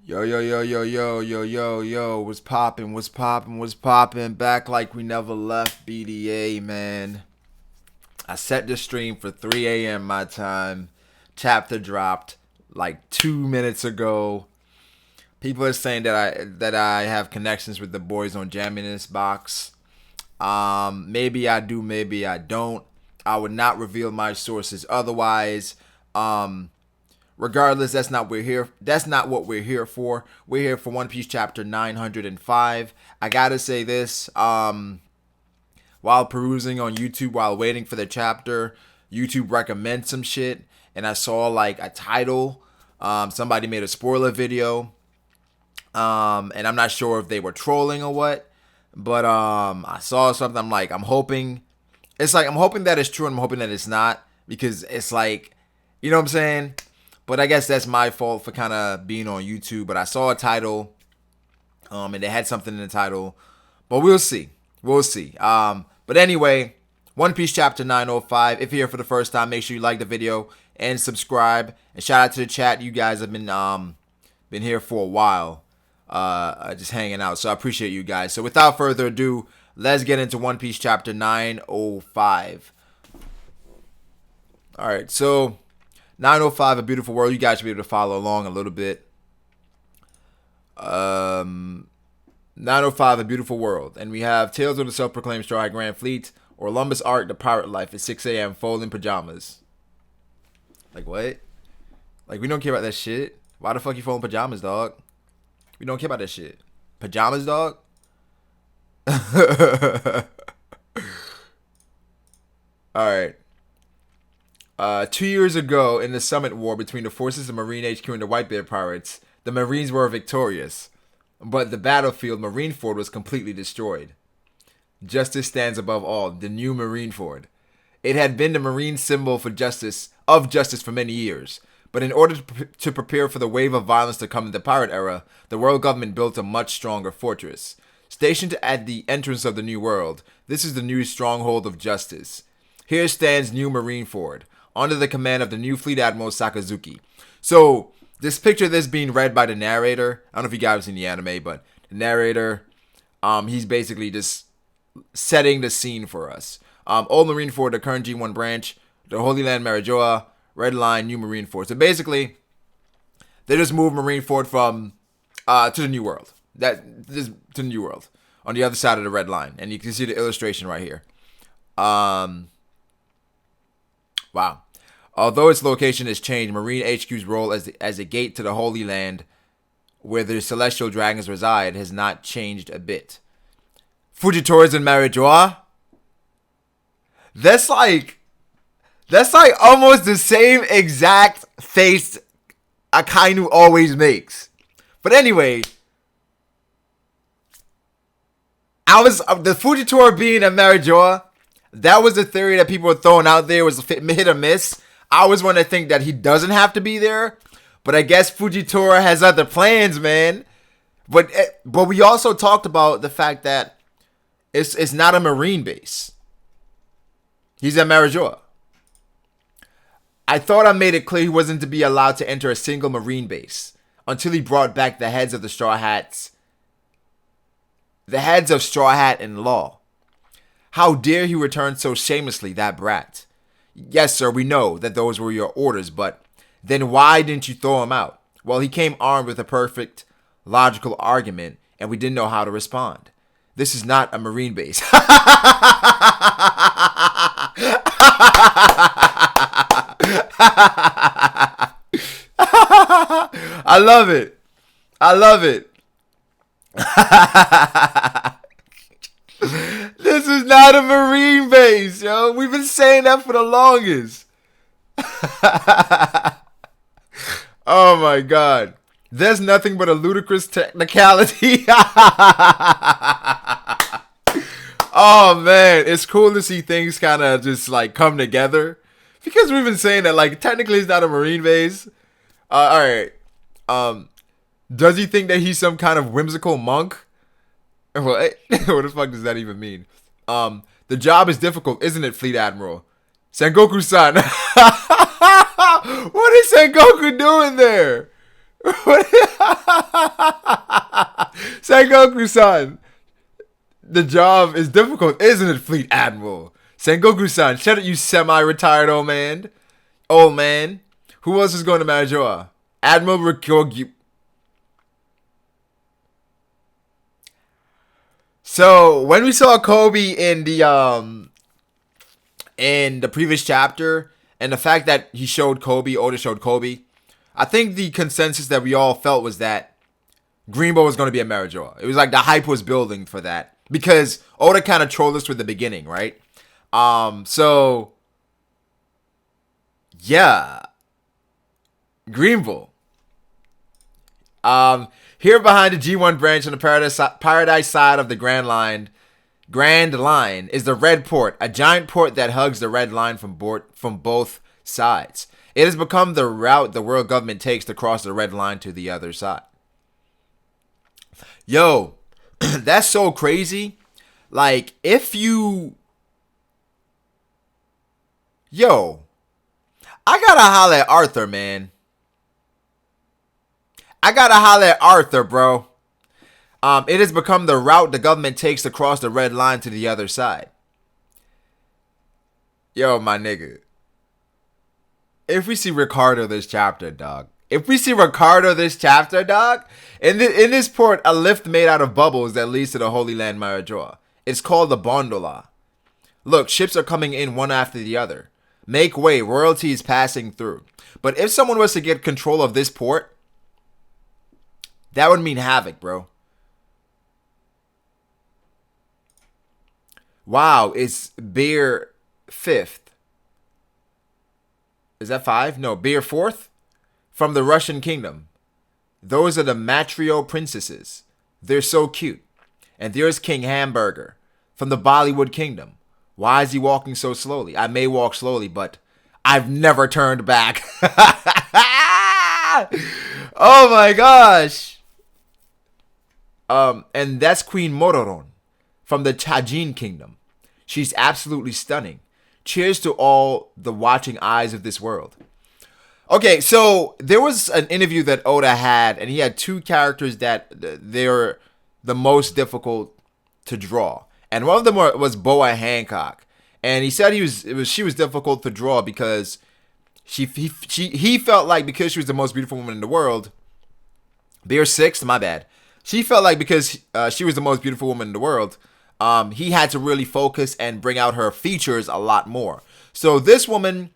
Yo, yo, yo, yo, yo, yo, yo, yo, what's poppin', what's poppin', what's poppin'? Back like we never left, BDA, man. I set the stream for 3 a.m. my time. Chapter dropped like 2 minutes ago. People are saying that I have connections with the boys on Jamming This Box. Maybe I do, maybe I don't. I would not reveal my sources otherwise. Regardless, that's not what we're here for. We're here for One Piece chapter 905. I gotta say this, while perusing on YouTube while waiting for the chapter, YouTube recommends some shit, and I saw like a title. Somebody made a spoiler video. And I'm not sure if they were trolling or what, but I saw something. I'm hoping that it's true, and I'm hoping that it's not, because it's like, you know what I'm saying? But I guess that's my fault for kind of being on YouTube. But I saw a title, and they had something in the title. But we'll see. We'll see. But anyway, One Piece Chapter 905. If you're here for the first time, make sure you like the video and subscribe. And shout out to the chat. You guys have been here for a while, just hanging out. So I appreciate you guys. So without further ado, let's get into One Piece Chapter 905. All right, so 905, A Beautiful World. You guys should be able to follow along a little bit. 905, A Beautiful World. And we have Tales of the Self-Proclaimed Straw Hat Grand Fleet, or Lumbus Arc, The Pirate Life at 6 a.m. Folding pajamas. Like, what? Like, we don't care about that shit. Why the fuck you folding pajamas, dog? We don't care about that shit. Pajamas, dog? Alright. 2 years ago, in the Summit War between the forces of Marine HQ and the Whitebeard Pirates, the Marines were victorious. But the battlefield, Marineford, was completely destroyed. Justice stands above all, the new Marineford. It had been the Marine symbol for justice for many years. But in order to prepare for the wave of violence to come in the pirate era, the world government built a much stronger fortress. Stationed at the entrance of the New World, this is the new stronghold of justice. Here stands New Marineford, under the command of the new Fleet Admiral Sakazuki. So, this picture of this being read by the narrator, I don't know if you guys have seen the anime, but the narrator, he's basically just setting the scene for us. Old Marineford, the current G1 branch, the Holy Land Marijoa, Red Line, New Marineford. So basically, they just moved Marineford from to the New World. To the New World, on the other side of the Red Line, and you can see the illustration right here. Wow. Although its location has changed, Marine HQ's role as a gate to the Holy Land, where the celestial dragons reside, has not changed a bit. Fujitori's in Marijoa? That's like almost the same exact face Akainu always makes. But anyway, the Fujitora being at Marijoa, that was the theory that people were throwing out there, was hit or miss. I was one to think that he doesn't have to be there, but I guess Fujitora has other plans, man. But we also talked about the fact that it's not a Marine base. He's at Marijoa. I thought I made it clear he wasn't to be allowed to enter a single Marine base until he brought back the heads of the Straw Hats. The heads of Straw Hat and Law. How dare he return so shamelessly, that brat? Yes, sir, we know that those were your orders, but then why didn't you throw him out? Well, he came armed with a perfect, logical argument, and we didn't know how to respond. This is not a Marine base. I love it. I love it. This is not a Marine base, yo. We've been saying that for the longest. Oh my god. There's nothing but a ludicrous technicality. Oh man, it's cool to see things kind of just like come together, because we've been saying that like technically it's not a Marine base. All right. Does he think that he's some kind of whimsical monk? What? What the fuck does that even mean? The job is difficult, isn't it, Fleet Admiral? Sengoku-san. What is Sengoku doing there? Sengoku-san, the job is difficult, isn't it, Fleet Admiral? Sengoku-san, shut it, you semi-retired old man. Old man. Who else is going to Marijoa? Admiral Rikogi. So when we saw Kobe in the previous chapter, and the fact that he showed Kobe, Oda showed Kobe, I think the consensus that we all felt was that Greenbow was going to be a Marijoa. It was like the hype was building for that because Oda kind of trolled us with the beginning, right? So yeah, Greenville. Here behind the G1 branch on the paradise side of the Grand Line is the Red Port, a giant port that hugs the Red Line from both sides. It has become the route the world government takes to cross the Red Line to the other side. Yo, that's so crazy. Like, Yo, I gotta holler at Arthur, man. I gotta holler at Arthur, bro. It has become the route the government takes to cross the Red Line to the other side. Yo, my nigga. If we see Ricardo this chapter, dog. In this port, a lift made out of bubbles that leads to the Holy Land Marijoa. It's called the Bondola. Look, ships are coming in one after the other. Make way, royalty is passing through. But if someone was to get control of this port, that would mean havoc, bro. Wow, it's Beer 5th. Is that 5? No, Beer 4th? From the Russian kingdom. Those are the Matrio princesses. They're so cute. And there's King Hamburger from the Bollywood kingdom. Why is he walking so slowly? I may walk slowly, but I've never turned back. Oh my gosh. And that's Queen Mororon from the Tajin kingdom. She's absolutely stunning. Cheers to all the watching eyes of this world. Okay, so there was an interview that Oda had, and he had two characters that they're the most difficult to draw. And one of them was Boa Hancock. And he said she was difficult to draw because he felt like because she was the most beautiful woman in the world. Beer 6th, my bad. She felt like because she was the most beautiful woman in the world, he had to really focus and bring out her features a lot more. So this woman,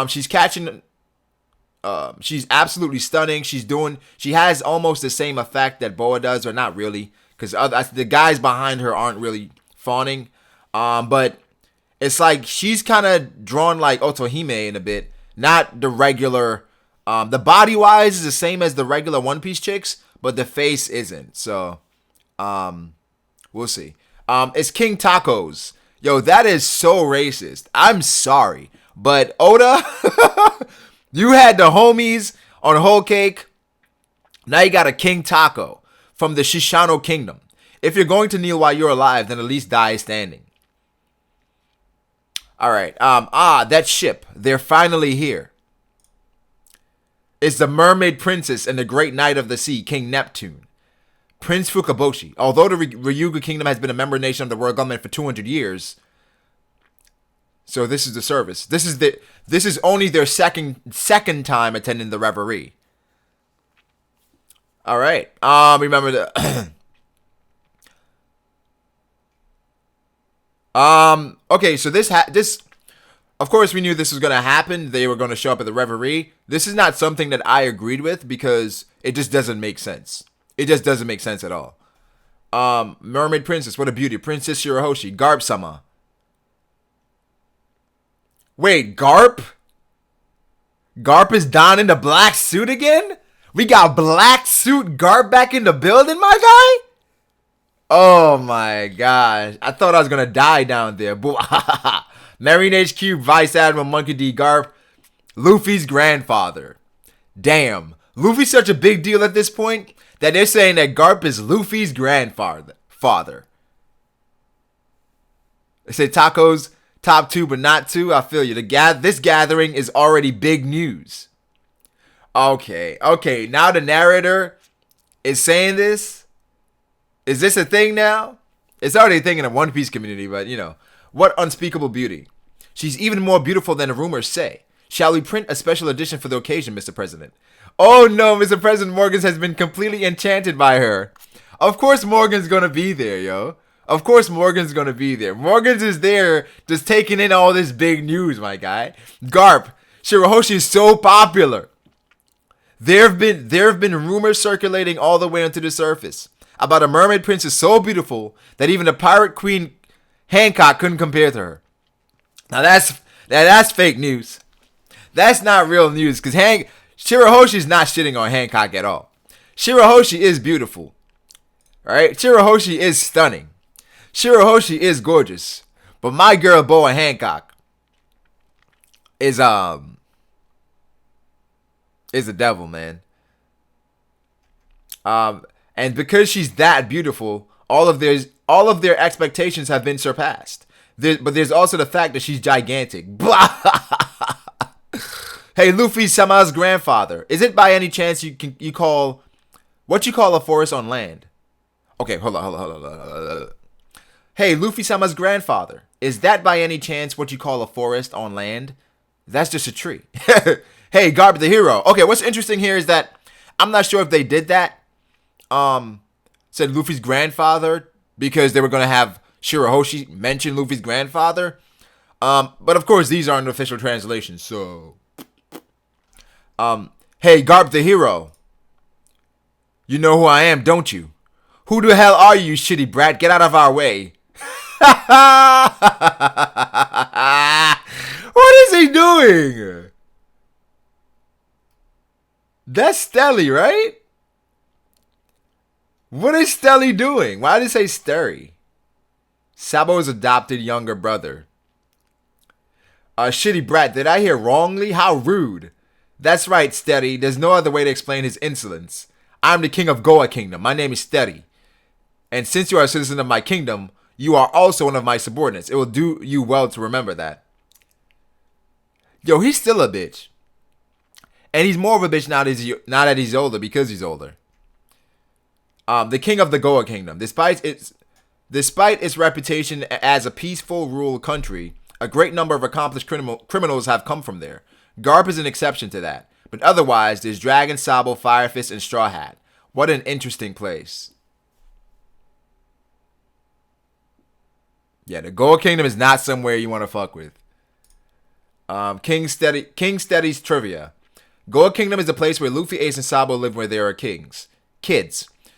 she's absolutely stunning. She has almost the same effect that Boa does, or not really, because the guys behind her aren't really fawning. But it's like she's kind of drawn like Otohime in a bit, not the regular. The body wise is the same as the regular One Piece chicks, but the face isn't. So, we'll see. It's King Tacos. Yo, that is so racist. I'm sorry, but Oda, you had the homies on Whole Cake. Now you got a King Taco from the Shishano Kingdom. If you're going to kneel while you're alive, then at least die standing. All right. That ship. They're finally here. It's the Mermaid Princess and the Great Knight of the Sea, King Neptune. Prince Fukaboshi. Although the Ryuga Kingdom has been a member nation of the world government for 200 years. So this is the service. This is only their second time attending the reverie. All right. Remember the okay, so this of course we knew this was going to happen. They were going to show up at the reverie. This is not something that I agreed with because it just doesn't make sense. It just doesn't make sense at all. Mermaid Princess, what a beauty. Princess Shirahoshi, Garp-sama. Wait, Garp? Garp is donning the black suit again? We got black suit Garp back in the building, my guy? Oh my gosh. I thought I was going to die down there. Marine HQ Vice Admiral Monkey D. Garp. Luffy's grandfather. Damn. Luffy's such a big deal at this point that they're saying that Garp is Luffy's grandfather. They say Tacos top 2 but not 2. I feel you. This gathering is already big news. Okay. Now the narrator is saying this? Is this a thing now? It's already a thing in the One Piece community, but you know, what unspeakable beauty. She's even more beautiful than the rumors say. Shall we print a special edition for the occasion, Mr. President? Oh no, Mr. President, Morgans has been completely enchanted by her. Of course Morgan's gonna be there, yo. Of course Morgan's gonna be there. Morgan's is there just taking in all this big news, my guy. Garp, Shirahoshi is so popular. There have been rumors circulating all the way onto the surface about a mermaid princess so beautiful that even the pirate queen Hancock couldn't compare to her. Now that's fake news. That's not real news because Shirahoshi's not shitting on Hancock at all. Shirahoshi is beautiful. Alright? Shirahoshi is stunning. Shirahoshi is gorgeous. But my girl Boa Hancock is a devil, man. And because she's that beautiful, all of their expectations have been surpassed. But there's also the fact that she's gigantic. Hey, Luffy-sama's grandfather. Is it by any chance you call a forest on land? Okay, hold on. Hey, Luffy-sama's grandfather. Is that by any chance what you call a forest on land? That's just a tree. Hey, Garb the hero. Okay, what's interesting here is that I'm not sure if they did that. Said Luffy's grandfather because they were gonna have Shirahoshi mention Luffy's grandfather. But of course these aren't official translations, so hey, Garp the hero. You know who I am, don't you? Who the hell are you, shitty brat? Get out of our way. What is he doing? That's Stelly, right? What is Stelly doing? Why did it say Sterry? Sabo's adopted younger brother. Shitty brat, did I hear wrongly? How rude. That's right, Steady. There's no other way to explain his insolence. I'm the king of Goa Kingdom. My name is Steady. And since you are a citizen of my kingdom, you are also one of my subordinates. It will do you well to remember that. Yo, he's still a bitch. And he's more of a bitch now that he's older because he's older. The king of the Goa Kingdom. Despite its reputation as a peaceful rural country, a great number of accomplished criminals have come from there. Garp is an exception to that. But otherwise, there's Dragon, Sabo, Firefist, and Straw Hat. What an interesting place. Yeah, the Goa Kingdom is not somewhere you want to fuck with. King Steady's trivia. Goa Kingdom is a place where Luffy, Ace, and Sabo live where there are kids.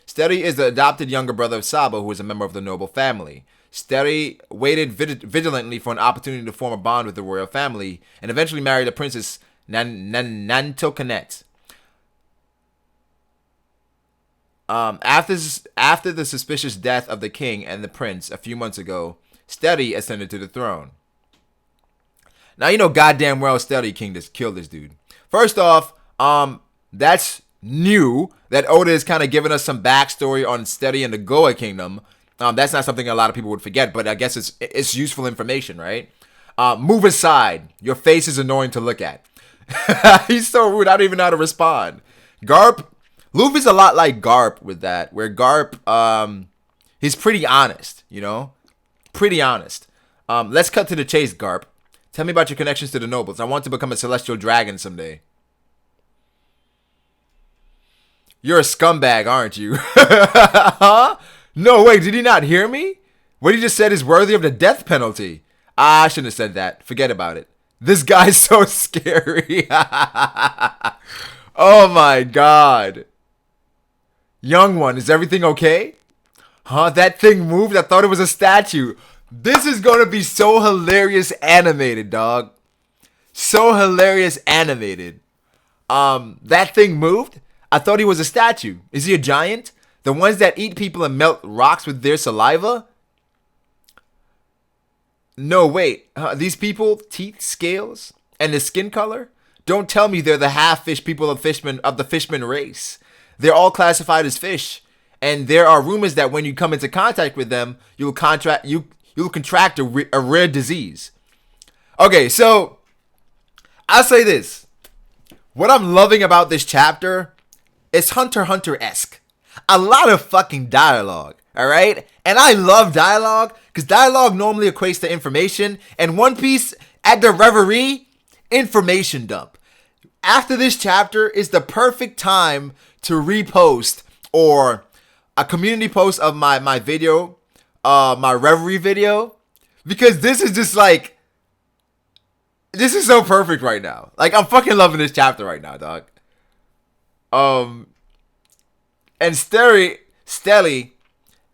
Steady is the adopted younger brother of Sabo, who is a member of the noble family. Steady waited vigilantly for an opportunity to form a bond with the royal family, and eventually married the princess Nantokanet. After the suspicious death of the king and the prince a few months ago, Steady ascended to the throne. Now you know goddamn well Steady killed this dude. First off, that's new that Oda is kind of giving us some backstory on Steady and the Goa Kingdom. That's not something a lot of people would forget, but I guess it's useful information, right? Move aside. Your face is annoying to look at. He's so rude. I don't even know how to respond. Garp, Luffy's a lot like Garp with that, where Garp, he's pretty honest, you know? Pretty honest. Let's cut to the chase, Garp. Tell me about your connections to the nobles. I want to become a celestial dragon someday. You're a scumbag, aren't you? Huh? No, wait, did he not hear me? What he just said is worthy of the death penalty. I shouldn't have said that. Forget about it. This guy's so scary. Oh my god. Young one, is everything okay? Huh? That thing moved? I thought it was a statue. This is gonna be so hilarious animated, dog. So hilarious animated. That thing moved? I thought he was a statue. Is he a giant? The ones that eat people and melt rocks with their saliva? No, wait. These people, teeth, scales, and the skin color? Don't tell me they're the half-fish people of the fishman race. They're all classified as fish. And there are rumors that when you come into contact with them, you'll contract a rare disease. Okay, so I'll say this. What I'm loving about this chapter is Hunter x Hunter-esque. a lot of fucking dialogue. All right, and I love dialogue because dialogue normally equates to information. And One Piece at the Reverie, information dump. After this chapter is the perfect time to repost or a community post of my video, my Reverie video, because this is just like, this is so perfect right now. Like, I'm fucking loving this chapter right now, dog. And Stelly,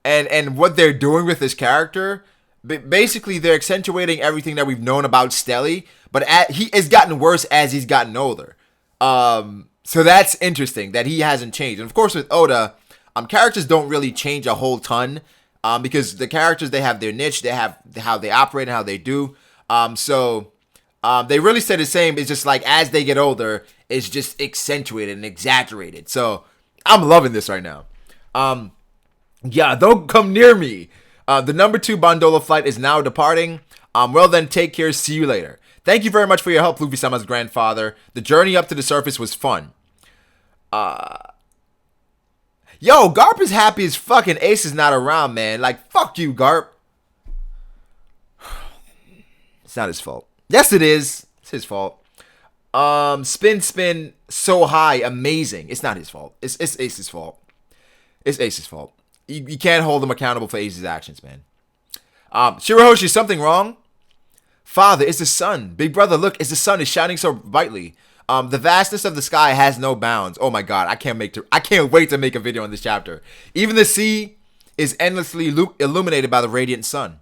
and what they're doing with this character, basically they're accentuating everything that we've known about Stelly, but he has gotten worse as he's gotten older. So that's interesting that he hasn't changed. And of course with Oda, characters don't really change a whole ton, because the characters, they have their niche, they have how they operate and how they do. So they really stay the same. It's just like as they get older, it's just accentuated and exaggerated. So I'm loving this right now. Yeah, don't come near me. The number 2 Bandola flight is now departing. Well then, take care. See you later. Thank you very much for your help, Luffy-sama's grandfather. The journey up to the surface was fun. Yo, Garp is happy as fucking Ace is not around, man. Like, fuck you, Garp. It's not his fault. Yes, it is. It's his fault. Spin so high, amazing. It's not his fault. It's Ace's fault. It's Ace's fault. You can't hold him accountable for Ace's actions, man. Shirahoshi, something wrong? Father, it's the sun. Big brother, look, it's the sun. It's shining so brightly. The vastness of the sky has no bounds. Oh my god, I can't wait to make a video on this chapter. Even the sea is endlessly illuminated by the radiant sun.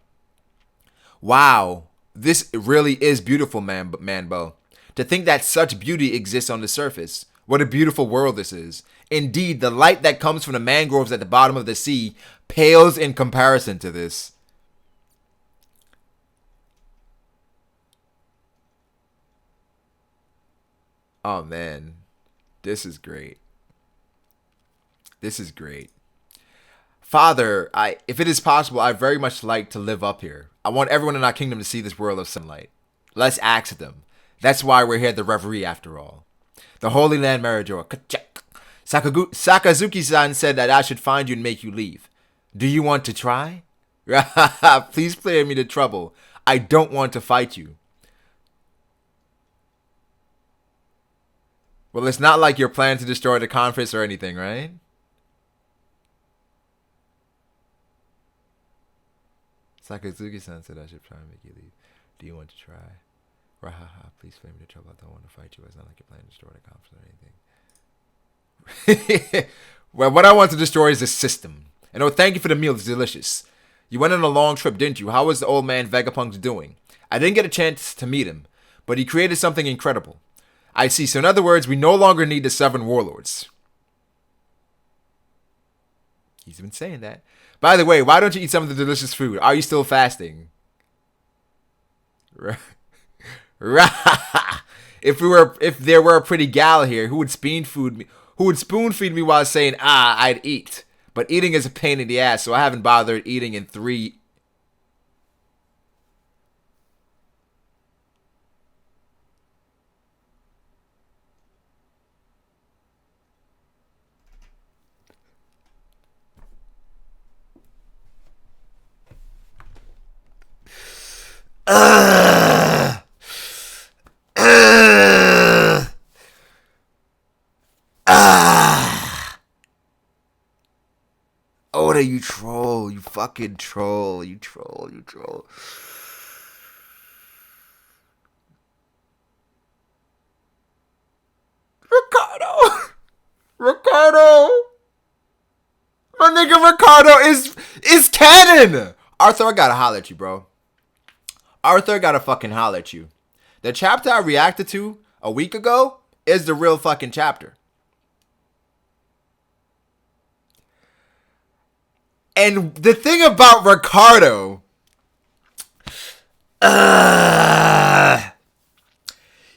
Wow, this really is beautiful, Manbo. To think that such beauty exists on the surface. What a beautiful world this is. Indeed, the light that comes from the mangroves at the bottom of the sea pales in comparison to this. Oh man, this is great. This is great. Father, if it is possible, I very much like to live up here. I want everyone in our kingdom to see this world of sunlight. Let's ask them. That's why we're here at the Reverie after all. The Holy Land Marajor. Sakazuki-san said that I should find you and make you leave. Do you want to try? Please spare me the trouble. I don't want to fight you. Well, it's not like you're planning to destroy the conference or anything, right? Sakazuki-san said I should try and make you leave. Do you want to try? Rahaha, please spare me the trouble. I don't want to fight you. It's not like you're planning to destroy the conference or anything. Well, what I want to destroy is the system. And oh, thank you for the meal. It's delicious. You went on a long trip, didn't you? How was the old man Vegapunk doing? I didn't get a chance to meet him, but he created something incredible. I see. So in other words, we no longer need the 7 warlords. He's been saying that. By the way, why don't you eat some of the delicious food? Are you still fasting? If there were a pretty gal here who would spoon feed me while saying, I'd eat. But eating is a pain in the ass, so I haven't bothered eating in 3. Oda, you troll. You fucking troll. You troll. Ricardo! My nigga Ricardo is canon! Arthur, I gotta holler at you, bro. Arthur, I gotta fucking holler at you. The chapter I reacted to a week ago is the real fucking chapter. And the thing about Ricardo,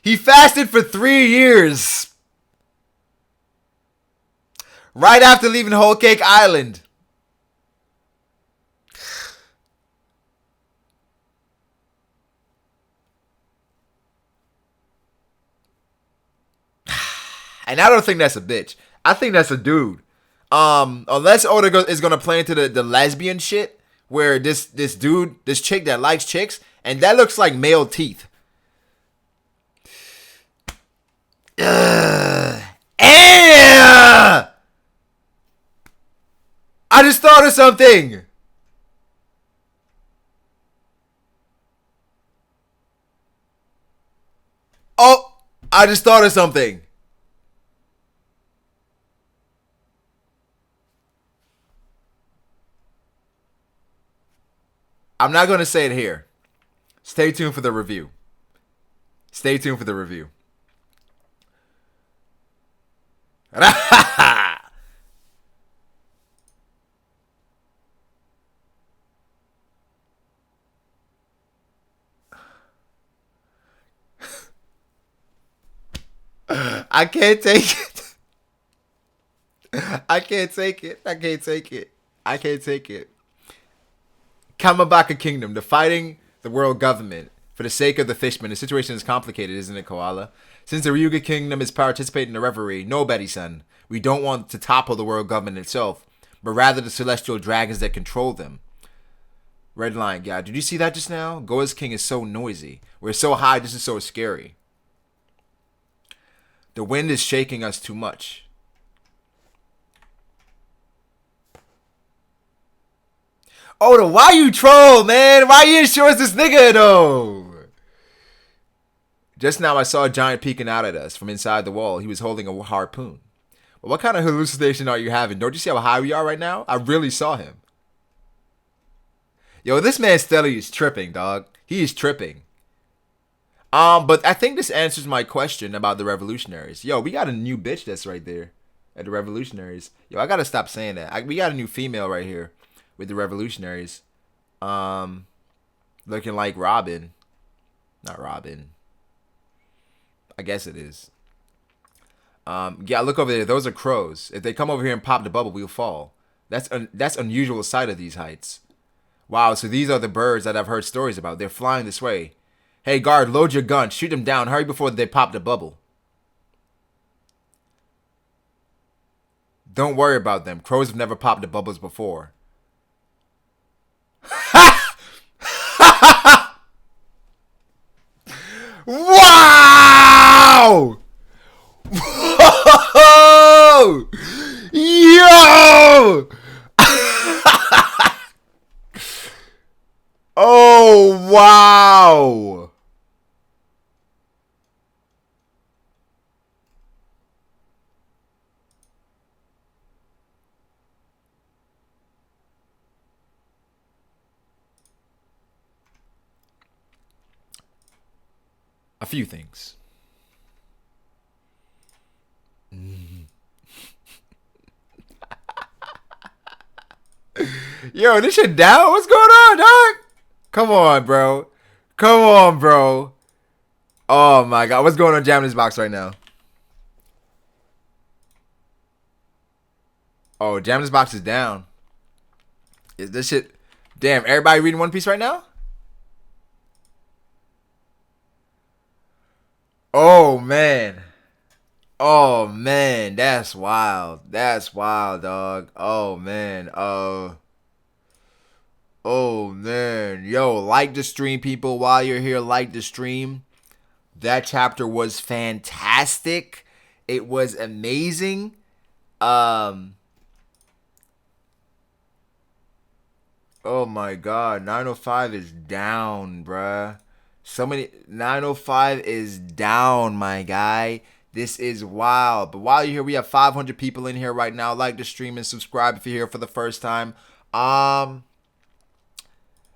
he fasted for 3 years. Right after leaving Whole Cake Island. And I don't think that's a bitch. I think that's a dude. Unless Oda is gonna play into the lesbian shit, where this chick that likes chicks, and that looks like male teeth. I just thought of something. Oh, I just thought of something. I'm not going to say it here. Stay tuned for the review. Stay tuned for the review. I can't take it. I can't take it. I can't take it. I can't take it. Kamabaka Kingdom, defying the world government for the sake of the fishmen. The situation is complicated, isn't it, Koala? Since the Ryuga Kingdom is participating in the revelry, no, Betty-san, we don't want to topple the world government itself, but rather the celestial dragons that control them. Red line, guy. Did you see that just now? Goa's king is so noisy. We're so high, this is so scary. The wind is shaking us too much. Oda, why you troll, man? Why you show us this nigga, though? Just now I saw a giant peeking out at us from inside the wall. He was holding a harpoon. But what kind of hallucination are you having? Don't you see how high we are right now? I really saw him. Yo, this man Stelly is tripping, dog. He is tripping. But I think this answers my question about the revolutionaries. Yo, we got a new bitch that's right there at the revolutionaries. Yo, I gotta stop saying that. We got a new female right here with the revolutionaries. Looking like Robin. Not Robin. I guess it is. Yeah, look over there. Those are crows. If they come over here and pop the bubble, we'll fall. That's unusual sight of these heights. Wow, so these are the birds that I've heard stories about. They're flying this way. Hey, guard, load your gun. Shoot them down. Hurry before they pop the bubble. Don't worry about them. Crows have never popped the bubbles before. Wow! Whoa! Yo! Oh, wow! A few things. Yo, this shit down? What's going on, dog? Come on, bro. Come on, bro. Oh, my God. What's going on in this box right now? Oh, this box is down. Is this shit... Damn, everybody reading One Piece right now? Oh, man. Oh, man. That's wild. That's wild, dog. Oh, man. Oh, man. Yo, like the stream, people. While you're here, like the stream. That chapter was fantastic. It was amazing. Oh, my God. 905 is down, bruh. 905 is down, my guy. This is wild. But while you're here, we have 500 people in here right now. Like the stream and subscribe if you're here for the first time.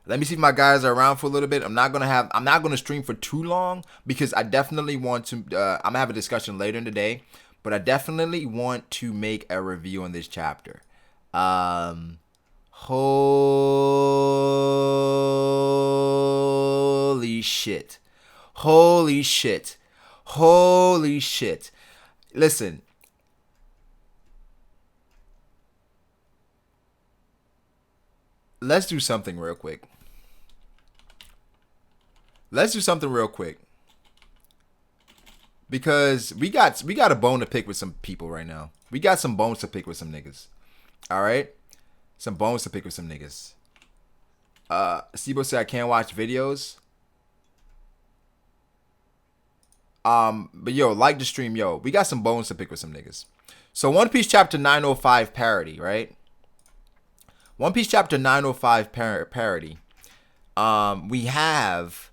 Let me see if my guys are around for a little bit. I'm not gonna stream for too long because I definitely want to. I'm gonna have a discussion later in the day, but I definitely want to make a review on this chapter. Holy shit! Holy shit! Holy shit! Listen. Let's do something real quick. Because we got a bone to pick with some people right now. We got some bones to pick with some niggas. All right, some bones to pick with some niggas. Sibo said I can't watch videos. But yo, like the stream, yo. We got some bones to pick with some niggas. So One Piece chapter 905 parody, right? One Piece chapter 905 parody. We have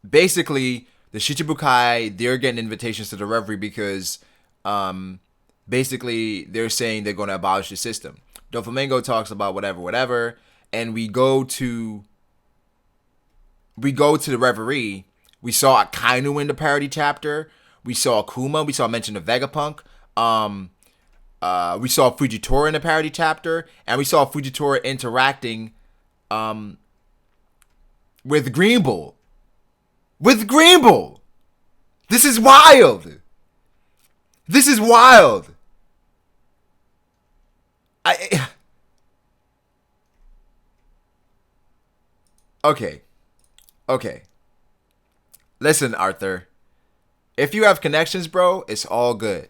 basically the Shichibukai, they're getting invitations to the Reverie because basically they're saying they're going to abolish the system. Doflamingo talks about whatever, and we go to the Reverie. We saw Akainu in the parody chapter. We saw Akuma. We saw mention of Vegapunk. We saw Fujitora in the parody chapter, and we saw Fujitora interacting with Green Bull. With Green Bull! This is wild! This is wild! Okay. Listen, Arthur. If you have connections, bro, it's all good.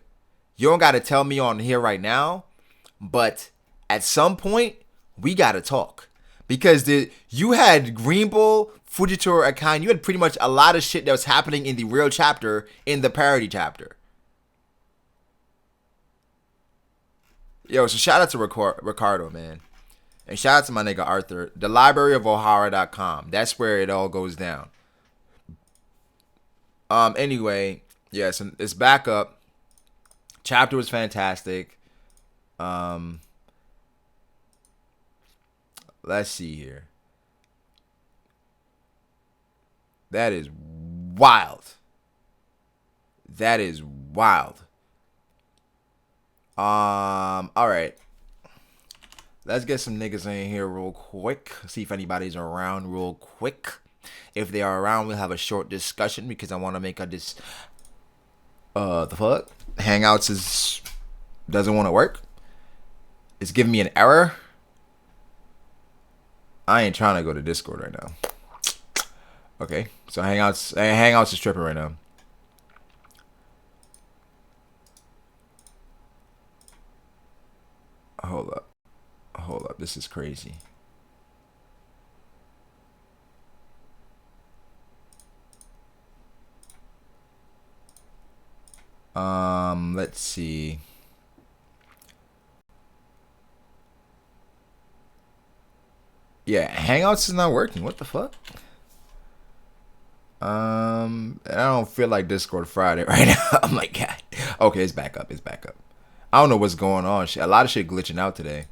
You don't gotta tell me on here right now, but at some point, we gotta talk. Because you had Green Bull, Fujitora, Akainu, you had pretty much a lot of shit that was happening in the real chapter in the parody chapter. Yo, so shout out to Ricardo, man. And shout out to my nigga Arthur. The library of Ohara.com. That's where it all goes down. Anyway, yes, it's back up. Chapter was fantastic. Let's see here. That is wild. That is wild. All right. Let's get some niggas in here real quick. See if anybody's around real quick. If they are around, we'll have a short discussion because I want to make the fuck? Hangouts doesn't want to work. It's giving me an error. I ain't trying to go to Discord right now. Okay, so Hangouts is tripping right now. Hold up. This is crazy. Let's see. Yeah, Hangouts is not working. What the fuck? I don't feel like Discord Friday right now. I'm like, God. Okay, it's back up. I don't know what's going on. A lot of shit glitching out today.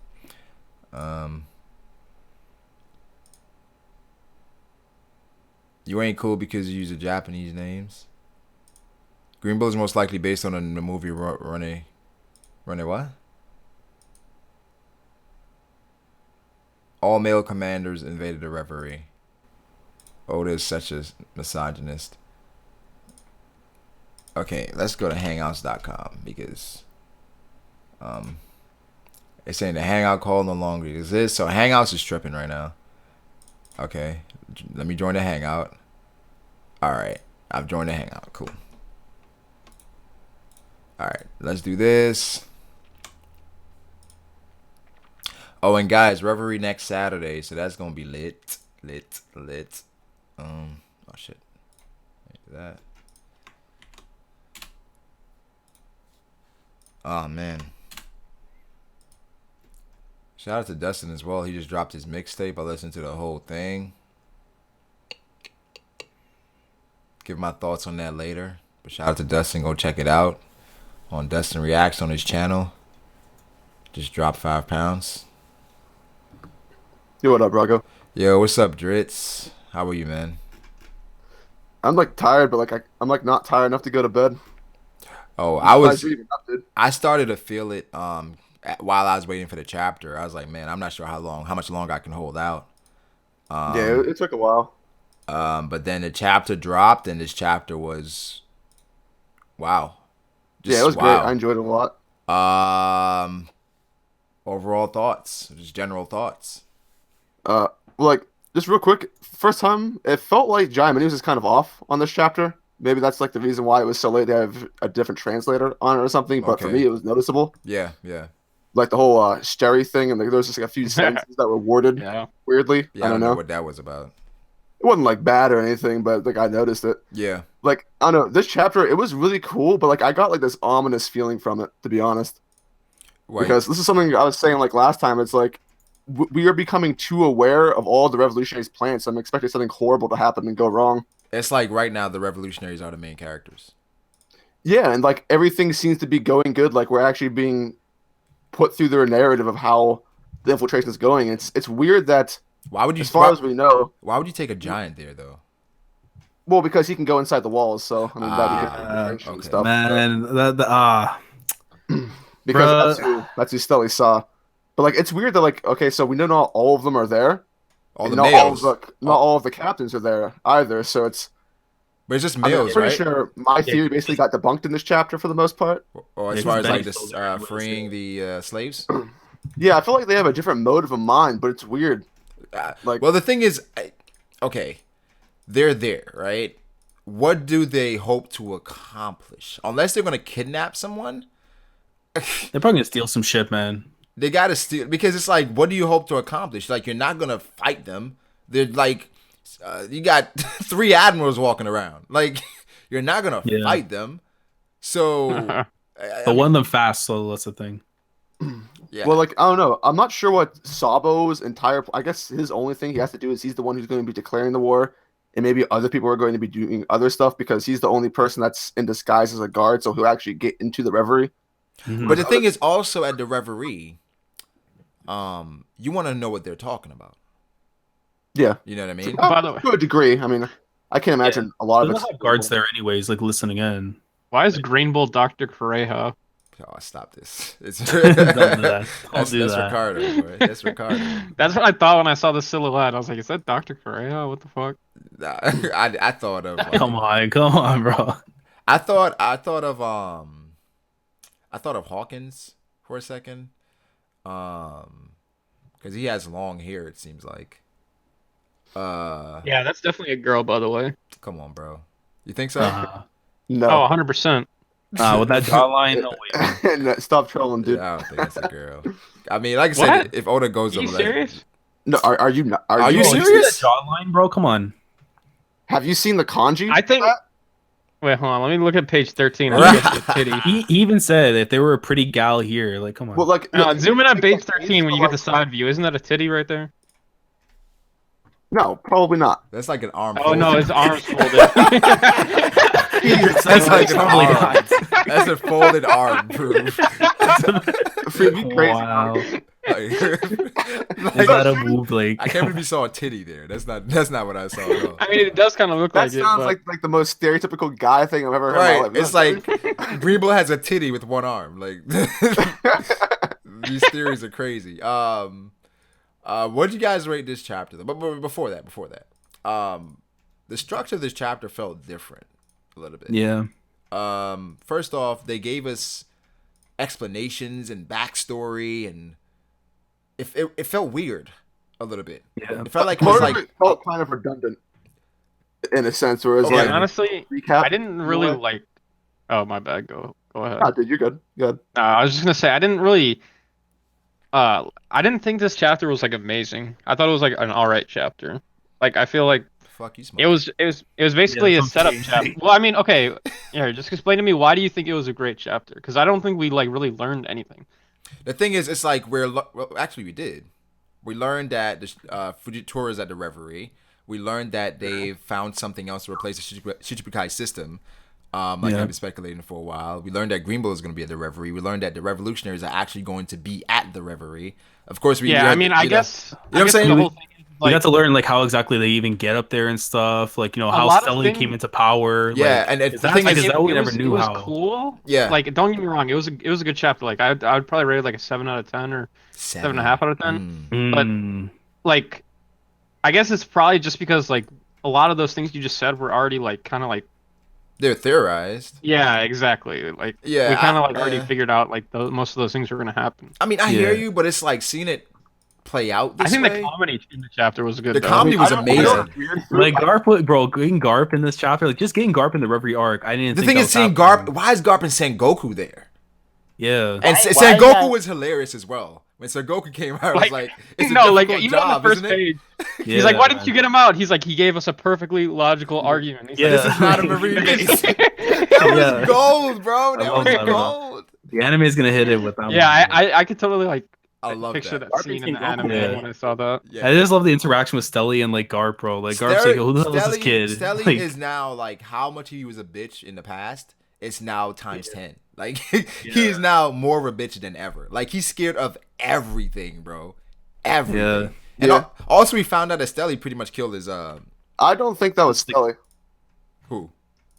You ain't cool because you use the Japanese names. Green Bull is most likely based on the movie Rene what? All male commanders invaded the Reverie. Oda is such a misogynist. Okay, let's go to Hangouts.com because it's saying the Hangout call no longer exists. So Hangouts is tripping right now. Okay, let me join the Hangout. All right, I've joined the Hangout. Cool. All right, let's do this. Oh, and guys, Reverie next Saturday, so that's gonna be lit. Oh shit. That. Oh man. Shout out to Dustin as well. He just dropped his mixtape. I listened to the whole thing. Give my thoughts on that later. But shout out to Dustin. Go check it out on Dustin Reacts on his channel. Just dropped 5 pounds. Yo, what up, Brago? Yo, what's up, Dritz? How are you, man? I'm like tired, but like I'm like not tired enough to go to bed. Oh, I started to feel it while I was waiting for the chapter. I was like, man, I'm not sure how much longer I can hold out. Yeah, it took a while. But then the chapter dropped, and this chapter was, wow. Yeah, it was great. I enjoyed it a lot. Overall thoughts, just general thoughts. Like just real quick, first time it felt like Jai Manu was just kind of off on this chapter. Maybe that's like the reason why it was so late. They have a different translator on it or something. But for Okay. me, it was noticeable. Yeah, yeah. Like the whole Sherry thing, and like, there was just like a few sentences that were worded Yeah. weirdly. Yeah, I I don't don't know know. what that was about. It wasn't like bad or anything, but like I noticed it. Yeah. Like I don't know, this chapter it was really cool, but like I got like this ominous feeling from it, to be honest. Wait. Because this is something I was saying like last time. It's like we are becoming too aware of all the revolutionaries' plans. So I'm expecting something horrible to happen and go wrong. It's like right now the revolutionaries are the main characters. Yeah, and like everything seems to be going good. Like we're actually being put through their narrative of how the infiltration is going. It's weird that Why would you as far as we know, why would you take a giant there though? well, because he can go inside the walls. So I mean that'd be good for Ah, infiltration and okay. stuff. Man, Because bruh. that's who Stelly saw. But like it's weird that like okay, so we know not all of them are there. All And the not all of males. the not all of the captains are there either. So it's But it's just I mean, I'm males, pretty right? sure my theory basically got debunked in this chapter for the most part. Or as Yeah, far 'cause as like Benny's this still there anyways, freeing yeah. the slaves. Yeah, I feel like they have a different motive of mind, but it's weird. Like Well, the thing is, okay, they're there, right? What do they hope to accomplish? Unless they're gonna kidnap someone, They're probably gonna steal some shit, man. they gotta steal because it's like, what do you hope to accomplish? Like, you're not gonna fight them. They're like, you got three admirals walking around. Like, you're not gonna Yeah. fight them. So, But one of them fast, so that's the thing. yeah. well, like I don't know. I'm not sure what Sabo's entire. I guess his only thing he has to do is he's the one who's going to be declaring the war, and maybe other people are going to be doing other stuff because he's the only person that's in disguise as a guard, so he'll actually get into the reverie. Mhm. But the thing is, also at the reverie, you want to know what they're talking about. Yeah, You know what I mean? By the way, to a degree. I mean, I can't imagine a lot They'll of it's have guards there anyways, like listening in. why is Green Bull Dr. Correja? Oh, stop this. It's Don't do that. that's do that. Ricardo, boy. That's Ricardo. That's what I thought when I saw the silhouette. I was like, is that Dr. Correja? What the fuck? Nah, I thought of like, Come on, bro. I thought of Hawkins for a second. Because he has long hair, it seems like. Yeah, that's definitely a girl, by the way. Come on, bro. You think so? no. Oh, 100%. With that jawline, no way. No, stop trolling, dude. Yeah, I don't think it's a girl. I mean, like I said, What? if Oda goes Are you over serious? No, are you not? Are you Bro, see serious? that jawline, bro? Come on. Have you seen the kanji? I think. for that? Wait, hold on. Let me look at page 13. I Right. think it's the titty. He even said if they were a pretty gal here, like, come on. Well, like No, zoom in on page like, 13 when you get the side view. Isn't that a titty right there? No, probably not. That's like an arm. Oh no, folded. his arms folded. That's like an Probably arm. not. That's a folded arm, bro. Freak me crazy. Wow. Like, Is that a move, like? I can't believe you saw a titty there. That's not what I saw at all. I mean, it does kind of look That like it. sounds But... like the most stereotypical guy thing I've ever heard. Right. In my It's life. like Greenbull has a titty with one arm. Like these theories are crazy. What did you guys rate this chapter? But before that, the structure of this chapter felt different a little bit. Yeah. First off, they gave us explanations and backstory, and it felt weird a little bit. Yeah. It felt like it was Part of like it felt kind of redundant in a sense, where it's Okay. like honestly, recap. I didn't really what? like. Oh my bad. Go ahead. Ah, dude, you're good. Good. I was just gonna say I didn't really. I didn't think this chapter was like amazing. I thought it was like an alright chapter. Like I feel like fuck you. it was basically Yeah, a that's setup okay. chapter. Well, I mean, okay, yeah. Just explain to me why do you think it was a great chapter? Because I don't think we like really learned anything. The thing is, it's like well, actually we did. We learned that the Fujitora is at the Reverie. We learned that they found something else to replace the Shichibukai system. Like Yeah. I've been speculating for a while. We learned that Greenbull is going to be at the Reverie. We learned that the Revolutionaries are actually going to be at the Reverie. Of course, we Yeah, I mean, I guess You know what I'm saying? the whole thing is, We like, got to learn like how exactly they even get up there and stuff. Like, you know, A how lot of Stelly things- came into power. Yeah, like, and the that's thing like, is- that we never it knew was how. cool. Yeah. Like, don't get me wrong, it was a good chapter. Like, I would probably rate it like a 7 out of 10 or 7.5 out of 10. But- Mm. Like, I guess it's probably just because like a lot of those things you just said were already like kind of like They're theorized. yeah, exactly. Like Yeah, we kind of like I- already figured out like most of those things were gonna happen. I mean, I hear Yeah. you, but it's like seeing it play out I this think way. the comedy in the chapter was good. The though. comedy was I don't- amazing. Like Garp, bro, getting Garp in this chapter, like just getting Garp in the referee arc. I didn't. The think thing that is, was seeing happening. Garp. Why is Garp and Sengoku there? Yeah. And Why is Sengoku that- was hilarious as well. When Sengoku came out, I was Like, like, it's a no, like difficult even on job, the first isn't it? page, Yeah, he's like, "Why didn't you get him out?" He's like, "He gave us a perfectly logical argument." He's Yeah. This is not a Marine base. That was Yeah. gold, bro. That love was that. gold. The anime is gonna hit it with that. yeah, one. I could totally like I love picture that. that scene in the Goku, anime yeah. when I saw that. Yeah. I just love the interaction with Stelly and like Garp, bro. Like Garp's like, who the hell is this kid? Stelly Like, is now like how much he was a bitch in the past. It's now times 10. Like he is now more of a bitch than ever. Like he's scared of everything, bro. Everything. Yeah. And Yeah. also we found out that Stelly pretty much killed his I don't think that was Stelly. who?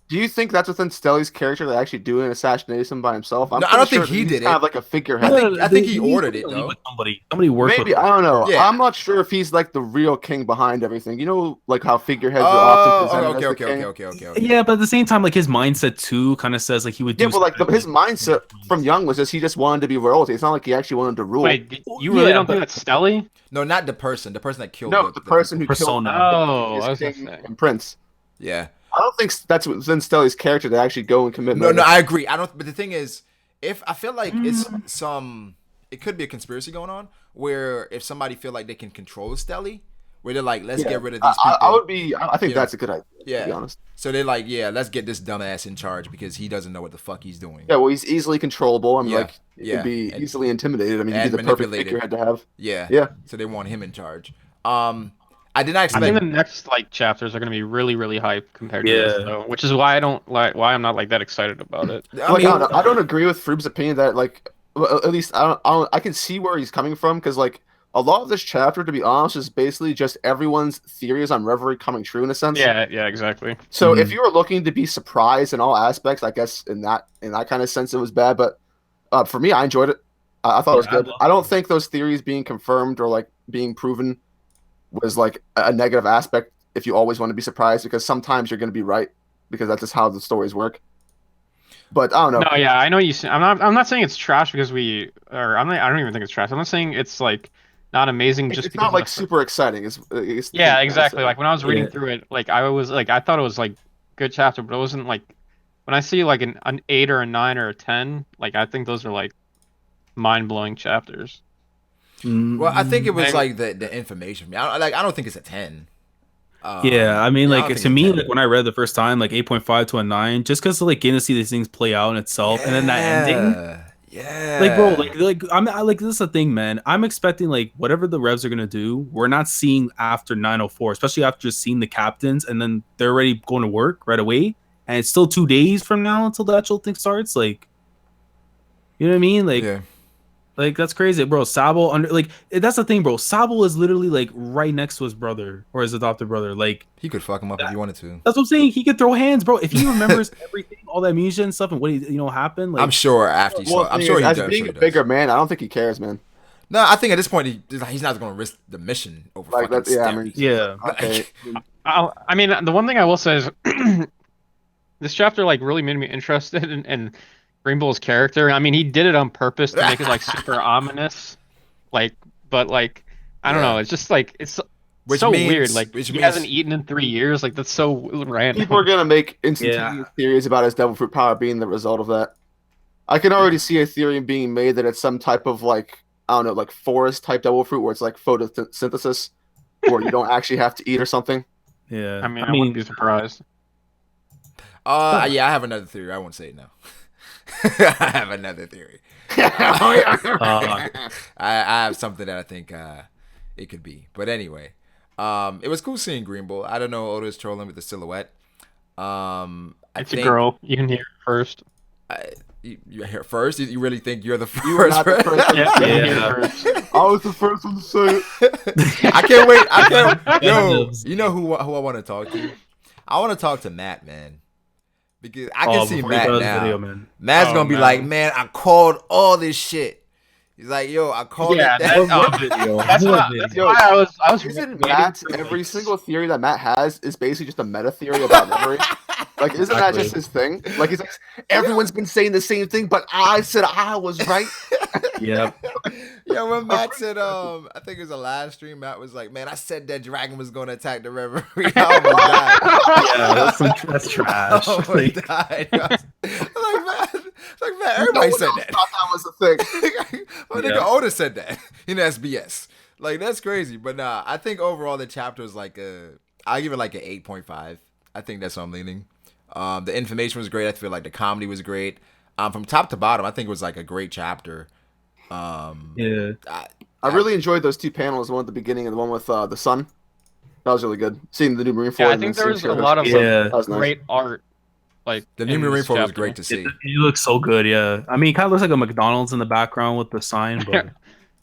Do you think that's within Stelly's character to actually do an assassination by himself? No, I pretty don't think sure he he's did kind it. of like a figurehead. I think he ordered it, though. Somebody worked Maybe with I don't know. Yeah. I'm not sure if he's like the real king behind everything. You know, like how figureheads are Oh, often presented okay, as okay, the king. okay. Yeah, but at the same time, like his mindset too kind of says like he would do. Yeah, but like something. his mindset from young was just he just wanted to be royalty. It's not like he actually wanted to rule. Wait, you really Yeah, don't but- think that's Stelly? No, not the person that killed no, the person who Persona. Oh, killed I was his gonna king say. and prince. Yeah. I don't think that's within Stelly's character to actually go and commit No, murder. no, I agree. I don't. But the thing is, if I feel like it's Mm. it could be a conspiracy going on where if somebody feel like they can control Stelly, where they're like, let's get rid of these people. I would be. I think You know, that's a good idea. yeah. To be honest. So they're like, yeah, let's get this dumbass in charge because he doesn't know what the fuck he's doing. Yeah, well, he's easily controllable. I mean, Yeah, like, he yeah. can be And- easily intimidated. I mean, he'd and be the perfect manipulated. figurehead to have. Yeah. Yeah. So they want him in charge. I did not I expect. think the next like chapters are gonna be really, really hype compared to this, Yeah. though, which is why I don't like why I'm not like that excited about it. I Like, mean, I don't agree with Frub's opinion that like, well, at least I can see where he's coming from because like a lot of this chapter, to be honest, is basically just everyone's theories on Reverie coming true in a sense. Yeah, exactly. So Mhm. if you were looking to be surprised in all aspects, I guess in that kind of sense it was bad. But for me, I enjoyed it. I thought it was Yeah, good. I love I don't think those theories being confirmed or like being proven was like a negative aspect. If you always want to be surprised, because sometimes you're going to be right, because that's just how the stories work. But I don't know. No, yeah, I know you. I'm not saying it's trash because I don't even think it's trash. I'm not saying it's like not amazing just It's because not of like the- super exciting. It's Yeah, exactly. Like when I was reading Yeah. through it, like I thought it was like good chapter, but it wasn't like when I see like an 8 or a 9 or a 10, like I think those are like mind blowing chapters. well, I think it was Maybe- like the information. I don't think it's a 10. Yeah, I mean, yeah, I like don't think to it's me, 10. like when I read the first time, like 8.5 to a 9, just because like getting to see these things play out in itself, and then that ending, Yeah. like bro, like this is the thing, man. I'm expecting like whatever the revs are gonna do, we're not seeing after 904, especially after just seeing the captains, and then they're already going to work right away, and it's still 2 days from now until the actual thing starts. Like, you know what I mean? Like, yeah. like that's crazy, bro. Sabo that's the thing, bro. Sabo is literally like right next to his brother or his adopted brother. Like He could fuck him up if he wanted to. that's what I'm saying. He could throw hands, bro. If he remembers everything, all that amnesia and stuff, and what happened. Like, I'm sure after he saw, I'm sure he as does. being Sure a he bigger does. man, I don't think he cares, man. No, I think at this point he's not going to risk the mission over Like fucking that, yeah. I Stelly. mean, yeah, okay. I mean, the one thing I will say is this chapter like really made me interested in Green Bull's character. I mean, he did it on purpose to make it like super ominous, like, but like I don't Yeah. know. It's just like it's Which so means- weird. Like which he means- hasn't eaten in 3 years. Like that's so random. People are gonna make instantaneous theories about his devil fruit power being the result of that. I can already see a theory being made that it's some type of like I don't know, like forest type devil fruit where it's like photosynthesis, where you don't actually have to eat or something. yeah. I mean, I wouldn't be surprised. Yeah, I have another theory. I won't say it now. I have another theory. I have something that I think it could be. But anyway, it was cool seeing Green Bull. I don't know, Oda's trolling with the silhouette. It's a girl. You can hear it first. You here first? You really think you're the first? You were not the first. Yeah, you can hear Yeah. it first. I was the first one to say it. I can't wait. I can't. Yo, Yes. you know who I want to talk to? I want to talk to Matt, man. Because I can see before you Matt put out the now. video, man. Matt's Oh, gonna be man. like, man, I called all this shit. He's like, yo, I called Yeah, it that- that. What video? That's What why video? I was Isn't waiting Matt for, every like, single theory that Matt has is basically just a meta theory about memory? Like, isn't that Exactly. just his thing? Like, he's like, everyone's been saying the same thing, but I said I was right. Yep. Yeah, when Matt said, I think it was the last stream, Matt was like, man, I said that dragon was going to attack the reverie. I almost died. Yeah, that's trash. I almost Like, died. Man, everybody No said one else that. thought that was a thing. My Yeah. nigga Oda said that. That's BS. Like, that's crazy. But nah, I think overall the chapter is like I give it like an 8.5. I think that's what I'm leaning. The information was great. I feel like the comedy was great. From top to bottom, I think it was like a great chapter. yeah. I really enjoyed those two panels, the one at the beginning and the one with the sun. That was really good. Seeing the new Marine Ford. Yeah, I and think then there was seeing a lot of Shiro. Yeah. That was nice. great art. Like The new in Marine this Ford was chapter. great to see. He looks so good, yeah. I mean, it kind of looks like a McDonald's in the background with the sign, but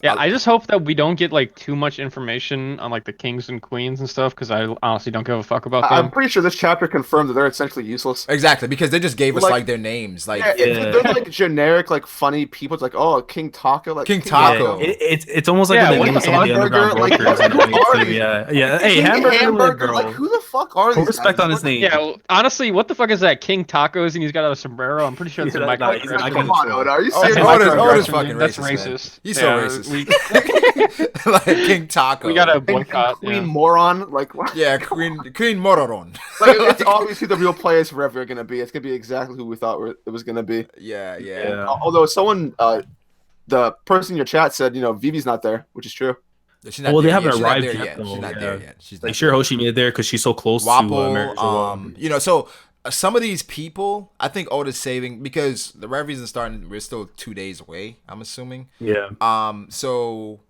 Yeah, I just hope that we don't get like too much information on like the kings and queens and stuff because I honestly don't give a fuck about I'm them. pretty sure this chapter confirmed that they're essentially useless. Exactly, because they just gave us Like- like their names. Like Yeah, they're like generic, like funny people. It's like, oh, King Taco, like King yeah, Taco. it's almost like Yeah, when they what name the some of the hamburger, underground like, brokers in who the way are too. these? Yeah. Hey, King hamburger, like who the fuck are Put these respect guys? on his Like, name. Yeah, well, honestly, what the fuck is that? King Tacos and he's got a sombrero. I'm pretty sure it's a Yeah, Michael. nah, he's not Come gonna on, troll. Oda, are you Oh, serious? That's Oda's microaggression, fucking dude. That's racist, man. racist. He's so Yeah, racist. Like King Taco. we got a And boycott. Queen Yeah. moron, like, what? Yeah, Queen Mororon. Like, it's obviously the real players forever are gonna be. It's gonna be exactly who we thought it was gonna be. Yeah. Yeah. Although someone, the person in your chat said, Vivi's not there, which is true. She's not Well, they there haven't yet. She's not arrived there yet, yet. though, She's not yeah. there yet. She's Like not sure, there. Hoshi made it there because she's so close to Marriage Wapol, so some of these people, I think Oda's saving because the reveries are starting. We're still 2 days away. I'm assuming. Yeah. So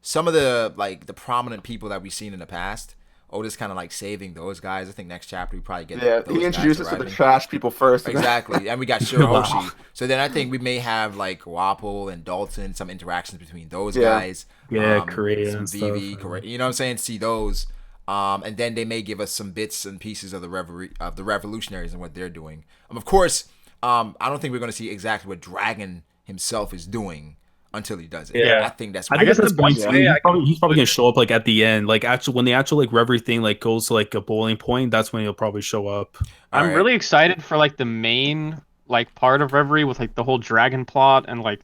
some of the prominent people that we've seen in the past, Oda's kind of like saving those guys. I think next chapter we probably get Yeah, those he guys introduced us to the arriving. trash people first. Exactly, and we got Shirahoshi. So then I think we may have like Wapol and Dalton, some interactions between those Yeah. guys. Yeah, Korea some and Vivi, stuff. Korea, you know what I'm saying? See those. And then they may give us some bits and pieces of the revolutionaries and what they're doing. Of course, I don't think we're going to see exactly what Dragon himself is doing until he does it. Yeah. I think that's. I what think guess at this the point, best too, way I he's probably gonna show up like at the end, like actually when the actual like reverie thing like goes to like a bowling point. That's when he'll probably show up. All I'm right. really excited for like the main like part of Reverie with like the whole dragon plot and like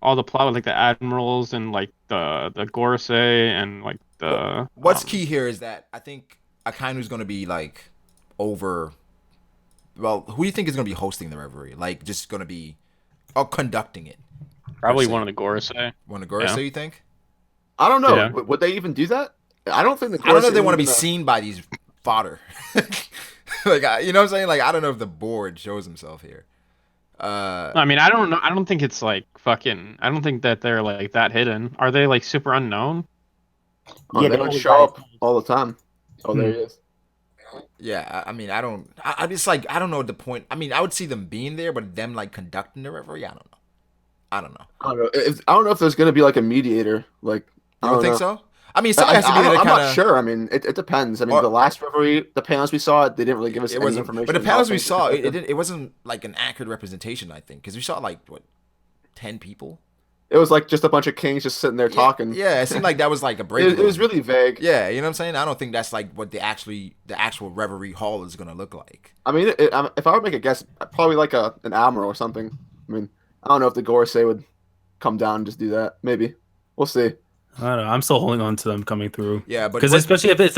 all the plot with like the admirals and like the Gorosei and like the What's key here is that I think Akainu's going to be like over. Well, who do you think is going to be hosting the reverie? Like just going to be, conducting it. probably Gorosei. one of the Gorosei. One of Gorosei, Yeah. you think? I don't know. Yeah. Would they even do that? I don't think. I don't know if they want to be seen by these fodder. Like, you know what I'm saying? Like, I don't know if the board shows himself here. I mean, I don't know. I don't think it's like fucking. I don't think that they're like that hidden. Are they like super unknown? Oh, Yeah, they they don't always show up guys- all the time. Oh, there he is. Yeah, I mean, I don't. I just like I don't know the point. I mean, I would see them being there, but them like conducting the reverie, I don't know. I don't know. I don't know. I don't know if there's gonna be like a mediator. Like, You I don't think know. so? I mean, somebody has to be there to I'm kind not of. sure. I mean, it depends. I mean, Or- the last reverie, the panels we saw, they didn't really give us It any wasn't, information. but the about panels we things. saw, it wasn't like an accurate representation. I think because we saw like what, 10 people. It was like just a bunch of kings just sitting there talking. Yeah, it seemed like that was like a break. It was really vague. Yeah, you know what I'm saying. I don't think that's like what the actual reverie hall is gonna look like. I mean, if I would make a guess, probably like an admiral or something. I mean, I don't know if the Gorosei would come down and just do that. Maybe we'll see. I don't know. I'm still holding on to them coming through. Yeah, but Because especially if it's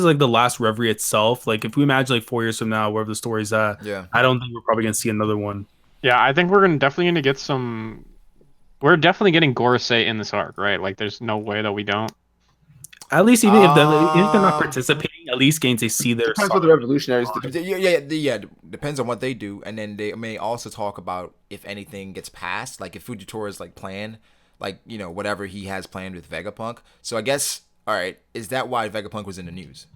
like the last reverie itself, like if we imagine like 4 years from now, wherever the story's at, yeah, I don't think we're probably gonna see another one. Yeah, I think we're definitely gonna get some. We're definitely getting Gorosei in this arc, right? Like, there's no way that we don't. At least even if they're not Uh, participating, at least getting to see their Depends what the revolutionaries do. yeah. Depends on what they do, and then they may also talk about if anything gets passed, like if Fujitori's like plan, like whatever he has planned with Vegapunk. So I guess all right, is that why Vegapunk was in the news?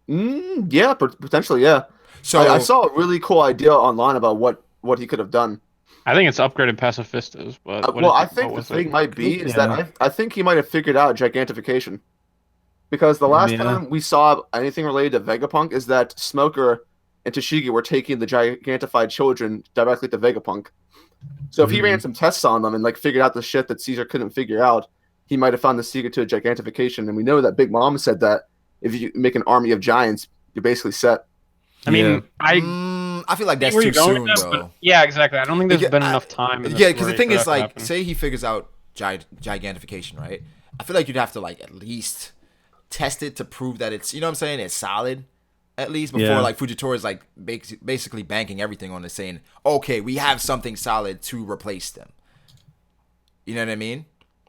Yeah, potentially, yeah. So I saw a really cool idea online about what he could have done. I think it's upgraded pacifistas, but what Well, is I it- think what the was thing it? might be is Yeah. that I think he might have figured out gigantification. Because the last Yeah. time we saw anything related to Vegapunk is that Smoker and Toshigi were taking the gigantified children directly to Vegapunk. So if he ran some tests on them and like figured out the shit that Caesar couldn't figure out, he might have found the secret to a gigantification. And we know that Big Mom said that if you make an army of giants, you're basically set. I mean, I feel like that's where too you're going soon, with this, though. but yeah, exactly. I don't think there's been enough time. In Yeah, because the thing for is, that to like, happen. say he figures out gigantification, right? I feel like you'd have to like at least test it to prove that it's, you know what I'm saying, it's solid. At least before like Fujitora is like basically banking everything on it, saying, okay, we have something solid to replace them. You know what I mean?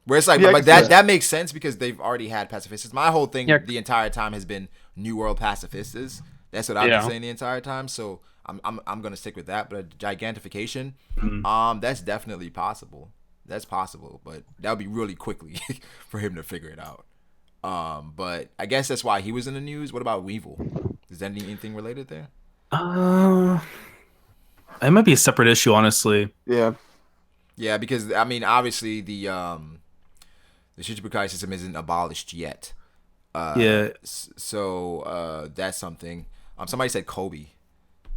Where it's like, but that makes sense because they've already had pacifistas. My whole thing the entire time has been New World pacifistas. That's what I've been saying the entire time. So I'm gonna stick with that. But gigantification, that's definitely possible. That's possible, but that would be really quickly for him to figure it out. But I guess that's why he was in the news. What about Weevil? Is there anything related there? It might be a separate issue, honestly. Yeah. Yeah, because I mean, obviously the Shichibukai system isn't abolished yet. So that's something. Somebody said Kobe.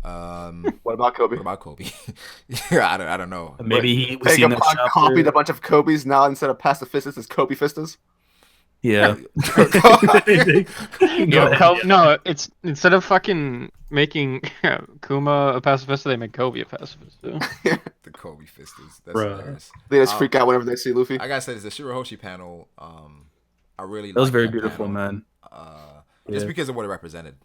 What about Kobe? What about Kobe? Yeah, I don't know. Maybe he was seeing that chapter. Copied a bunch of Kobe's now instead of pacifistas, it's Kobe fistas. Yeah. No, it's instead of fucking making Kuma a pacifist, they make Kobe a pacifist. The Kobe fistas. That's hilarious. They just freak out whenever they see Luffy. I gotta say, the Shirahoshi panel, I really that was liked very that beautiful, panel, man. Just because of what it represented.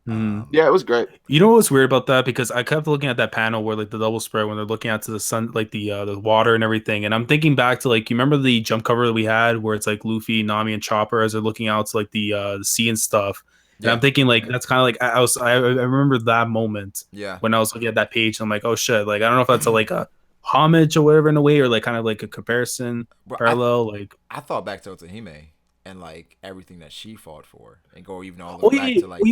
Yeah, it was great. You know what's weird about that? Because I kept looking at that panel where like the double spread when they're looking out to the sun, like the water and everything, and I'm thinking back to like you remember the jump cover that we had where it's like Luffy, Nami, and Chopper as they're looking out to like the sea and stuff. And I'm thinking like that's kind of like I remember that moment. Yeah. When I was looking at that page, and I'm like, oh shit, like I don't know if that's like a homage or whatever in a way, or like kind of like a comparison, parallel. I thought back to Otohime and like everything that she fought for, and go even all the way back to like.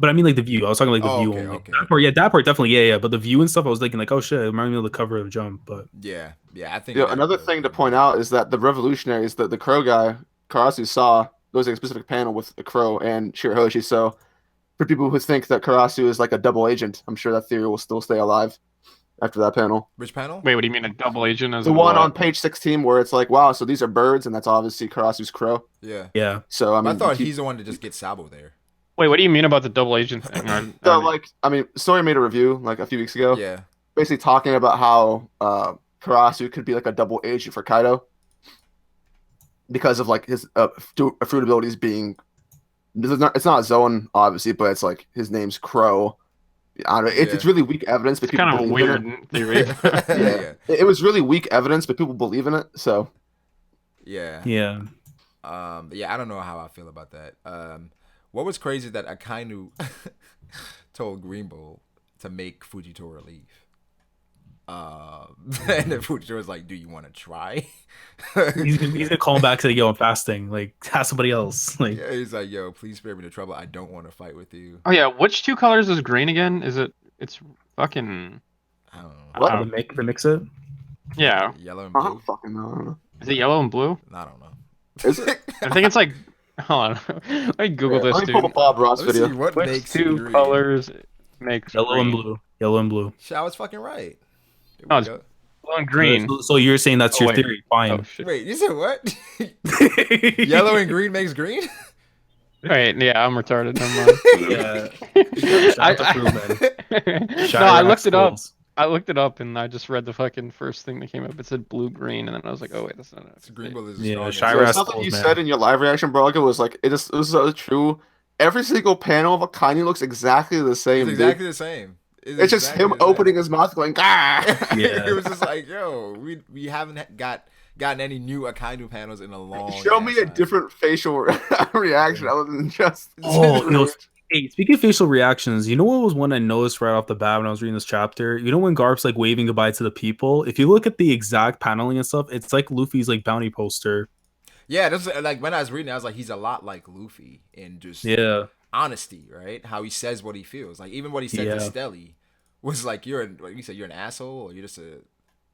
But I mean like the view. I was talking like the view. Okay. That part definitely. Yeah. But the view and stuff, I was thinking like, oh shit, it reminded me of the cover of Jump. But yeah, I think. Another thing to point out is that the revolutionaries, the crow guy, Karasu saw there was a specific panel with a crow and Shirahoshi. So for people who think that Karasu is like a double agent, I'm sure that theory will still stay alive after that panel. Which panel? Wait, what do you mean a double agent? As the one on page 16 where it's like, wow, so these are birds, and that's obviously Karasu's crow. Yeah. So I mean, I thought he's the one to just get Sabo there. Wait, what do you mean about the double agent thing? Story made a review like a few weeks ago. Yeah. Basically talking about how Karasu could be like a double agent for Kaido because of like his fruit abilities being. It's not Zone obviously, but it's like his name's Crow. I don't know. It's really weak evidence, but people kind of weird theory. It was really weak evidence, but people believe in it. So yeah. I don't know how I feel about that. What was crazy that Akainu told Green Bull to make Fujitora leave. And then Fujitora's like, "Do you want to try?" he's gonna call him back to yo, I'm fasting. Like, have somebody else. Like, yeah, he's like, "Yo, please spare me the trouble. I don't want to fight with you." Oh yeah, which two colors is green again? It's fucking. I don't know. What? The mix it? Yeah. Yellow and I blue. don't fucking know. Is it yellow and blue? I don't know. Is it? I think it's like. Hold on. Let me Google this, Let me dude. pull the Bob Ross Let's video. see what Which makes two green. colors makes Yellow green? and blue. Yellow and blue. Shit, I was fucking right. There Oh, we it's go. blue and green. So you're saying that's your wait. theory? Fine. Oh shit. Wait, you said what? Yellow and green makes green? Wait, yeah, I'm retarded. Never mind. Yeah. Shout out to Fruit, man. No, I looked it up. I looked it up and I just read the fucking first thing that came up. It said blue green, and then I was like, oh wait, that's not it. Green Bull is Yeah, strong. Shira- Something you said in your live reaction, Brago, was like it was so true. Every single panel of Akainu looks exactly the same. It's exactly the same. It's just him opening his mouth, going "Gah!" Yeah. It was just like, yo, we haven't gotten any new Akainu panels in a long. Show me a different facial reaction other than just. Hey, speaking of facial reactions, you know what was one I noticed right off the bat when I was reading this chapter? You know when Garp's like waving goodbye to the people? If you look at the exact paneling and stuff, it's like Luffy's like bounty poster. Yeah, that's like when I was reading, I was like, he's a lot like Luffy in just honesty, right? How he says what he feels. Like even what he said to Stelly was like, you said you're an asshole, or you're just you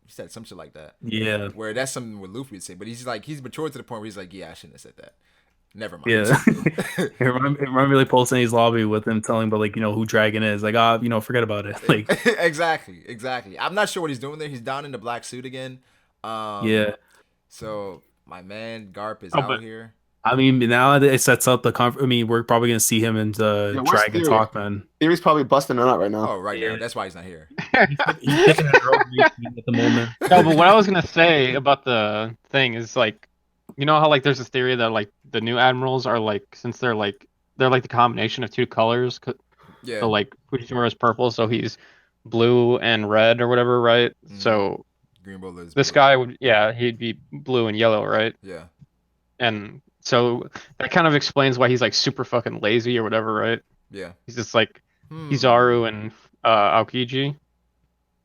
said some shit like that. Yeah. Where that's something what Luffy would say, but he's matured to the point where he's like, yeah, I shouldn't have said that. Never mind. Yeah. it reminded me like Pulsani's lobby with him telling about like who Dragon is. Like forget about it. Like exactly. I'm not sure what he's doing there. He's down in the black suit again. yeah. So my man Garp is Oh, out but here. I mean, now it sets up the I mean, we're probably gonna see him in the Yeah, where's Dragon Theory? Talk, man. Theory's probably busting it out right now. Oh, right now. Yeah. That's why he's not here. He's taking an Earl Grey tea at the moment. no, but what I was gonna say about the thing is like, you know how like there's this theory that like the new admirals are like since they're like the combination of two colors. Yeah. So like Fujitora is purple, so he's blue and red or whatever, right? Mhm. So Green Bull is this blue. guy would, yeah, he'd be blue and yellow, right? Yeah. And so that kind of explains why he's like super fucking lazy or whatever, right? Yeah. He's just like Hmm. Kizaru and Aokiji.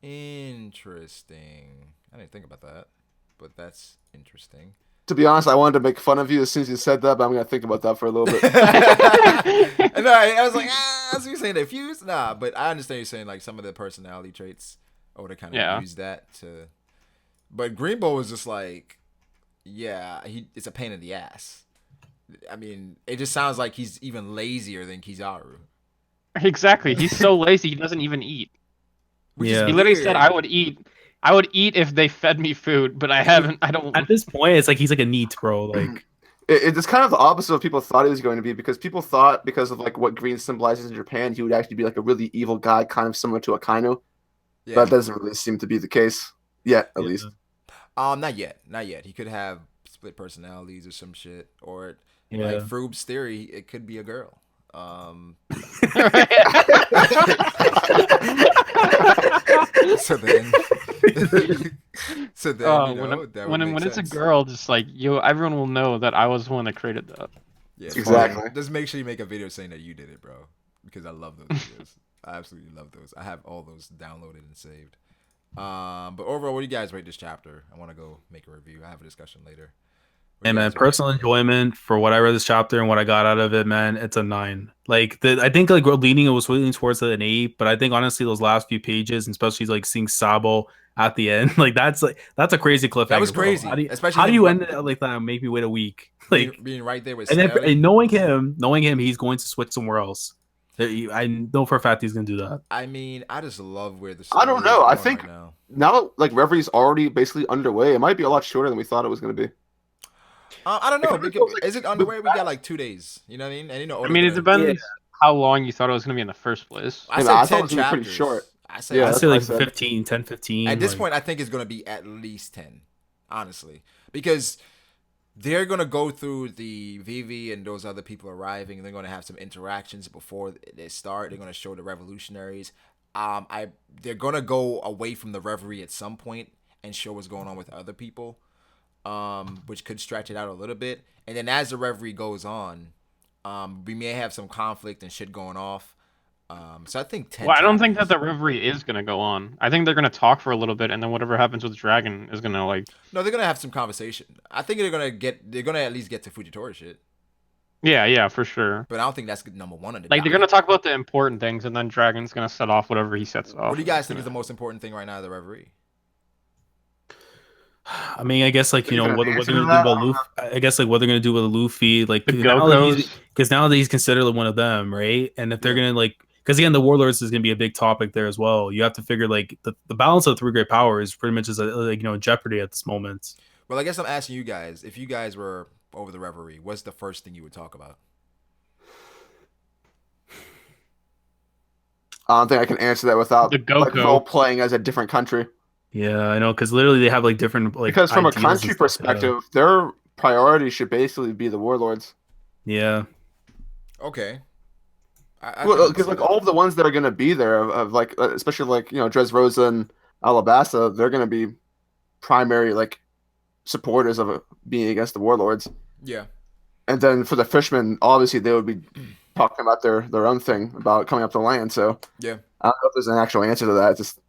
Interesting. I didn't think about that, but that's interesting. To be honest, I wanted to make fun of you as soon as you said that, but I'm gonna think about that for a little bit. And I was like, so you're saying they fused? Nah, but I understand you're saying like some of the personality traits, I would have kind of Yeah. used that to. But Green Bull was just like, yeah, it's a pain in the ass. I mean, it just sounds like he's even lazier than Kizaru. Exactly. He's so lazy he doesn't even eat. Which Yeah. is He literally weird. said, I would eat if they fed me food, but I haven't. I don't. At this point, it's like he's like a neat bro. Like It's kind of the opposite of what people thought he was going to be, because people thought because of like what green symbolizes in Japan, he would actually be like a really evil guy, kind of similar to Akainu. Yeah. That doesn't really seem to be the case yet, at Yeah. least. Not yet. He could have split personalities or some shit, or like Froob's theory, it could be a girl. So then, when it's a girl, just like everyone will know that I was the one that created that. Yeah, Exactly. Just make sure you make a video saying that you did it, bro, because I love those videos. I absolutely love those. I have all those downloaded and saved. But overall, what do you guys rate this chapter? I want to go make a review. I have a discussion later. What do And you man, guys rate? personal enjoyment for what I read this chapter and what I got out of it, man, it's a 9. Like I think like we're leaning, it was leaning towards an 8, but I think honestly those last few pages, and especially like seeing Sabo at the end, like that's a crazy cliffhanger. That was bro. crazy, Especially him how do you end it like that and make me wait a week? Like being right there with and, then, Staley. and knowing him, he's going to switch somewhere else. I know for a fact he's gonna do that. I mean, I just love where the I don't story is know. I going think right now. now like Reverie's already basically underway. It might be a lot shorter than we thought it was going to be. I don't know. It Because, feels like is it underway? We got like 2 days. You know what I mean? And you know, I mean, it depends how long you thought it was gonna be in the first place. I I said thought 10 it was gonna be pretty chapters. short. I said, Yeah, I'd that's say what I like said. 15, 10, 15. at this like- point, I think it's going to be at least 10, honestly, because they're going to go through the Vivi and those other people arriving. And they're going to have some interactions before they start. They're going to show the revolutionaries. They're going to go away from the reverie at some point and show what's going on with other people, which could stretch it out a little bit. And then as the reverie goes on, we may have some conflict and shit going off. So I think 10. Well, I don't think that chapters. the reverie is gonna go on. I think they're gonna talk for a little bit, and then whatever happens with Dragon is gonna like. No, they're gonna have some conversation. I think they're gonna at least get to Fujitora shit. Yeah, for sure. But I don't think that's number one on the Like they're docket. gonna talk about the important things, and then Dragon's gonna set off whatever he sets off. What do you guys think is the most important thing right now of the reverie? I mean, I guess like Are you gonna what they're answer gonna do that? about Luffy. I guess like what they're gonna do with Luffy, like The now that Gokos. because now that he's considered like one of them, right? And if they're gonna like, because again, the Warlords is gonna be a big topic there as well. You have to figure like the balance of the 3 great powers pretty much is like in jeopardy at this moment. Well, I guess I'm asking you guys, if you guys were over the reverie, what's the first thing you would talk about? I don't think I can answer that without The like Goku. role playing as a different country. Yeah, I know, because literally they have like different like Because from a ideas and country stuff, perspective, their priority should basically be the warlords. Yeah. Okay. I Well, can because see like that. all of the ones that are going to be there, of like especially like Dressrosa and Alabasta, they're going to be primary like supporters of being against the warlords. Yeah. And then for the fishermen, obviously they would be talking about their own thing about coming up the land. So Yeah. I don't know if there's an actual answer to that. It's just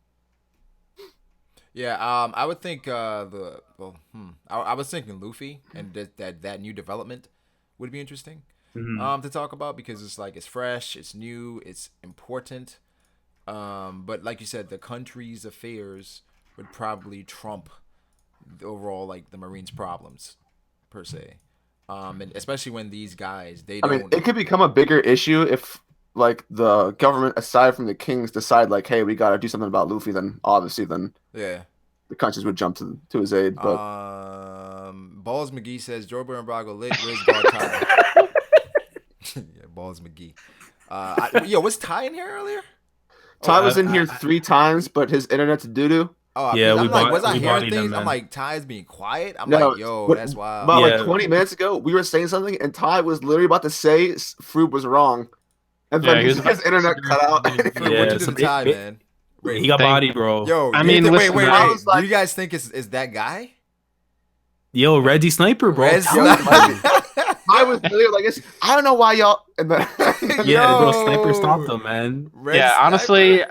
Yeah, I would think I was thinking Luffy and that new development would be interesting Mhm. to talk about, because it's like it's fresh, it's new, it's important. But like you said, the country's affairs would probably trump the overall like the Marines' problems per se. And especially when these guys they I mean, don't. it could become a bigger issue if like the government, aside from the kings, decide like, hey, we gotta do something about Luffy. Then obviously, then Yeah. the countries would jump to his aid. But Balls McGee says Jorber and Brago lit Riz guard Ty. Yeah, Balls McGee. Yo, was Ty in here earlier? Ty Oh, was in here 3 times, but his internet's doo doo. Oh, Yeah, I'm like, was I we hearing bodied him, things? I'm man. like, Ty's being quiet. I'm No, like, yo, but- that's wild. About Yeah. like 20 minutes ago, we were saying something, and Ty was literally about to say Froob was wrong, and Yeah, then he was his internet cut out. Fruit, Yeah, what you do so to Ty, they- man? He got Thank- bodied, bro. Yo, I do you mean, think- listen, wait. I was Do like- you guys think is that guy? Yo, Reggie Sniper, bro. Rez Tell him, man. I was literally like, I don't know why y'all. And then, Yeah, bro, Yo. Sniper stopped him, man. Red Yeah, Sniper? honestly,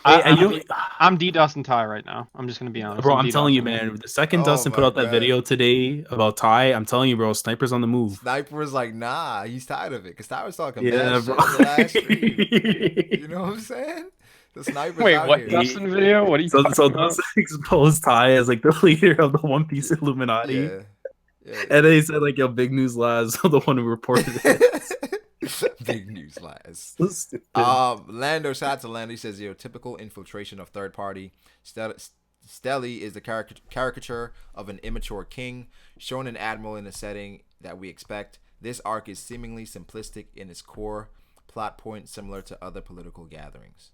Hey, I'm D-Dustin Ty right now. I'm just gonna be honest. bro, I'm telling you, D-Dustin. man. The second Oh Dustin put my out that God. video today about Ty, I'm telling you, bro, Sniper's on the move. Sniper was like, nah, he's tired of it. Because Ty was talking Yeah, bad bro. shit in the last stream. You know what I'm saying? The Sniper's Wait, out what here. Dustin video? What are you So talking about? Dustin exposed Ty as like the leader of the One Piece Illuminati. Yeah. Yeah. And then he said like, yo, big news lads, the one who reported it. Big news, lads. So stupid. Lando, shout out to Lando. He says, yo, typical infiltration of third party. Stelly is the caricature of an immature king, shown an admiral in a setting that we expect. This arc is seemingly simplistic in its core plot point, similar to other political gatherings.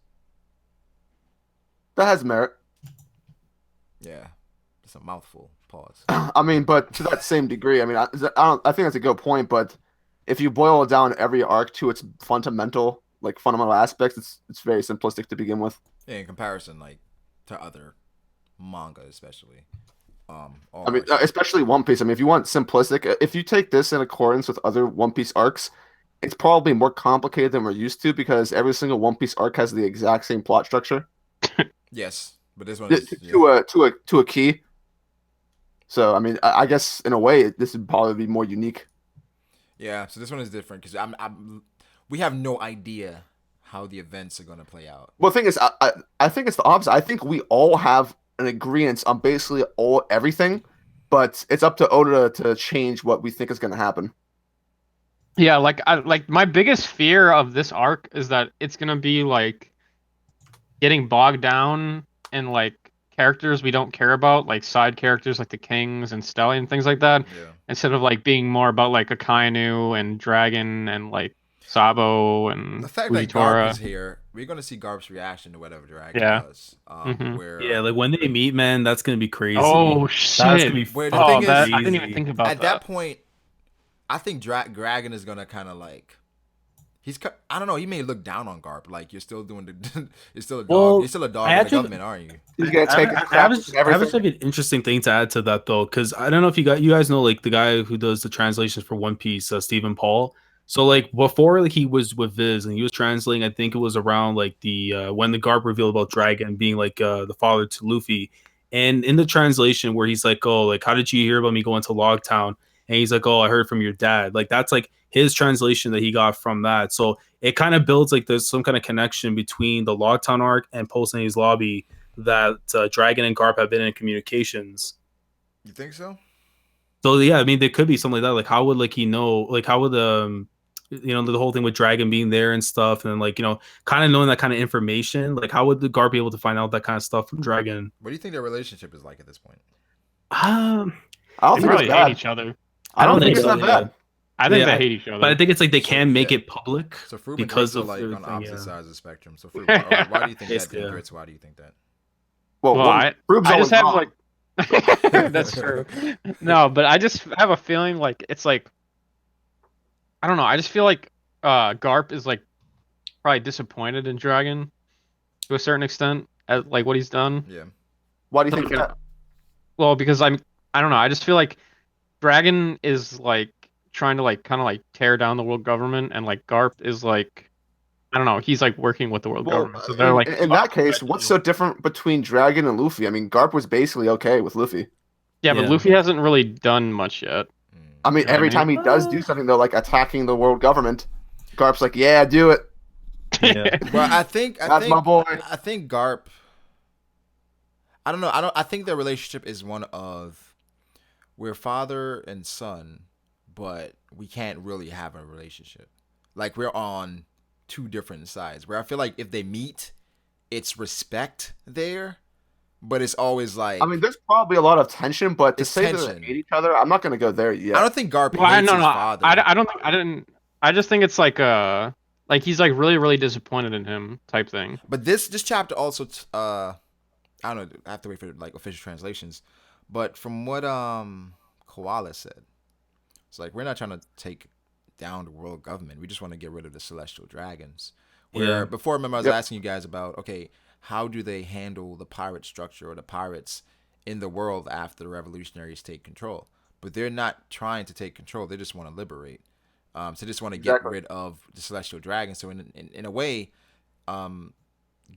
that has merit. Yeah. It's a mouthful. Pause. I mean, but to that same degree, I mean, I think that's a good point. But if you boil down every arc to its fundamental aspects, it's very simplistic to begin with. Yeah, in comparison, like, to other manga, especially. All I mean, arcs. especially One Piece. I mean, if you want simplistic, if you take this in accordance with other One Piece arcs, it's probably more complicated than we're used to because every single One Piece arc has the exact same plot structure Yes, but this one is to a key. So, I mean, I guess in a way, this would probably be more unique. yeah. So this one is different because we have no idea how the events are gonna play out. Well, the thing is, I think it's the opposite. I think we all have an agreement on basically everything, but it's up to Oda to change what we think is going to happen. Yeah, like my biggest fear of this arc is that it's gonna be like getting bogged down in like characters we don't care about, like side characters like the Kings and Stelly and things like that, Yeah. instead of like being more about like Akainu and Dragon and like Sabo and The fact that Garp Fujitora. is here, we're gonna see Garp's reaction to whatever Dragon Yeah. does. Mhm. Where Yeah, like when they meet, man, that's gonna be crazy. Oh That's shit! gonna be Where the Oh, thing is, that, I didn't even crazy. think about at that point, I think Dragon is gonna kind of like. I don't know. He may look down on Garp. Like you're still doing the. You're still a dog. Well, you're still a dog I of the actually- government, aren't you? He's going to take I crap have and everything. like an interesting thing to add to that though, because I don't know if you guys know like the guy who does the translations for One Piece, Stephen Paul. So like before, like he was with Viz and he was translating. I think it was around like the when the Garp revealed about Dragon being like the father to Luffy, and in the translation where he's like, oh, like how did you hear about me going to Logtown? And he's like, oh, I heard from your dad. Like that's like his translation that he got from that. So it kind of builds like there's some kind of connection between the Logtown arc and Post Navy's Lobby that Dragon and Garp have been in communications. You think so? So yeah, I mean there could be something like that. Like how would like he know? Like how would you know the whole thing with Dragon being there and stuff, and like you know kind of knowing that kind of information. Like how would the Garp be able to find out that kind of stuff from Dragon? What do you think their relationship is like at this point? I don't they think probably it's hate bad. each other. I don't I think don't it's that think bad. I think Yeah, they hate each other. But I think it's like they So, can make yeah. it public. So Fruit Because and Grits are of like on everything, opposite yeah. sides of the spectrum. So Fruit, why do you think that? Basically, And yeah. Grits, why do you think that? Well, Well, Rube's I always just have wrong. like that's true. No, but I just have a feeling like it's like I don't know. I just feel like Garp is like probably disappointed in Dragon to a certain extent at like what he's done. Yeah. Why do you think that? Well, because I don't know. I just feel like Dragon is like trying to like kind of like tear down the world government, and like Garp is like I don't know. He's like working with the world Well, government, so they're like in that case, what's so different between Dragon and Luffy? I mean, Garp was basically okay with Luffy. yeah, but Yeah. Luffy hasn't really done much yet. Mm. I mean, Yeah, every I mean- time he does do something, though, like attacking the world government, Garp's like, "Yeah, do it. Yeah. But I think That's my boy." I think Garp. I don't know. I think their relationship is one of where father and son, but we can't really have a relationship. Like we're on two different sides. Where I feel like if they meet, it's respect there, but it's always like I mean, there's probably a lot of tension, but to It's say that tension. they hate each other, I'm not gonna go there I yet. don't think Garp Well, I hates no his no father. I don't think I didn't. I just think it's like he's like really disappointed in him type thing. But this chapter also I don't know. I have to wait for like official translations. But from what Koala said, it's like we're not trying to take down the world government. We just want to get rid of the celestial dragons. Where Yeah. before, remember I was Yep. asking you guys about okay, how do they handle the pirate structure or the pirates in the world after the revolutionaries take control? But they're not trying to take control. They just want to liberate. So they just want to get Exactly. rid of the celestial dragon. So in a way, um,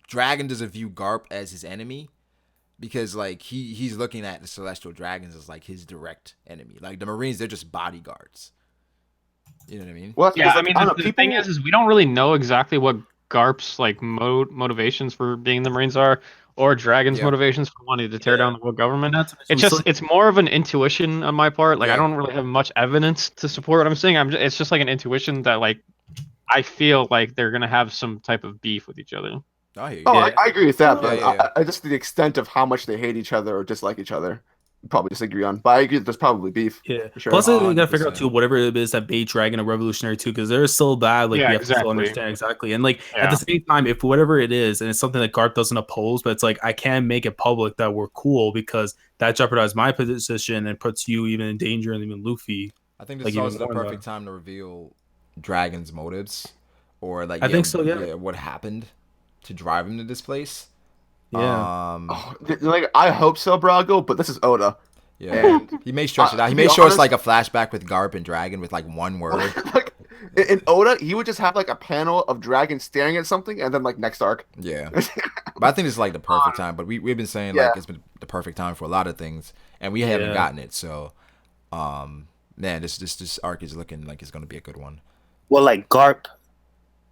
Dragon doesn't view Garp as his enemy because like he's looking at the celestial dragons as like his direct enemy. Like the Marines, they're just bodyguards. You know what I mean? Well, that's Yeah, because, I like, mean I don't the, know, the people. thing is we don't really know exactly what Garp's like motivations for being the Marines are, or Dragon's Yeah. motivations for wanting to tear Yeah. down the world government. Not to mention, It's just it's more of an intuition on my part. Like I Yeah. don't really have much evidence to support what I'm saying. It's just like an intuition that like I feel like they're gonna have some type of beef with each other. I hear you. Oh, Yeah. I agree with that, Yeah, but yeah. I just the extent of how much they hate each other or dislike each other, we probably disagree on. But I agree that there's probably beef. Yeah. For sure. Plus, we gotta figure out 100%. too whatever it is that bait Dragon a revolutionary too, because they're so bad. Like Yeah, we have to still exactly. understand exactly. And like Yeah. at the same time, if whatever it is, and it's something that Garp doesn't oppose, but it's like I can't make it public that we're cool because that jeopardizes my position and puts you even in danger and even Luffy. I think this Like, is even also the more than perfect time to reveal Dragon's motives, or like I think so, yeah. what happened to drive him to this place. Yeah. Oh, like I hope so, Brago, but this is Oda. Yeah, And he may stretch it out. He to may be show us honest- like a flashback with Garp and Dragon with like one word. like in Oda, he would just have like a panel of Dragon staring at something, and then like next arc. Yeah, but I think it's like the perfect time. But we've been saying Yeah. like it's been the perfect time for a lot of things, and we haven't Yeah. gotten it. So, man, this arc is looking like it's gonna be a good one. Well, like Garp,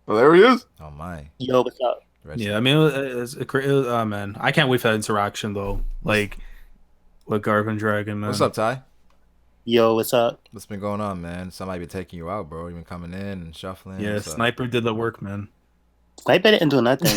Well, there he is. Oh my, yo, what's up? Yeah, I mean, oh man, I can't wait for that interaction though. Like with Garp and Dragon, man. What's up, Ty? Yo, what's up? What's been going on, man? Somebody been taking you out, bro. You been coming in and shuffling. Yeah, What's up? Sniper did the work, man. Sniper didn't do nothing.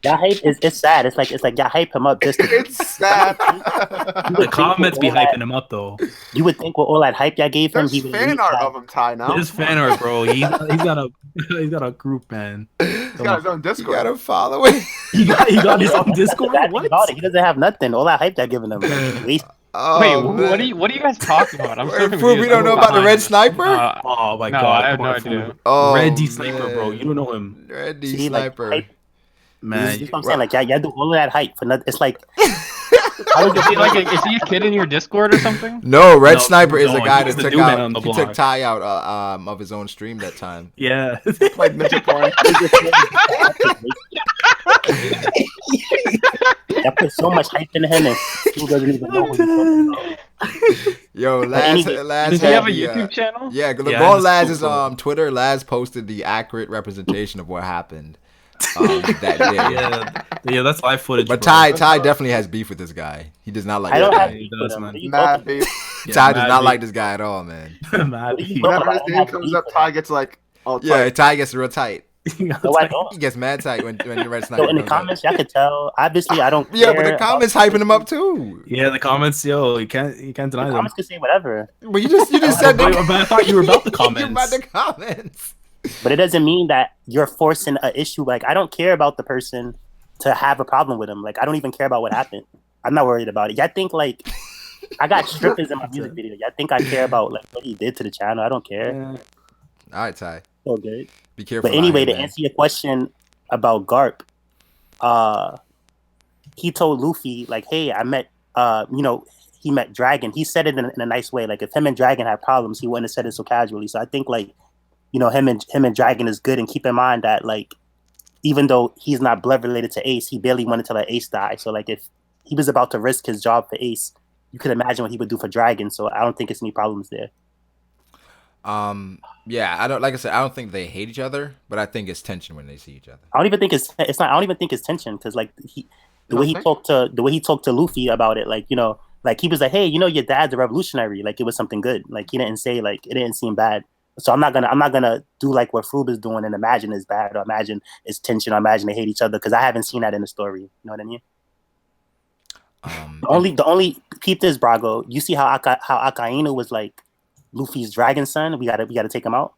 Y'all hype it's sad. It's like y'all hype him up just to. It's sad. The comments be hyping him up though. You would think with all that hype y'all gave him, There's he would fan leave art that. of him, Ty. Now There's fan art, bro. He's got a group, man. he's got his own You Discord. gotta follow it. He got his own Discord. That's What? about it. He doesn't have nothing. All that hype y'all giving him. Waste. Oh, Wait, man. what are you guys talking about? I'm so Wait, confused. fool, we don't know about the Red Sniper? Oh my no, god! I have come no on, idea. fool. Oh, Red D Sniper, man. bro. You don't know him, Red D See, like, Sniper. hype. man. This is what I'm saying. Like y'all do all of that hype for nothing. It's like Is he a kid in your Discord or something? No, Red No, Sniper is the no, guy he's that the took new man on out. the He took block. Ty out of his own stream that time. Yeah. Played midget porn. y'all put so much hype in him, and he doesn't even know what he's talking about. Yo, anyway, Laz Does he had have a the, YouTube channel? Yeah, look Yeah, go on it's Laz's cool. Twitter. Laz posted the accurate representation of what happened that day. yeah, that's live footage. But bro. Ty definitely has beef with this guy. He does not like I this don't have guy. He beef with does, him. man. What are you Mad talking beef. Yeah, Ty does mad not beef. like this guy at all, man. Mad beef. Whenever his I name have comes beef up, with Ty him. gets like all Yeah, tight. Ty gets real tight. No, I don't. He gets mad tight when the Red Sniper So in the comes up. comments, y'all could tell. Obviously, I don't. Yeah, but care the about- comments hyping him up too. Yeah, the comments, yo, you can't deny The them. comments could say whatever, But you just said But I thought you were about the You're about comments. the comments. but it doesn't mean that you're forcing an issue. Like I don't care about the person to have a problem with him. Like I don't even care about what happened. I'm not worried about it. Y'all think like I got strippers in my music video. Y'all think I care about like what he did to the channel? I don't care. Yeah. All right, Ty. So good. Be careful. But anyway, out to here, man. answer your question about Garp, he told Luffy like, "Hey, I met, he met Dragon." He said it in a nice way. Like if him and Dragon had problems, he wouldn't have said it so casually. So I think like, him and Dragon is good. And keep in mind that like, even though he's not blood related to Ace, he barely wanted to let Ace die. So like, if he was about to risk his job for Ace, you could imagine what he would do for Dragon. So I don't think it's any problems there. Yeah, I don't think they hate each other, but I think it's tension when they see each other. I don't even think it's not. I don't even think it's tension because like the way he talked to Luffy about it, like Like he was like, hey, your dad's a revolutionary. Like it was something good. Like he didn't say like it didn't seem bad. So I'm not gonna do like what Froob is doing and imagine it's bad or imagine it's tension or imagine they hate each other because I haven't seen that in the story. You know what I mean? The only peep this, Brago. You see how Akainu was like Luffy's dragon son. We gotta take him out.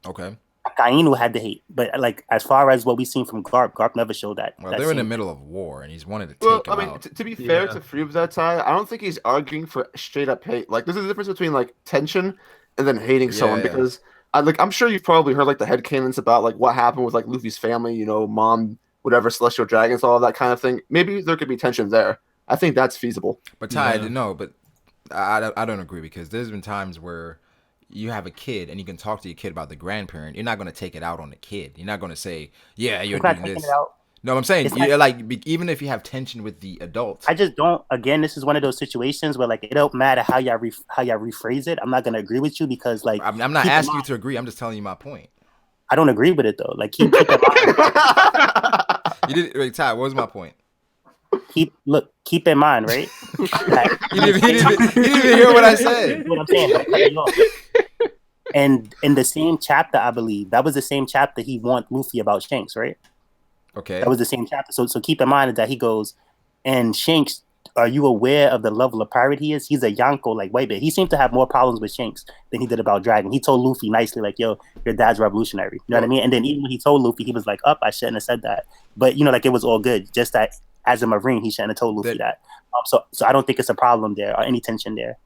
Okay. Akainu had to hate, but like as far as what we've seen from Garp never showed that. Well, that they're in the scene. middle of war, and he's wanted to Well, take I him mean, out. to be fair Yeah. to Freebs that time, I don't think he's arguing for straight up hate. Like, there's a difference between like tension and then hating someone Yeah. because I'm sure you've probably heard like the headcanons about like what happened with like Luffy's family, mom, whatever, celestial dragons, all that kind of thing. Maybe there could be tension there. I think that's feasible. But Ty, Yeah. no, but I don't agree because there's been times where you have a kid and you can talk to your kid about the grandparent. You're not going to take it out on the kid. You're not going to say, yeah, you're It's not doing taking this. it out. No, I'm saying It's you're even if you have tension with the adults. I just don't. Again, this is one of those situations where like it don't matter how y'all rephrase it. I'm not gonna agree with you because like I'm not keep in asking you mind- to agree. I'm just telling you my point. I don't agree with it though. Like keep in mind. You did wait, Ty. What was my point? Keep in mind, right? That- He didn't even hear what I said. what I'm saying. But I'm cutting you off. And in the same chapter, I believe that was the same chapter he warned Luffy about Shanks, right? Okay. That was the same chapter. So keep in mind that he goes, and Shanks, are you aware of the level of pirate he is? He's a Yonko, like Whitebeard. He seemed to have more problems with Shanks than he did about Dragon. He told Luffy nicely, like, yo, your dad's revolutionary. You know what I mean? And then even when he told Luffy, he was like, I shouldn't have said that. But, like it was all good. Just that as a Marine, he shouldn't have told Luffy that. So I don't think it's a problem there or any tension there.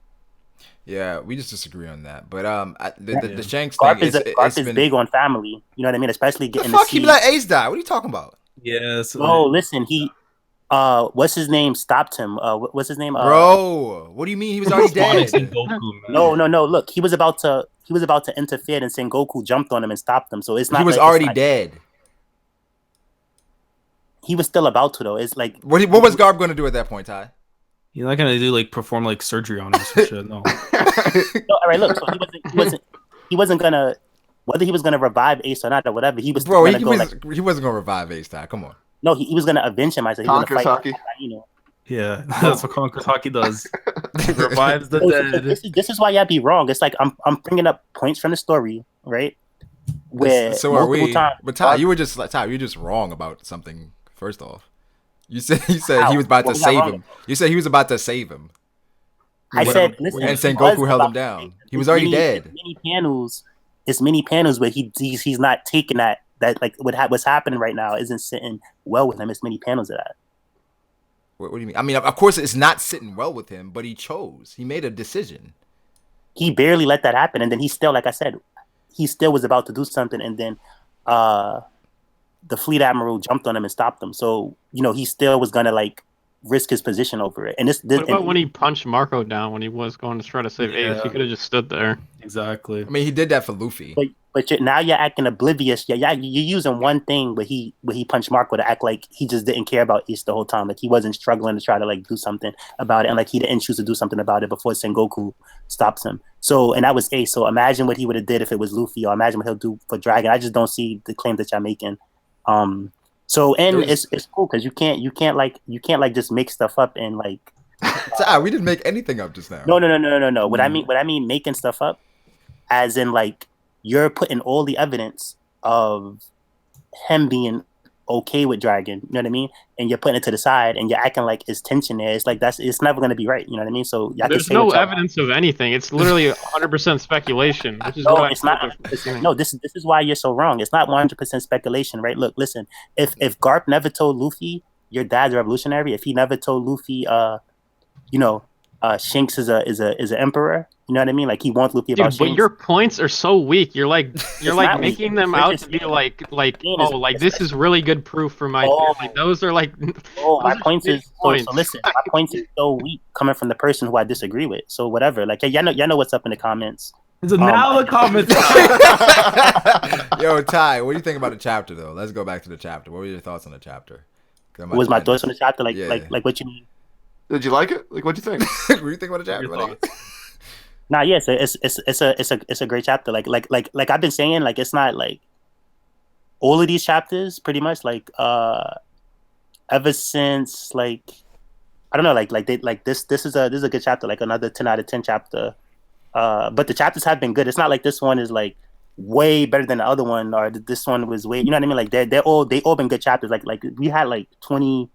Yeah, we just disagree on that. But the Shanks Garp thing is big on family. You know what I mean? Especially the getting fuck to he see. let Ace die. What are you talking about? Yes. No, listen, he what's his name stopped him. What's his name? Bro, what do you mean he was already Phonics and dead? Goku, man. No. Look, he was about to interfere, and Sengoku jumped on him and stopped him. So it's not. He was like, already dead. He was still about to though. It's like What was Garb going to do at that point, Ty? You're not gonna do perform surgery on him or some shit. No. no, all right. Look, so he wasn't gonna whether he was gonna revive Ace or not or whatever. He was Bro, gonna he wasn't going to revive Ace, Ty. Come on. no, he was gonna avenge him. I said he was gonna Conquers fight. hockey. Yeah, that's what Conquer's Hockey does. Revives the So dead. this is why y'all be wrong. It's like I'm bringing up points from the story, right? Where So are we? times, But Ty, you're just wrong about something. First off, you said he was about to save him. You said he was about to save him. I said, listen, And he Sengoku was held him about to down. save him. He was already dead. It's many panels where he's not taking that like what's happening right now isn't sitting well with him. It's many panels of that. What do you mean? I mean, of course, it's not sitting well with him, but he chose. He made a decision. He barely let that happen, and then he still, like I said, he still was about to do something, and then the fleet admiral jumped on him and stopped him. So he still was gonna risk his position over it. And this What about when he punched Marco down when he was going to try to save Ace? He could have just stood there. Exactly. I mean, he did that for Luffy. But now you're acting oblivious. Yeah, you're using one thing, but he punched Marco to act like he just didn't care about Ace the whole time. Like he wasn't struggling to try to do something about it, and he didn't choose to do something about it before Sengoku stops him. So, and that was Ace. So imagine what he would have did if it was Luffy, or imagine what he'll do for Dragon. I just don't see the claim that y'all making. So and it's cool because you can't just make stuff up and We didn't make anything up just now. No. What I mean making stuff up, as in you're putting all the evidence of him being okay with Dragon, you know what I mean? And you're putting it to the side and you're acting like it's tension there. It's it's never gonna be right, you know what I mean? So y'all There's can say no what y'all evidence of anything. It's literally 100% speculation, which is No, what it's not. No, this is why you're so wrong. It's not 100% speculation, right? Look, listen. If Garp never told Luffy your dad's revolutionary, if he never told Luffy, Shanks is an emperor, you know what I mean? He wants Luffy about Dude, but Shanks. your points are so weak. You're not making weak. them We're out just to be saying this is really good proof for my theory. Those are my those are points shitty is so listen. My points is so weak coming from the person who I disagree with. So whatever. Y'all know what's up in the comments. So now the comments. Yo, Ty, what do you think about the chapter though? Let's go back to the chapter. What were your thoughts on the chapter? What was my thoughts on the chapter? Yeah. What you mean? Did you like it? What'd you think? What do you think about the chapter? Your thoughts? Nah, yeah, it's a great chapter. Like I've been saying, it's not all of these chapters pretty much ever since I don't know, like this is a good chapter, like another 10 out of 10 chapter. But the chapters have been good. It's not like this one is like way better than the other one, or this one was way, you know what I mean? Like they all been good chapters. Like we had like 20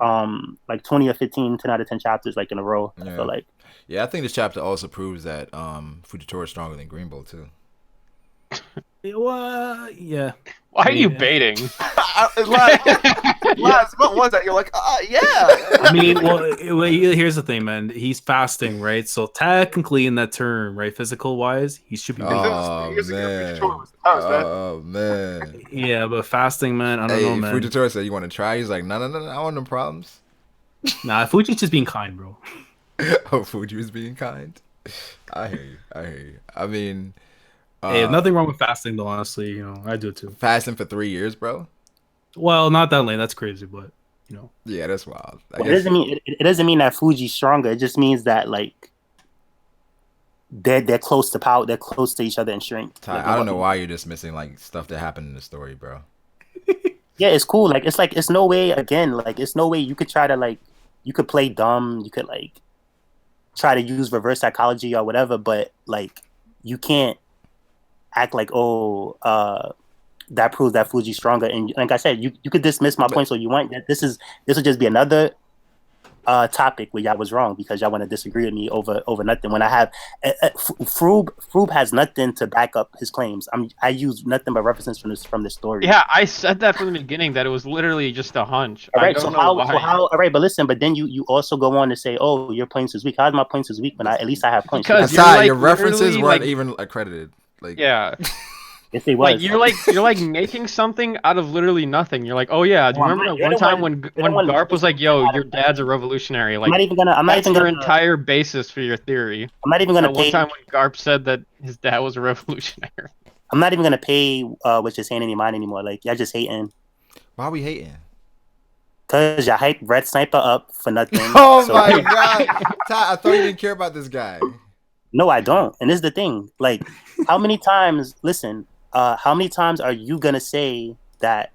or 15 10 out of 10 chapters like in a row. Yeah. I feel like. Yeah, I think this chapter also proves that Fujitora is stronger than Green Bull too. Well, yeah. Why are you baiting? Last ones that you're like, yeah. I mean, well, here's the thing, man. He's fasting, right? So technically, in that term, right, physical wise, he should be. Oh man. Yeah, but fasting, man, I don't know, man. Fujitora said, "You want to try?" He's like, "No, I want no problems." Nah, Fuji's just being kind, bro. Oh, Fuji was being kind. I hear you. I mean, hey, nothing wrong with fasting, though. Honestly, you know, I do it too. Fasting for 3 years, bro. Well, not that late. That's crazy, but you know. Yeah, that's wild. It doesn't mean that Fuji's stronger. It just means that like they're close to power. They're close to each other in strength. Ty, I don't know why you're dismissing like stuff that happened in the story, bro. Yeah, it's cool. Like it's no way. Again, like it's no way you could try to like you could play dumb. You could like try to use reverse psychology or whatever, but like you can't act like that proves that Fuji's stronger. And like I said, you could dismiss my points all you want. This will just be another topic where y'all was wrong because y'all want to disagree with me over nothing. When I have Froob has nothing to back up his claims. I use nothing but references from this story. Yeah, I said that from the beginning that it was literally just a hunch. All right, I don't know why. all right, but listen, but then you also go on to say, oh, your points is weak. How's my points is weak? But at least I have points. Because Ty, your references weren't even accredited. Like yeah. Yes, they was. Like you're like making something out of literally nothing. You're like, oh yeah, do you remember that one time when Garp was like, yo, your dad's a revolutionary? Like, I'm not even gonna entire basis for your theory. I'm not even gonna one time when Garp said that his dad was a revolutionary. I'm not even gonna pay what you're saying any mind anymore. Like y'all just hating. Why are we hating? Cause y'all hype Red Sniper up for nothing. Oh my god, Ty, I thought you didn't care about this guy. No, I don't. And this is the thing. Like, how many times? Listen. How many times are you gonna say that?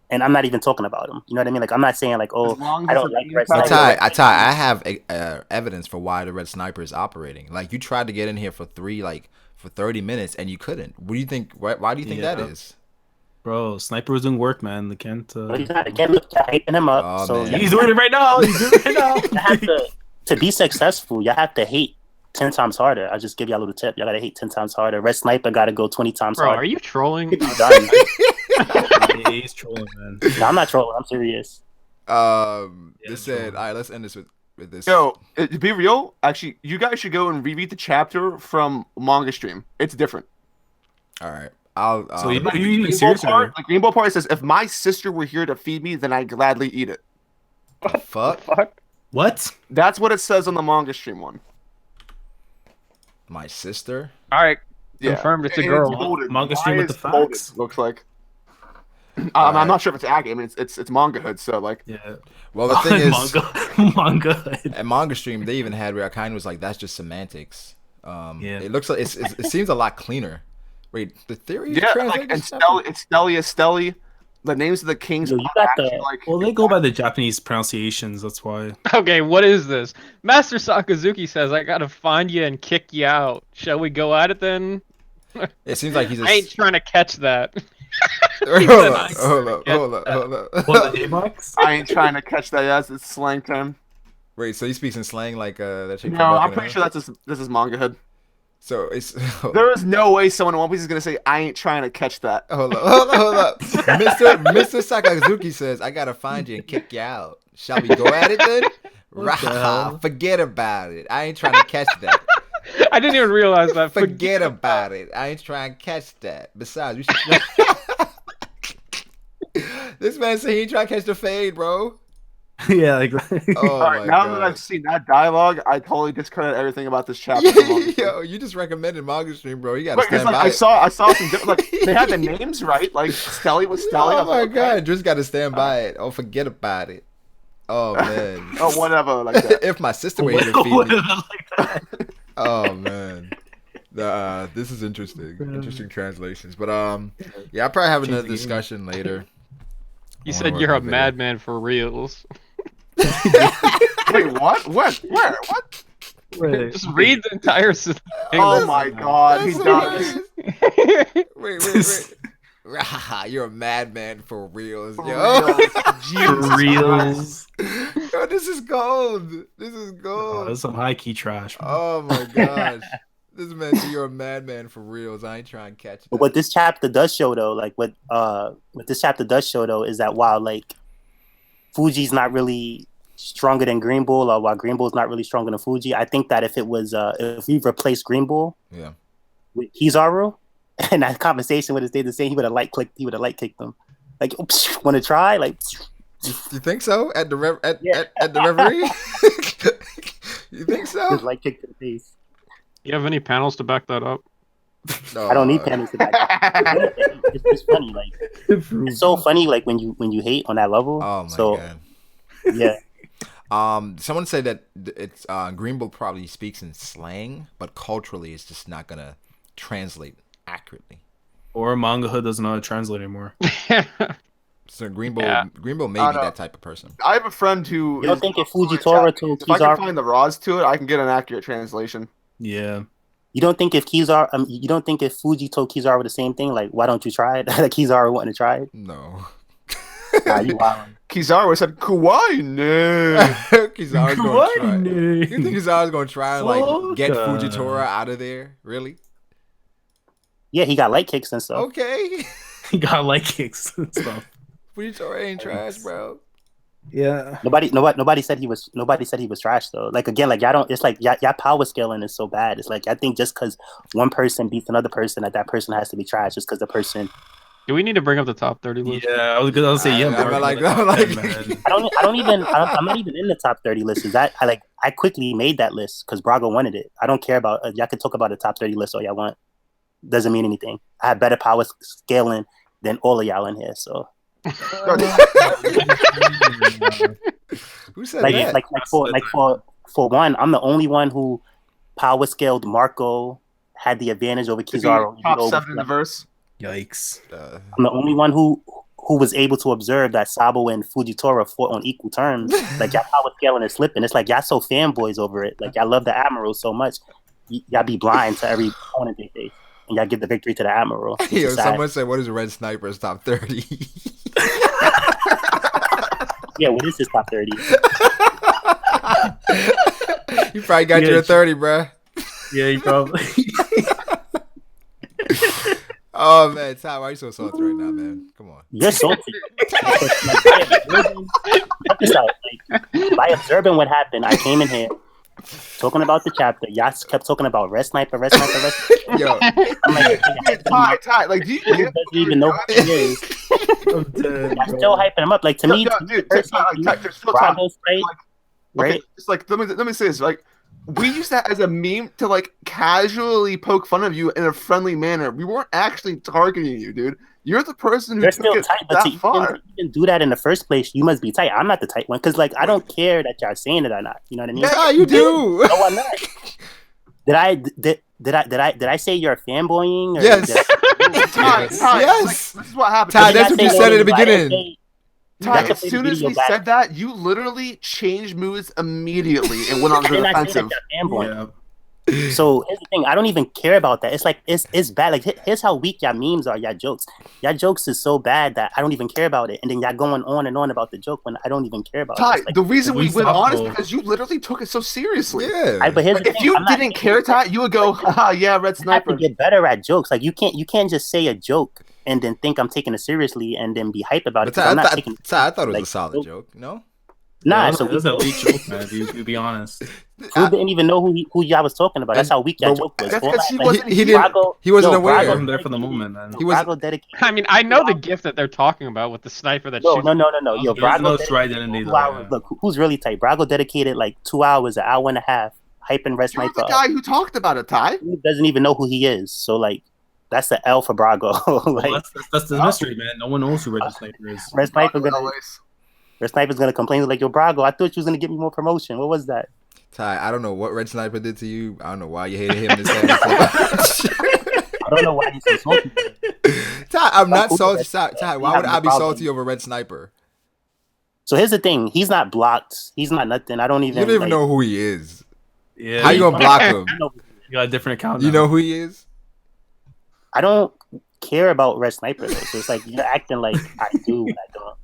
And I'm not even talking about him. You know what I mean? Like I'm not saying like, oh, I don't like Red Sniper. I have evidence for why the Red Sniper is operating. Like you tried to get in here for 30 minutes and you couldn't. What do you think? Why do you think that is? Bro, Sniper was doing work, man. They can't. He's not. Again, look, you're hyping him up. Oh, so he's doing it right now. You have to be successful. You have to hate 10 times harder. I'll just give y'all a little tip. Y'all gotta hate 10 times harder. Red Sniper gotta go 20 times harder. Bro, are you trolling? Yeah, he's trolling, man. No, I'm not trolling. I'm serious. This said, all right, let's end this with this. Yo, to be real, actually, you guys should go and reread the chapter from Manga Stream. It's different. All right. I'll so you the Green Bull part says, if my sister were here to feed me, then I'd gladly eat it. The fuck? What? That's what it says on the Manga Stream one. My sister? All right. Yeah. Confirmed it's a girl. Manga Stream with the facts. Looks like. I'm not sure if it's accurate. I mean, it's Manga Hood, so like. Yeah. Well, the thing is, Manga Hood. At Manga Stream, they even had where Akainu was like, "That's just semantics." Yeah. It looks like it seems a lot cleaner. Wait, the theory? Yeah, like it's Stelly. The names of the kings. Yo, you got the. Well, they go by the Japanese pronunciations. That's why. Okay, what is this? Master Sakazuki says, "I gotta find you and kick you out." Shall we go at it then? It seems like he's. I ain't trying to catch that. Hold up. What, the J-Box? I ain't trying to catch that as it's slang term. Wait, so he speaks in slang like that chick? No, I'm pretty sure this is Manga Hood. So it's there is no way someone in One Piece is gonna say I ain't trying to catch that. Hold up. Mr. Sakazuki says I gotta find you and kick you out. Shall we go at it then? Forget about it. I ain't trying to catch that. I didn't even realize that. Forget about it. I ain't trying to catch that. Besides, we should. This man said he ain't trying to catch the fade, bro. Yeah, like. Oh all right, now that I've seen that dialogue, I totally discredit everything about this chapter. Yo, you just recommended Manga Stream, bro. You gotta stand by. I saw some different. Like they had the names right. Like Stelly was Stelly. Oh my god, just gotta stand by it. Oh, forget about it. Oh man. Oh, whatever, like that. If my sister were here to feed me. Oh man. This is interesting. Interesting translations. But yeah, I'll probably have another discussion later. You said you're a madman for reals. Wait, what? When? Where? What? Wait. Just read the entire thing. Oh my god, he That's does. Wait. You're a madman for reals, For yo. reals. For Jesus reals. Yo, this is gold. This is Oh, gold. that's some high key trash. Man. Oh my gosh. This man said you're a madman for reals. I ain't trying to catch it. But what this chapter does show though, like what this chapter does show though, is that while like Fuji's not really stronger than Green Bull, or while Green Bull's not really stronger than Fuji, I think that if we replaced Green Bull Yeah. with Kizaru, and that conversation would have stayed the same, he would have light kicked him. Like, want to try? Like, You think so? At the Yeah. at the reverie? You think so? just light kick to the face. You have any panels to back that up? No. I don't need panels to back. It's funny, like it's so funny, like when you hate on that level. Oh my so, god. Yeah. Someone said that it's Green Bull probably speaks in slang, but culturally it's just not gonna translate accurately. Or Manga Hood doesn't know how to translate anymore. So Green Bull Yeah. may be know. that type of person. I have a friend who. You don't is think if fluent Fujitora Japanese. to If I can Kizaru, find the raws to it, I can get an accurate translation. Yeah. you don't think if Kizaru, you don't think if Fuji told Kizaru the same thing, like why don't you try it? Like Kizaru wanting to try it. No. Nah, you wildin'. Kizaru said, "Kawaii ne." Kizaru's gonna try. You think What? Kizaru's gonna try and like get Fuck. Fujitora out of there? Really? Yeah, he got light kicks and stuff. Okay. He got light kicks and stuff. Fujitora ain't trash, bro. Yeah. Nobody said he was trash though. Like again, like y'all don't. It's like y'all power scaling is so bad. It's like I think just because one person beats another person, that person has to be trash just because the person. Do we need to bring up the top 30 list? Yeah, I was gonna say yeah. I'm bro. like- Yeah, like- man. I'm not even in the top 30 list. Is that I quickly made that list because Brago wanted it. I don't care about y'all can talk about the top 30 list all y'all want. Doesn't mean anything. I have better power scaling than all of y'all in here. So Who said like that? for one, I'm the only one who power scaled Marco, had the advantage over To be Kizaru. top 7 in the verse. Yikes. I'm the only one who was able to observe that Sabo and Fujitora fought on equal terms. Like y'all power scaling and slipping. It's like y'all so fanboys over it. Like y'all love the Admiral so much, y'all be blind to every opponent they face, and y'all give the victory to the Admiral. which Yo, is sad. someone said, "What is Red Sniper's top 30?" Yeah, what is his top 30? You probably got Yeah, your 30, bruh. Yeah, you probably. Oh man, Ty, why are you so salty right now, man? Come on. You're salty. Check this out. Like, by observing what happened, I came in here talking about the chapter. Y'all kept talking about Red Sniper. Yo, I'm like, Ty, like, do you doesn't even know who he is. I'm dead, I'm bro. still hyping him up. Like to me, dude, personally, Ty, there's still time. Brago's fight, Okay, right? just like let me say this. Like, we used that as a meme to like casually poke fun of you in a friendly manner. We weren't actually targeting you, dude. You're the person who You're took still it tight, but that to far. even do that in the first place, you must be tight. I'm not the tight one because, like, I don't care that y'all saying it or not. You know what I mean? yeah, you do. No, I'm not. Did I say you're fanboying? Or Yes. did I- Ty, Ty, Yes. like, this is what happened. Ty, Did I that's what say you said at the no? I didn't beginning. say- Ty, That's a as soon as video we back. said that, you literally changed moods immediately and went on I the did not say defensive. that you're fanboying. Yeah. So here's the thing, I don't even care about that. It's like it's bad. Like here's how weak y'all memes are, y'all jokes. Y'all jokes is so bad that I don't even care about it. And then y'all going on and on about the joke when I don't even care about Ty, it. It's like, the reason we we went on is stopped, because you literally took it so seriously. Yeah. but here's Like, the if thing, you I'm not- didn't care, Ty, you would go, haha, yeah, Red I have to Sniper. get better at jokes. Like you can't just say a joke and then think I'm taking it seriously and then be hype about it. But 'Cause I'm not taking Ty, I thought it was like, a solid joke. No. Nah, Yeah, so it was a weak joke, man. To be honest. who didn't even know who y'all was talking about. That's how weak y'all But joke was. that's All 'cause that, he like, wasn't- He didn't. Brago- He wasn't Yo, aware. I Brago- wasn't there for the moment, man. He was- Brago dedicated. I mean, I know the gift that they're talking about with the sniper that No. shoots. Yo, There's Brago no dedicated stride identity, 2 though, hours. yeah. Look, who's really tight? Brago dedicated like 2 hours, an hour and a half, hyping Red You're Sniper. the guy who talked about it, Ty. Who doesn't even know who he is. So like, that's the L for Brago. Well, Like that's the mystery, man. No one knows who Red Sniper is. Red Sniper Brago gonna Ellis. complain like, yo, Brago, I thought you was gonna give me more promotion. What was that? Ty, I don't know what Red Sniper did to you. I don't know why you hated him this time so much. I don't know why he's so salty. Ty, I'm not Cool. salty. Ty, why would have I no be problem. salty over Red Sniper? So here's the thing: he's not blocked. He's not nothing. I don't even. You don't even like, know who he is. Yeah. How you gonna block him? I know- You got a different account. You now. know who he is? I don't care about Red Sniper though. So it's like you're acting like I do. When I don't.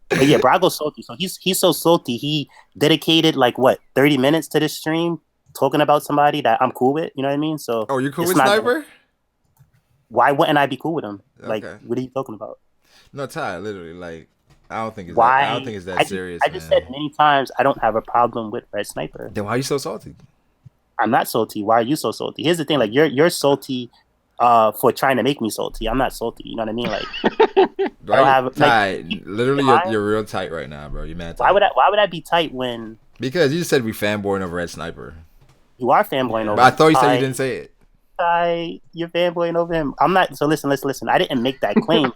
But yeah, Brago's salty. So he's so salty. He dedicated like what 30 minutes to this stream talking about somebody that I'm cool with. You know what I mean? So Oh, you cool it's with not- Sniper? Why wouldn't I be cool with him? Like, Okay. what are you talking about? No, Ty. Literally, like, I don't think it's Why? That, I don't think it's that serious. I just man. said many times I don't have a problem with Red Sniper. Then why are you so salty? I'm not salty. Why are you so salty? Here's the thing: like you're salty for trying to make me salty. I'm not salty. You know what I mean? Like Right? have- Ty, like, literally, why? you're real tight right now, bro. You're mad tight. why would I be tight when Because you just said we fanboying over Red Sniper. you are fanboying over? But I thought you said Ty, you didn't say it. Ty, you're fanboying over him. I'm not. So listen. I didn't make that claim.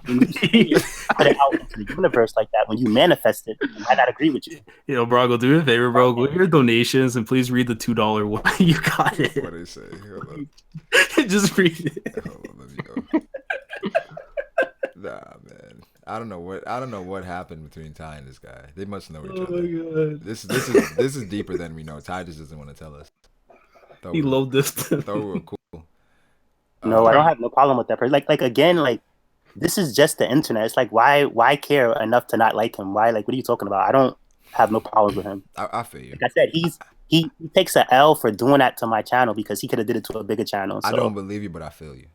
When you put it out into the universe like that, when you manifest it, I might not agree with you. Yo, Brago, do me a favor, bro. Go to your donations and please read the $2 one. You got What it. did he say? Hold on. Just read it. Hold on, let me go. Nah, man. I don't know what happened between Ty and this guy. They must know each Oh other. my god. This is deeper than we know. Ty just doesn't want to tell us. He loved this. Thought we were cool. No, I don't have no problem with that person. Like again, like this is just the internet. It's like why care enough to not like him? Why like what are you talking about? I don't have no problems with him. I feel you. Like I said, he takes an L for doing that to my channel because he could have did it to a bigger channel. So. I don't believe you, but I feel you.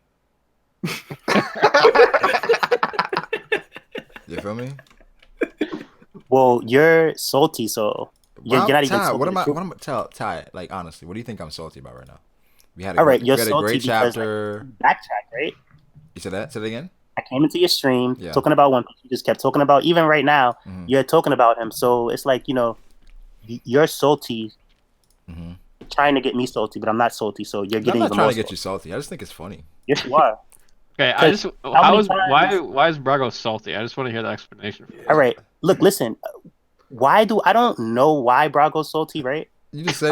You feel me? Well, you're salty, so you're not even. Ty, salty what am I? to- What am I? Ty, like honestly, what do you think I'm salty about right now? We had All right, we you're had a salty great because, chapter. Backtrack, right? You said that? Say it again. I came into your stream Yeah. talking about One Piece. You just kept talking about, even right now, Mhm. you're talking about him. So it's like, you're salty, Mm-hmm. trying to get me salty, but I'm not salty. So you're I'm getting not even trying more to get salty. you salty. I just think it's funny. Yes, you are. Okay, Because how many is times- why is Brago salty? I just want to hear the explanation. All right. Look, listen. I don't know why Brago's salty, right? You just said.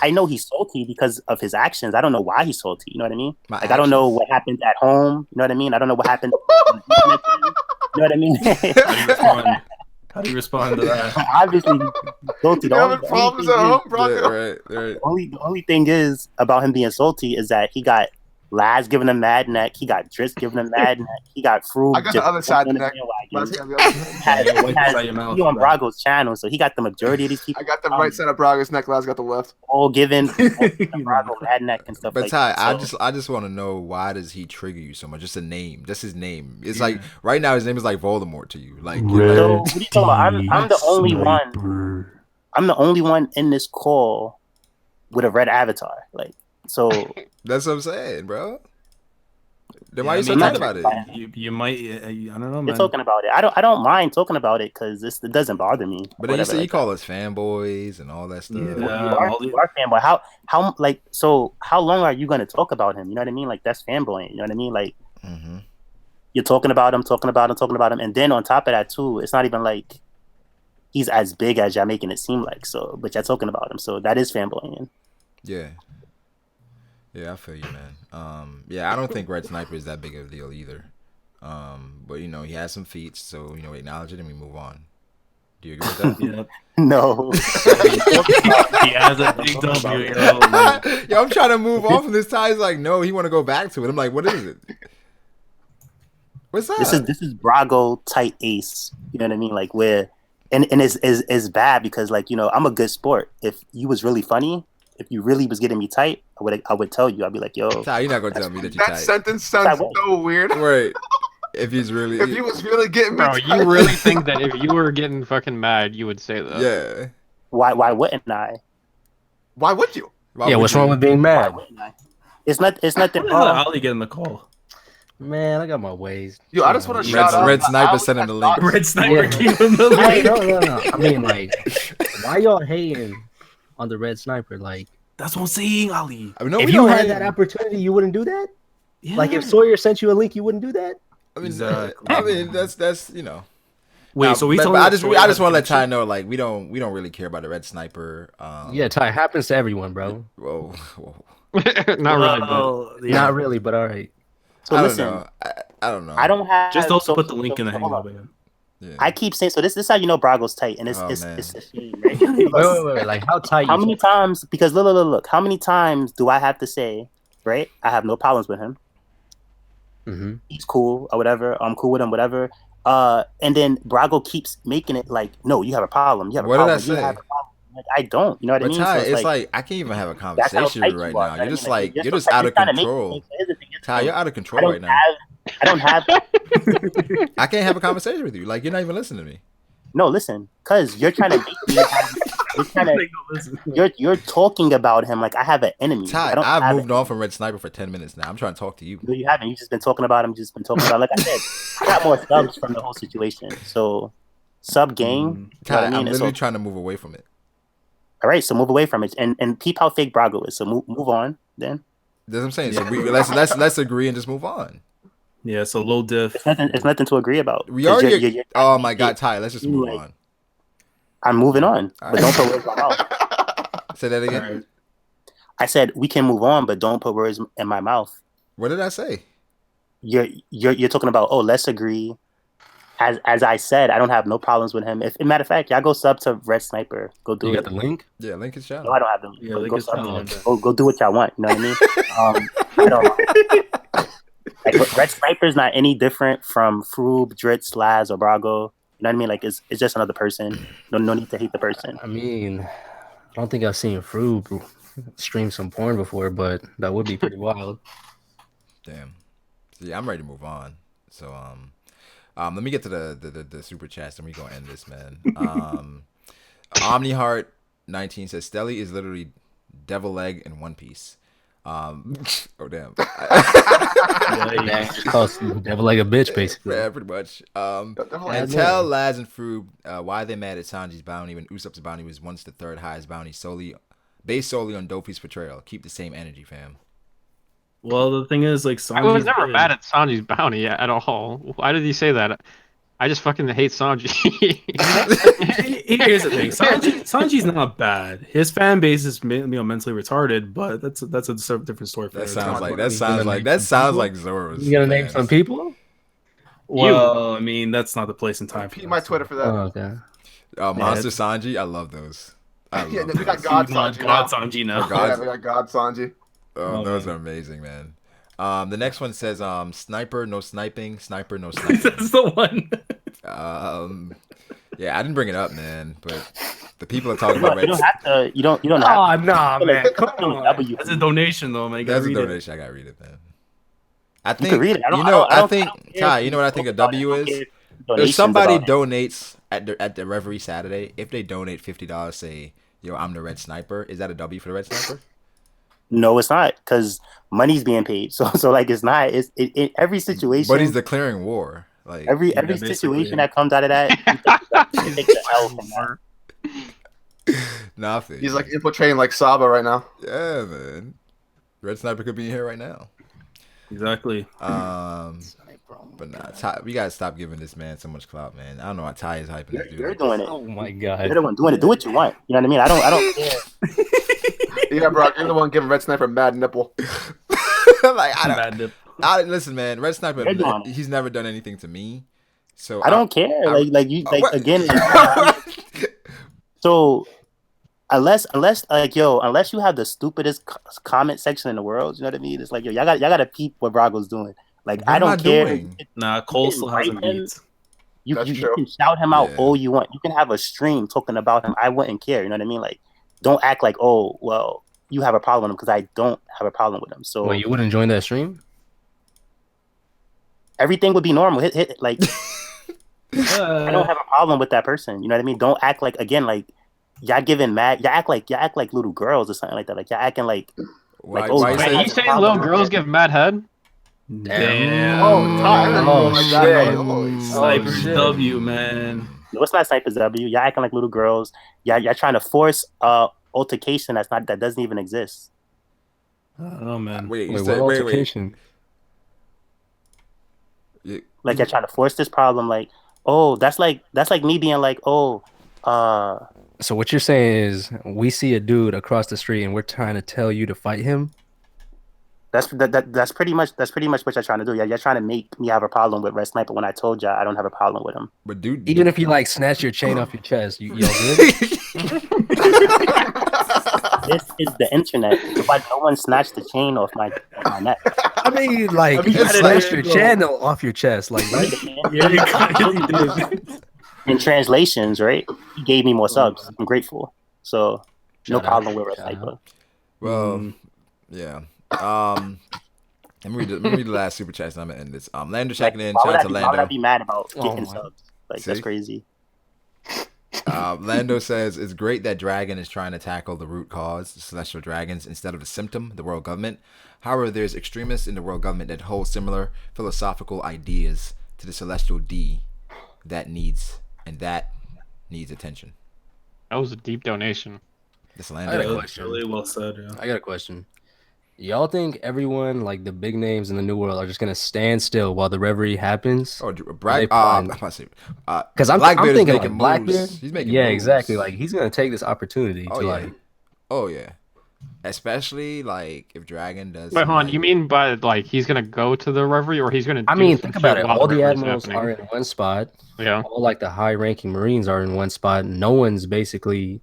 I know he's salty because of his actions. I don't know why he's salty. You know what I mean? My Like I don't know actions. what happened at home. You know what I mean? I don't know what happened. You know what I mean? How do you respond to that? Obviously, he's salty. You having problems at home, Brago? Right. The only thing is about him being salty is that he got Laz giving him mad neck. He got Driss giving him mad neck. He got Frug. I got the other side of the neck. Let's get the other side. He has you on Brago's channel, so he got the majority of these people I got the right side of Braga's neck. Laz got the left. all giving Brago mad neck and stuff But like Ty, that. So, I just want to know, why does he trigger you so much? Just a name, just his name. It's like right now his name is like Voldemort to you. Like, you're so like what are you talking about? I'm the only one. I'm the only one in this call with a red avatar. Like, so that's what I'm saying, bro. Then why Yeah, you so I mean, tight about it? You might. I don't know, you're man. talking about it. I don't mind talking about it because it doesn't bother me. But then you whatever, say you like call us fanboys and all that stuff. Yeah. you are fanboy. How like so? How long are you gonna talk about him? You know what I mean? Like that's fanboying. You know what I mean? Like Mm-hmm. you're talking about him, and then on top of that too, it's not even like he's as big as y'all making it seem like. So, but you're talking about him, so that is fanboying. Yeah. Yeah, I feel you, man. Yeah, I don't think Red Sniper is that big of a deal either. But he has some feats, so we acknowledge it and we move on. Do you agree with that? Yeah. No, He has a big W. Yo. Yo, I'm trying to move on from this tie. He's like, no, he want to go back to it. I'm like, what is it? What's that? this is Brago tight ace. You know what I mean? Like where, and it's bad because like I'm a good sport. If you was really funny, if you really was getting me tight, I would tell you. I'd be like, yo, Ty, you're not gonna tell me that you That tight. sentence sounds so weird. Wait, if he's really, If he was really getting me Bro, tight, you really think that if you were getting fucking mad, you would say that? yeah. why wouldn't I? why would you? Why Yeah, would what's you? wrong with being Why mad? wouldn't I? It's nothing Let wrong. Ali get in the call. Man, I got my ways. Yo, I just want to Red, shout out. Red Sniper Ali sent him the has link. Red Sniper Yeah. gave him the Hey, link. no. I mean, like, why y'all hating on the Red Sniper? Like, That's what I'm saying, Ali. I mean, no, if we you don't had hate that him. opportunity, you wouldn't do that. Yeah. Like, if Sawyer sent you a link, you wouldn't do that. I mean, Exactly. that's Wait, Nah, so we but telling I that just Sawyer I has just a want to let Ty connection? know, like, we don't really care about the Red Sniper. Yeah, Ty, happens to everyone, bro. Whoa. Not really, but Well, yeah. Not really, but all right. So I don't listen, know. I don't know. I don't have. Just also so- put the link in the hold hangout, on. man. Yeah. I keep saying so. This is how you know Brago's tight, and it's Oh, it's, man. it's a shame. Right? Wait. Like how tight? How you many times? Because look. How many times do I have to say? Right? I have no problems with him. Mm-hmm. He's cool or whatever. I'm cool with him, whatever. And then Brago keeps making it like, no, you have a problem. You have a What did I problem. You say? have a problem. Like, I don't. You know what I But mean? Ty, So it's like I can't even have a that's how conversation tight with you right you are. now. You know You're what just I mean? like You're you're so just tight. out You're of trying to make control. things. Here's the thing. Ty, you're out of I control don't right now. I can't have a conversation with you. Like you're not even listening to me. No, listen, because you're trying to make me. You're trying to. You're talking about him like I have an enemy. Ty, I don't I've have moved an on from Red Sniper for 10 minutes now. I'm trying to talk to you. No, you haven't. You've just been talking about him. Just been talking about. Like I said, I got more subs from the whole situation. So, sub game. You know Ty, what I mean? I'm And literally so, trying to move away from it. all right, so move away from it and peep how fake Brago is. So move on then. That's what I'm saying. So let's agree and just move on. Yeah, so low diff. It's nothing to agree about. We 'Cause already. you're Oh my God, Ty, let's just move like- on. I'm moving on, All but right. don't put words in my mouth. Say that again. I said we can move on, but don't put words in my mouth. What did I say? You're talking about let's agree. As I said, I don't have no problems with him. If matter of fact, y'all go sub to Red Sniper. Go do You it. got the link? Yeah, link his No, channel. I don't have them. Yeah, But link go his sub channel. to them. Go do what y'all want. You know what I mean? I don't. Like, Red Sniper's not any different from Froob, Dritz, Laz, or Brago. You know what I mean? Like it's just another person. No need to hate the person. I mean, I don't think I've seen Froob stream some porn before, but that would be pretty wild. Damn. See, I'm ready to move on. So let me get to the super chats and we gonna end this, man. OmniHeart 19 says Stelly is literally devil leg in One Piece. Oh damn. Yeah, just calls devil like a bitch, basically. Yeah, pretty much. And Definitely. tell Laz and Froob why they mad at Sanji's bounty when Usopp's bounty was once the third highest bounty based solely on Dofi's portrayal. Keep the same energy, fam. Well, the thing is, like, I was Sanji's never been- mad at Sanji's bounty at all. Why did he say that? I just fucking hate Sanji. Here's the thing: Sanji's not bad. His fan base is mentally retarded, but that's a different story. For That another sounds time. like Zoro's. You gonna name fans. some people? Well, I mean, that's not the place and time. for Peep that, my so- Twitter for that. Oh, okay. Monster Sanji, I love those. I love Yeah, those. we got God Sanji. God Sanji now. God. Yeah, we got God Sanji. Oh, Oh, those man. are amazing, man. The next one says sniper no sniping, sniper no sniping. That's the one. Yeah, I didn't bring it up, man, but the people are talking You about don't, you don't have to. You don't have. Oh, nah, man. Come on. W. That's a donation, though, man. You gotta That's a read it. donation. I gotta read it, man. I You think can read it. I think don't care Ty. if You know what I think a W is? If Donations somebody about it. donates at the Reverie Saturday, if they donate $50, say, "Yo, I'm the Red Sniper," is that a W for the Red Sniper? No, it's not because money's being paid. So like it's not. It's in every situation. But he's declaring war. Like every basically. situation that comes out of that. You take the L from that. nothing. He's like infiltrating like Saba right now. yeah, man. Red Sniper could be in here right now. Exactly. But nah, Ty, we gotta stop giving this man so much clout, man. I don't know why Ty is hyping this You're dude. doing it. Oh my You're god. the one doing it. Do what you want. You know what I mean? I don't care. Yeah, bro, you're the one giving Red Sniper mad nipple. like I don't. Bad dip. Listen, man. Red Sniper, You're doing it. he's never done anything to me. So I don't care. what? Again. So unless unless you have the stupidest comment section in the world, you know what I mean? It's like y'all gotta peep what Brago's doing. Like What I am don't care. doing? Nah, Cole still has a Right, man. beat. You That's you true. can shout him out Yeah. all you want. You can have a stream talking about him. I wouldn't care. You know what I mean? Like don't act like well you have a problem with him because I don't have a problem with him. So Well, you wouldn't join that stream? everything would be normal. Hit like I don't have a problem with that person. You know what I mean? Don't act like again like y'all giving mad. Y'all act like little girls or something like that. Like y'all acting like Why, Like, oh, why you man, say Wait, you saying little girls give mad head? Damn. Oh, Ty, I didn't Oh, know like shit. that. Holy Sniper shit. W, man. no, it's not Snipers W. Y'all acting like little girls. Y'all trying to force altercation that doesn't even exist. I don't know, man. Wait, you Wait, said what wait. altercation? Like you're trying to force this problem. Like that's like me being like So what you're saying is we see a dude across the street and we're trying to tell you to fight him? That's pretty much what you're trying to do. Yeah, you're trying to make me have a problem with Red Sniper when I told you I don't have a problem with him. But dude, Even if you like snatch your chain off your chest, you good? This is the internet. But no one snatched the chain off my neck. I mean, like you snatched your channel off your chest, like what? Yeah, you did. In translations, right? He gave me more subs. I'm grateful. So no Shout out. problem with Red Shout out. Sniper. well, yeah. Let me read the last super chat. And I'm gonna end this. Lando checking in. Why Shout out to would I Lando. be mad about Oh getting my. subs? Like See? that's crazy. Lando says it's great that Dragon is trying to tackle the root cause, the celestial dragons, instead of the symptom, the world government. However, there's extremists in the world government that hold similar philosophical ideas to the celestial D that needs attention. That was a deep donation. This I got a Lando. question. Really well said. Yeah. I got a question. Y'all think everyone, like the big names in the new world, are just gonna stand still while the reverie happens? Oh, They Brag. fine. Because I'm Blackbeard is thinking making like Blackbeard. moves. He's making yeah, moves. exactly. Like he's gonna take this opportunity Oh to yeah. like. Oh yeah. Especially like if Dragon does. Wait, hold on. like- You mean by like he's gonna go to the reverie, or he's gonna? I do mean, some think about shit it. while All the reverie's admirals happening? are in one spot. Yeah. All like the high-ranking Marines are in one spot. No one's basically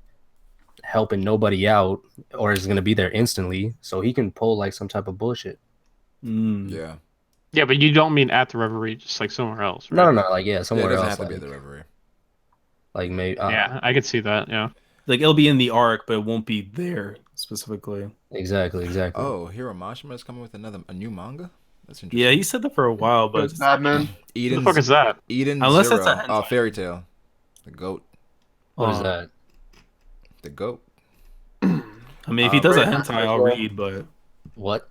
helping nobody out, or is gonna be there instantly. So he can pull like some type of bullshit. Yeah. Yeah, but you don't mean at the reverie, just like somewhere else, right? No, like Yeah, somewhere it doesn't else. have to be Like, at the Reverie. like maybe. Yeah, I could see that. Yeah. Like it'll be in the arc, but it won't be there specifically. Exactly. Oh, Hiro Mashima is coming with a new manga. That's interesting. Yeah, he said that for a while, but It's Batman. What Eden. the fuck is that? Eden Unless Zero. that's a hentai. Fairy Tale. The goat. What is that? The goat. I mean, if he does a Right. hentai, I'll read. But What?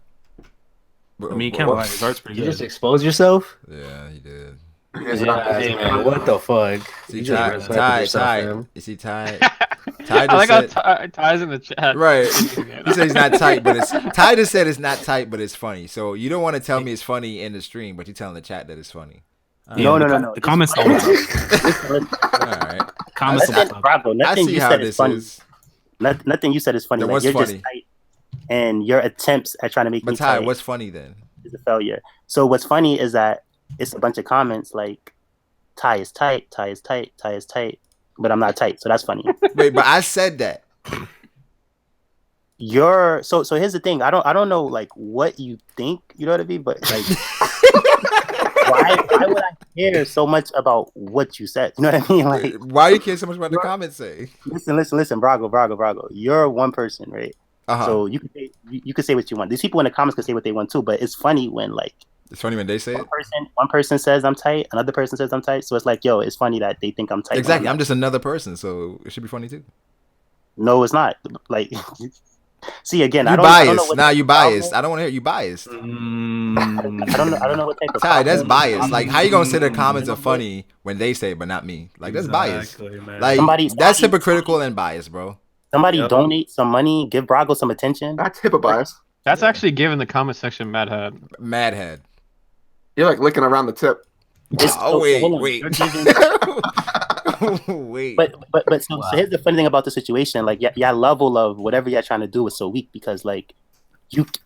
I mean, you can't lie. His art's pretty You good. just expose yourself? Yeah, he did. Hey, man, what the fuck? See, You just Ty, respected Ty, yourself, Ty. fam. You see, Ty. I just like how said- Ty's in the chat. Right. He said he's not tight, but it's Ty just said it's not tight, but it's funny. So you don't want to tell me it's funny in the stream, but you're telling the chat that it's funny. No. The comments don't. All right. Comments Listen, don't. Brago, I nothing see you how said is this funny. is. Nothing you said is funny. Then Like, what's you're funny? just tight, and your attempts at trying to make But me Ty, tight what's funny then? is a failure. So what's funny is that it's a bunch of comments like Ty is tight, Ty is tight, Ty is tight, but I'm not tight. So that's funny. Wait, but I said that. You're so here's the thing. I don't know like what you think, you know what I mean? But like why would I care so much about what you said? You know what I mean? Like Why you care so much about the comments say? listen, Brago. You're one person, right? Uh-huh. So you can say what you want. These people in the comments can say what they want too, but it's funny when like It's funny when they say it. one person says I'm tight, another person says I'm tight. So it's like, yo, it's funny that they think I'm tight. Exactly. when I'm just another person, so it should be funny too. No, it's not. Like, see again. You I don't know biased. what Nah, type you of problem- biased. I don't want to hear you biased. I don't know what type of Ty, that's problem- biased. Like, how you gonna say the comments are funny when they say it, but not me? Like, that's biased. Man. Like, Somebody- that's hypocritical and biased, bro. Somebody Yep. donate some money, give Brago some attention. That's HIPAA bias. That's actually giving the comment section mad head. Madhead. You're like licking around the tip. Oh, wait, hold on. wait. You're giving- Wait. But so here's the funny thing about the situation. Like, your level of whatever you're trying to do is so weak because like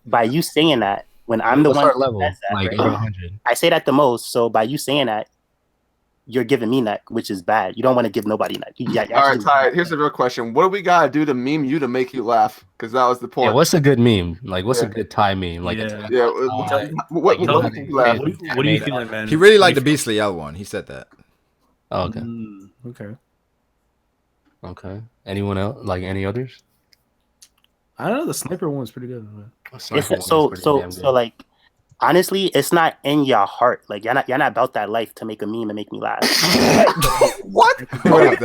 by you saying that when I'm the What's one our who level? says that, Like right? 100. I say that the most. So by you saying that, you're giving me neck, which is bad. You don't want to give nobody neck. You All right, Ty. Here's the real question: what do we gotta do to meme you to make you laugh? Because that was the point. Yeah, what's a good meme? Like, what's a Yeah. good Thai meme? Like, Yeah. Yeah. Like, What make you laugh? What do you feeling, man? He really liked the Beastly L one. He said that. oh, okay. Okay. Okay. Anyone else? Like any others? I don't know. The sniper one was pretty good. Man. So like honestly, it's not in your heart. Like you're not about that life to make a meme and make me laugh. What? What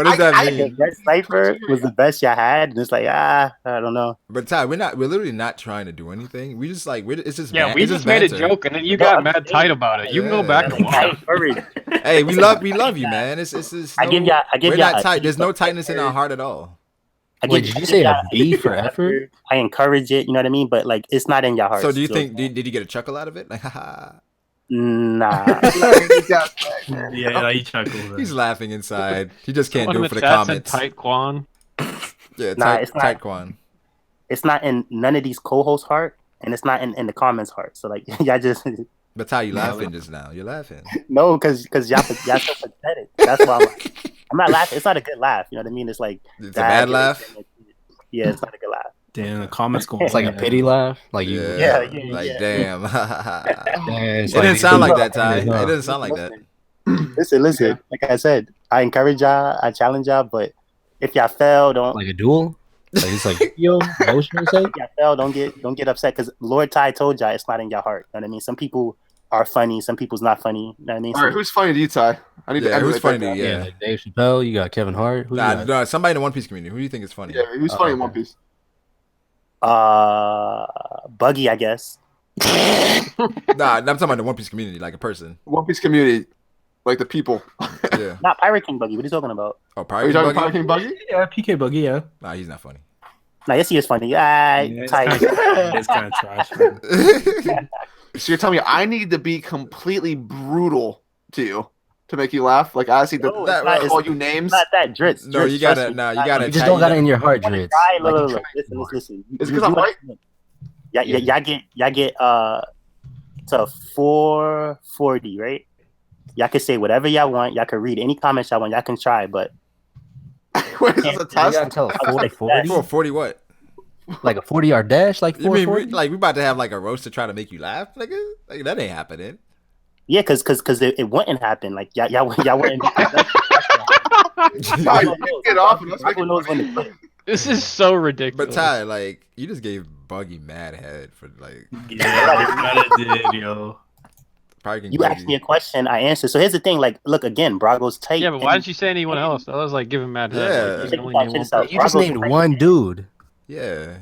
does that The mean? best sniper was the best you had, and it's like I don't know. But Ty, we're literally not trying to do anything. We just like it's just Yeah, we it's just made a banter. joke and then you No, got I'm mad saying- tight about it. You can go Yeah. back and I watch. encourage. Hey, we love you, man. It's I give y'all. we're not tight. There's no tightness in our heart at all. Wait, did you say a B for effort? I encourage it. You know what I mean? But like, it's not in your heart. So do you think did you get a chuckle out of it? Like, haha. Nah. Yeah, he chuckled. He's laughing inside. He just can't Someone do in it for the chat said comments. Tight Quan. Yeah, Nah, it's not. tight Quan. It's not in none of these co-hosts' heart, and it's not in the comments heart. So like y'all just But Ty, you laughing just now. You're laughing. no, because y'all so pathetic. That's why I'm not laughing. It's not a good laugh. You know what I mean? It's like It's a bad laugh. Yeah, it's not a good laugh. Damn, the comments going. It's like a pity laugh. Like you. Yeah, yeah, like yeah. damn. Damn, it's It didn't like- sound like that, Ty. It Huh. doesn't sound like that. Listen. Like I said, I encourage y'all. I challenge y'all. But if y'all fail, don't. Like a duel. Like it's like yo, emotional sake. If y'all fail, don't get upset because Lord Ty told y'all it's not in your heart. You know what I mean? Some people are funny. Some people's not funny. You know what I mean? All right, who's funny to you, Ty? I need to Yeah, who's emulate funny that to you? guy. Yeah, Yeah. like Dave Chappelle. You got Kevin Hart. Who you Nah, got? no, somebody in the One Piece community. Who do you think is funny? Yeah, who's funny in okay. One Piece? Buggy, I guess. Nah, I'm talking about the One Piece community, like a person. One Piece community, like the people. Yeah. Not Pirate King Buggy. What are you talking about? Oh, Are you Pirate talking Buggy? about King Buggy? Yeah, PK Buggy. Yeah, Nah, he's not funny. Nah, yes, he is funny. it's Ty. kind of trash. Man. So you're telling me I need to be completely brutal to you to make you laugh? Like I see No, it's that not- it's- call you names. Not that Dritz. No, Dritz, you gotta. trust me. Nah, you gotta. You just don't got it in your heart, Try, Dritz. look, Like, look, you look. try Listen. It's 'cause I'm white? Y'all get to 440, right? Y'all can say whatever y'all want. Y'all can read any comments y'all want. Y'all can try, but Wait, is this a You test? gotta tell a I was 40, like, 40? 440 what? Like a 40-yard dash, like You mean 440? like we about to have like a roast to try to make you laugh? Like that ain't happening. yeah, because it wouldn't happen. Like y'all wouldn't. Ty, you get off and let's make Brago it knows when funny. to quit. This is so ridiculous. But Ty, like you just gave Buggy mad head for like Yeah, you did, yo. probably can You asked me a question, I answered. So here's the thing. Like, look again, Brago's tight. yeah, but why didn't you say anyone else? I was like giving mad head. Yeah. Like, you can only Check name this one out. person. You just Brago's named tight. one dude. Yeah.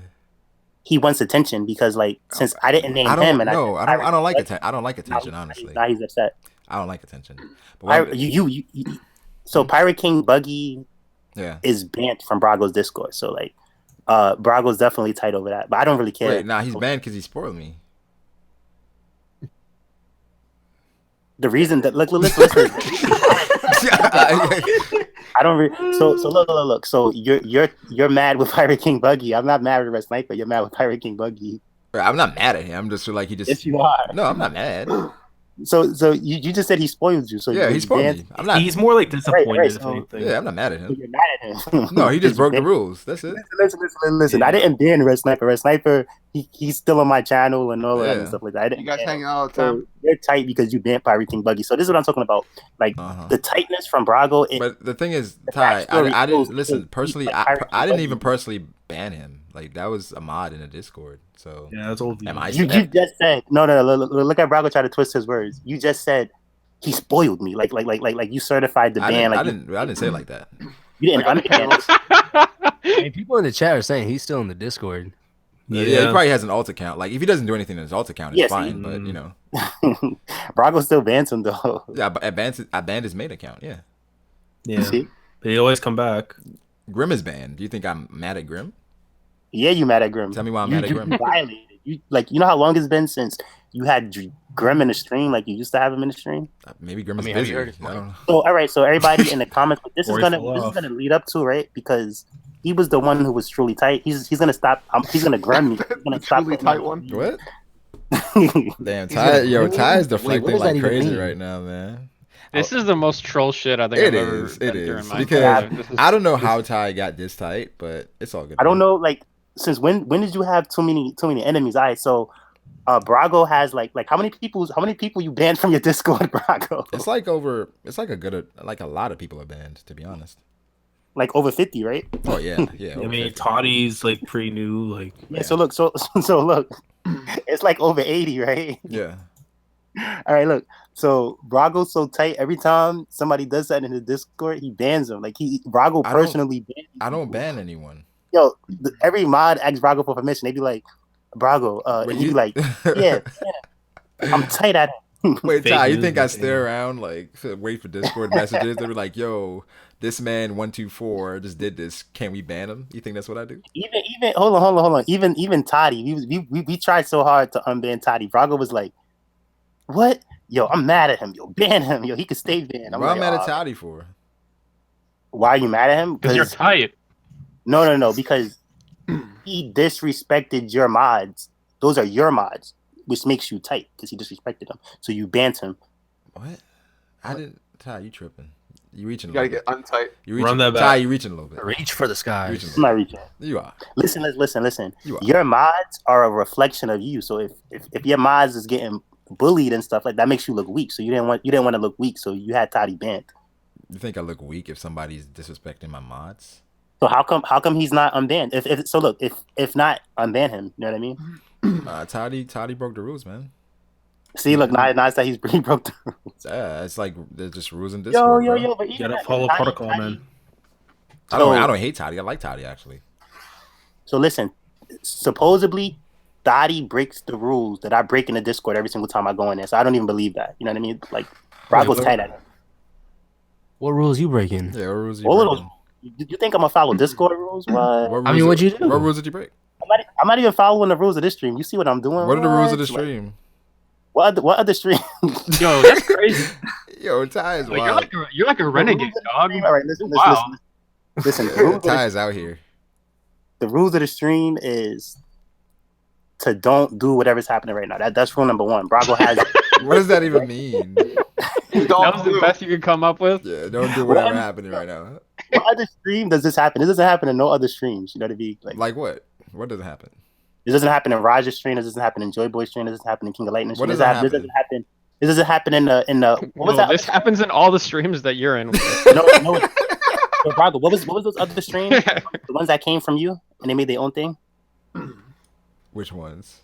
He wants attention because, like, since I didn't name I don't him, and know. I don't like attention. I don't like attention, honestly. Now he's upset. I don't like attention. But why- So Pirate King Buggy yeah. is banned from Brago's Discord. So like, Brago's definitely tight over that. But I don't really care. Wait, nah, he's banned because he spoiled me. The reason that listen. I don't. So look. So you're mad with Pirate King Buggy. I'm not mad with Red Sniper. You're mad with Pirate King Buggy. I'm not mad at him. I'm just feel like he just. Yes, you are. No, I'm not mad. So you just said he spoiled you. So Yeah, you he spoiled banned- me. I'm not. He's more like disappointed. Right, if so- anything. Yeah, I'm not mad at So him. you're mad at him. No, he just broke the banned- rules. That's it. Listen. Yeah. I didn't ban Red Sniper. Red Sniper, he's still on my channel and all of that Yeah. and stuff like that. I didn't You guys ban hang him. out all the So time. you're tight because you banned Pirate King Buggy. So this is what I'm talking about. Like Uh-huh. the tightness from Brago. But the thing is, Ty, backstory I didn't goes listen to personally. like I Pirate didn't Buggy. even personally ban him. Like that was a mod in the Discord. So Yeah, that's old. am I? You just said no. Look at Brago try to twist his words. You just said he spoiled me. Like you certified the I ban. didn't say it like that. You didn't understand. Hey, people in the chat are saying he's still in the Discord. Yeah, he probably has an alt account. Like if he doesn't do anything in his alt account, it's Yes, fine. But you know, Brago still bans him though. yeah, but I banned his main account. Yeah, Yeah, See? they always come back. Grim is banned. Do you think I'm mad at Grim? Yeah, you mad at Grim. Tell me why I'm You mad at Grim. violated. You know how long it's been since you had Grim in the stream, like you used to have him in the stream. Maybe Grim is mean, have busy. you heard his I don't know. So all right, so everybody in the comments, this is Or he gonna fell this is off. gonna lead up to right because he was the one who was truly tight. He's gonna stop. He's gonna Grim me. He's gonna The stop. truly tight one? What? Damn, He's Ty, gonna yo, Grim you? Ty is Wait, what deflecting does that like even crazy mean? right now, man. This is the most troll shit I think It I've ever is. been It through in is my because entire life. This is- I don't know how Ty got this tight, but it's all good. I don't know, like since when did you have too many enemies? All right, so Brago has like how many people you banned from your Discord, Brago? It's like over. It's like a lot of people are banned. To be honest. Like over 50, right? Oh yeah, yeah. I over mean, 50. Toddy's like pretty new. Like, Yeah. So look, so look, it's like over 80, right? Yeah. All right, look. So Brago's so tight. Every time somebody does that in the Discord, he bans them. Like Brago I don't- personally bans. I don't people. ban anyone. Yo, every mod asks Brago for permission. They be like, Brago, Wait, and he be like, yeah, I'm tight at him. Wait, Fake Ty, you news think I and stay things. around like wait for Discord messages? They be like, "Yo, this man 124 just did this. Can we ban him?" You think that's what I do? Even hold on. Even Toddy, we tried so hard to unban Toddy. Brago was like, what? Yo, I'm mad at him. Yo, ban him. Yo, he could stay banned. What I'm mad at "Aw." Toddy for? Why are you mad at him? Because you're tight. No, because he disrespected your mods those are your mods, which makes you tight because he disrespected them. So you banned him. What? I didn't. Ty, you tripping? You reaching? You gotta get untight. You reaching? Run that back. Ty, you reaching a little bit. Reach for the skies. I'm not reaching. You are. Listen. You are. Your mods are a reflection of you. So if your mods is getting bullied and stuff like that, makes you look weak. So you didn't want to look weak. So you had Toddy banned. You think I look weak if somebody's disrespecting my mods? So how come he's not unbanned? If not, unban him. You know what I mean? Toddy broke the rules, man. See, look, now it's that he broke the rules. Yeah, it's like there's just rules in Discord. Yo, but You even gotta that, follow Toddy- protocol, Toddy- man. I don't hate Toddy. I like Toddy actually. So listen, supposedly, Dottie breaks the rules that I break in the Discord every single time I go in there. So I don't even believe that. You know what I mean? Like, Brago's Wait, tight at it. What rules you breaking? Yeah, what rules you All of breaking? those. You think I'm gonna follow Discord rules? What? I mean, what'd you do? What rules did you break? I'm not even following the rules of this stream. You see what I'm doing? What are the rules of the Like, stream? what other stream? Yo, that's crazy. Yo, Ty is Like, wild. you're like a renegade, dog. All right, listen. Wow. Listen. The rules of Ty the- is out here. the rules of the stream is to don't do whatever's happening right now. That's rule number one. Brago has What does that even mean? That was the best you could come up with. Yeah, don't do whatever happening right now. what other stream does this happen? This doesn't happen in no other streams. You know what I mean? Like what? What doesn't happen? This doesn't happen in Raja's stream. This doesn't happen in Joy Boy's stream. This doesn't happen in King of Lightning What stream. doesn't This doesn't happen. This doesn't happen in the what was No, that? this happens in all the streams that you're in. No. So, Brago, what was those other streams? The ones that came from you and they made their own thing. Which ones?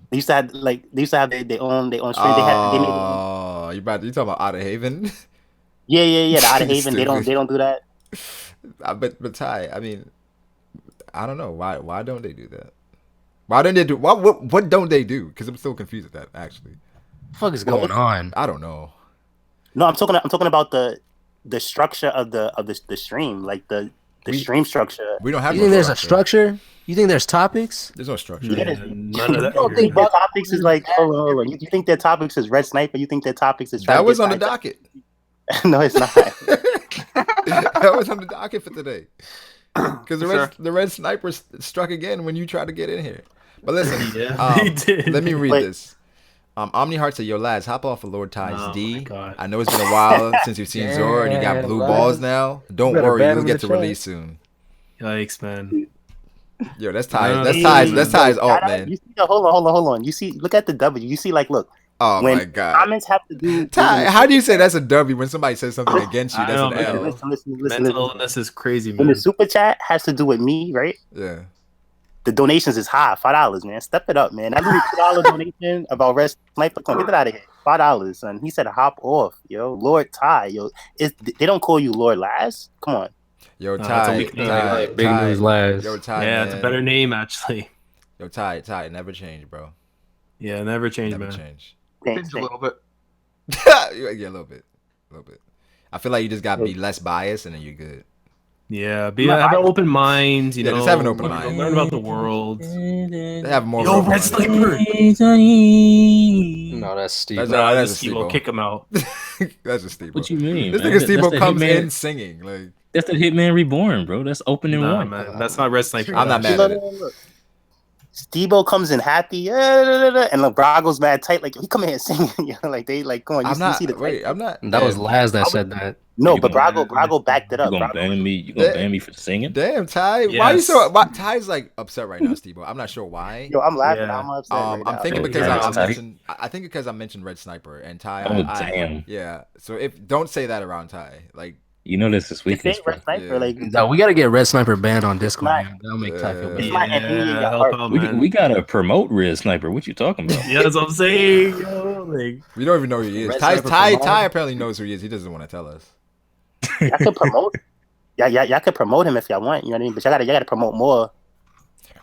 They used to have their own stream. They made their own. Oh, you talking about Out of Haven? Yeah. The Out of Haven. They Stupid. don't do that. But Ty, I mean, I don't know why don't they do that? Why don't they do what don't they do? Because I'm still confused at that actually. What the fuck is going on? I don't know. No, I'm talking about the structure of the stream, like the stream structure. We don't have. You no think there's a structure? You think there's topics? There's no structure. Yeah. None of that. You don't think their topics is like hold on. You think their topics is Red Sniper? You think their topics is That was on the docket. No, it's not. That was on the docket for today. Because Sure. the red sniper struck again when you tried to get in here. But listen, Yeah, he did. let me read Wait. this. Omniheart said, "Yo, lads, hop off of Lord Ty's Oh D. my God. I know it's been a while since you've seen Zora and you got blue balls now. Don't better worry, ban you'll him get in to the chat. release soon." Yikes, man. Yo, that's Ty. No, That's no, Ty's. no. That's Ty's alt, man. You see, hold on. You see, look at the W. You see, like, look. Oh when my god, comments have to do. Ty, how do you say that's a W when somebody says something against you? I That's know, an man. L. Listen. Mental illness is crazy, When man. the super chat has to do with me, right? Yeah. The donations is high, $5, man. Step it up, man. That little $2 donation about Red Sniper, come on, get it out of here. $5, son. He said hop off, yo. Lord Ty, yo. They don't call you Lord Laz? Come on. Yo, That's a Ty, weak name, Ty, Big news last. Yo, Ty, Yeah, man. it's a better name actually. Yo, Ty, never change, bro. Yeah, never change, Never man. change. Thanks. Change a little bit. Yeah, a little bit. I feel like you just gotta be less biased and then you're good. Yeah, have an open mind. You Yeah, know, just have an open mind. Learn about the world. They have more. Yo, of a- Red Sniper. No, that's Steve. That's Nah, that's this a Steve Steve-O. will kick him out. That's a Steve. What you mean? This man? nigga Steve That's the comes Hitman- in singing like. That's the Hitman Reborn, bro. That's opening Nah, one. man, that's not Red Sniper. I'm not mad Look, at it. look. Steve-O comes in happy, and like Brago's mad tight. Like he come in here singing, you know, like they like, come on, you, I'm you not. see the Wait, I'm not. That was damn. Laz that said that. No, You but gonna- Brago backed it You up. gonna Brago. ban me? You gonna Yeah. ban me for singing? Damn, Ty. Why you Yes. so? Ty's like upset right now, Steve. I'm not sure why. Yo, I'm laughing. Yeah. I'm upset. right I'm now. thinking Oh, because yeah. I Ty. mentioned. I think because I mentioned Red Sniper and Ty. Oh, damn. Yeah. So don't say that around Ty. Like. You know this is If weakness, they bro. Red Sniper, Yeah. like No, we gotta get Red Sniper banned on Discord. Right. Man. That'll make Ty feel Yeah. better. It's my enemy in your Yeah, heart. help out, We, man. we gotta promote Red Sniper. What you talking about? Yeah, that's what I'm saying. Yo, like, We don't even know who he is. Red Ty Sniper from apparently knows who he is. He doesn't want to tell us. Y'all could promote. Y'all could promote him if y'all want. You know what I mean? But y'all gotta promote more.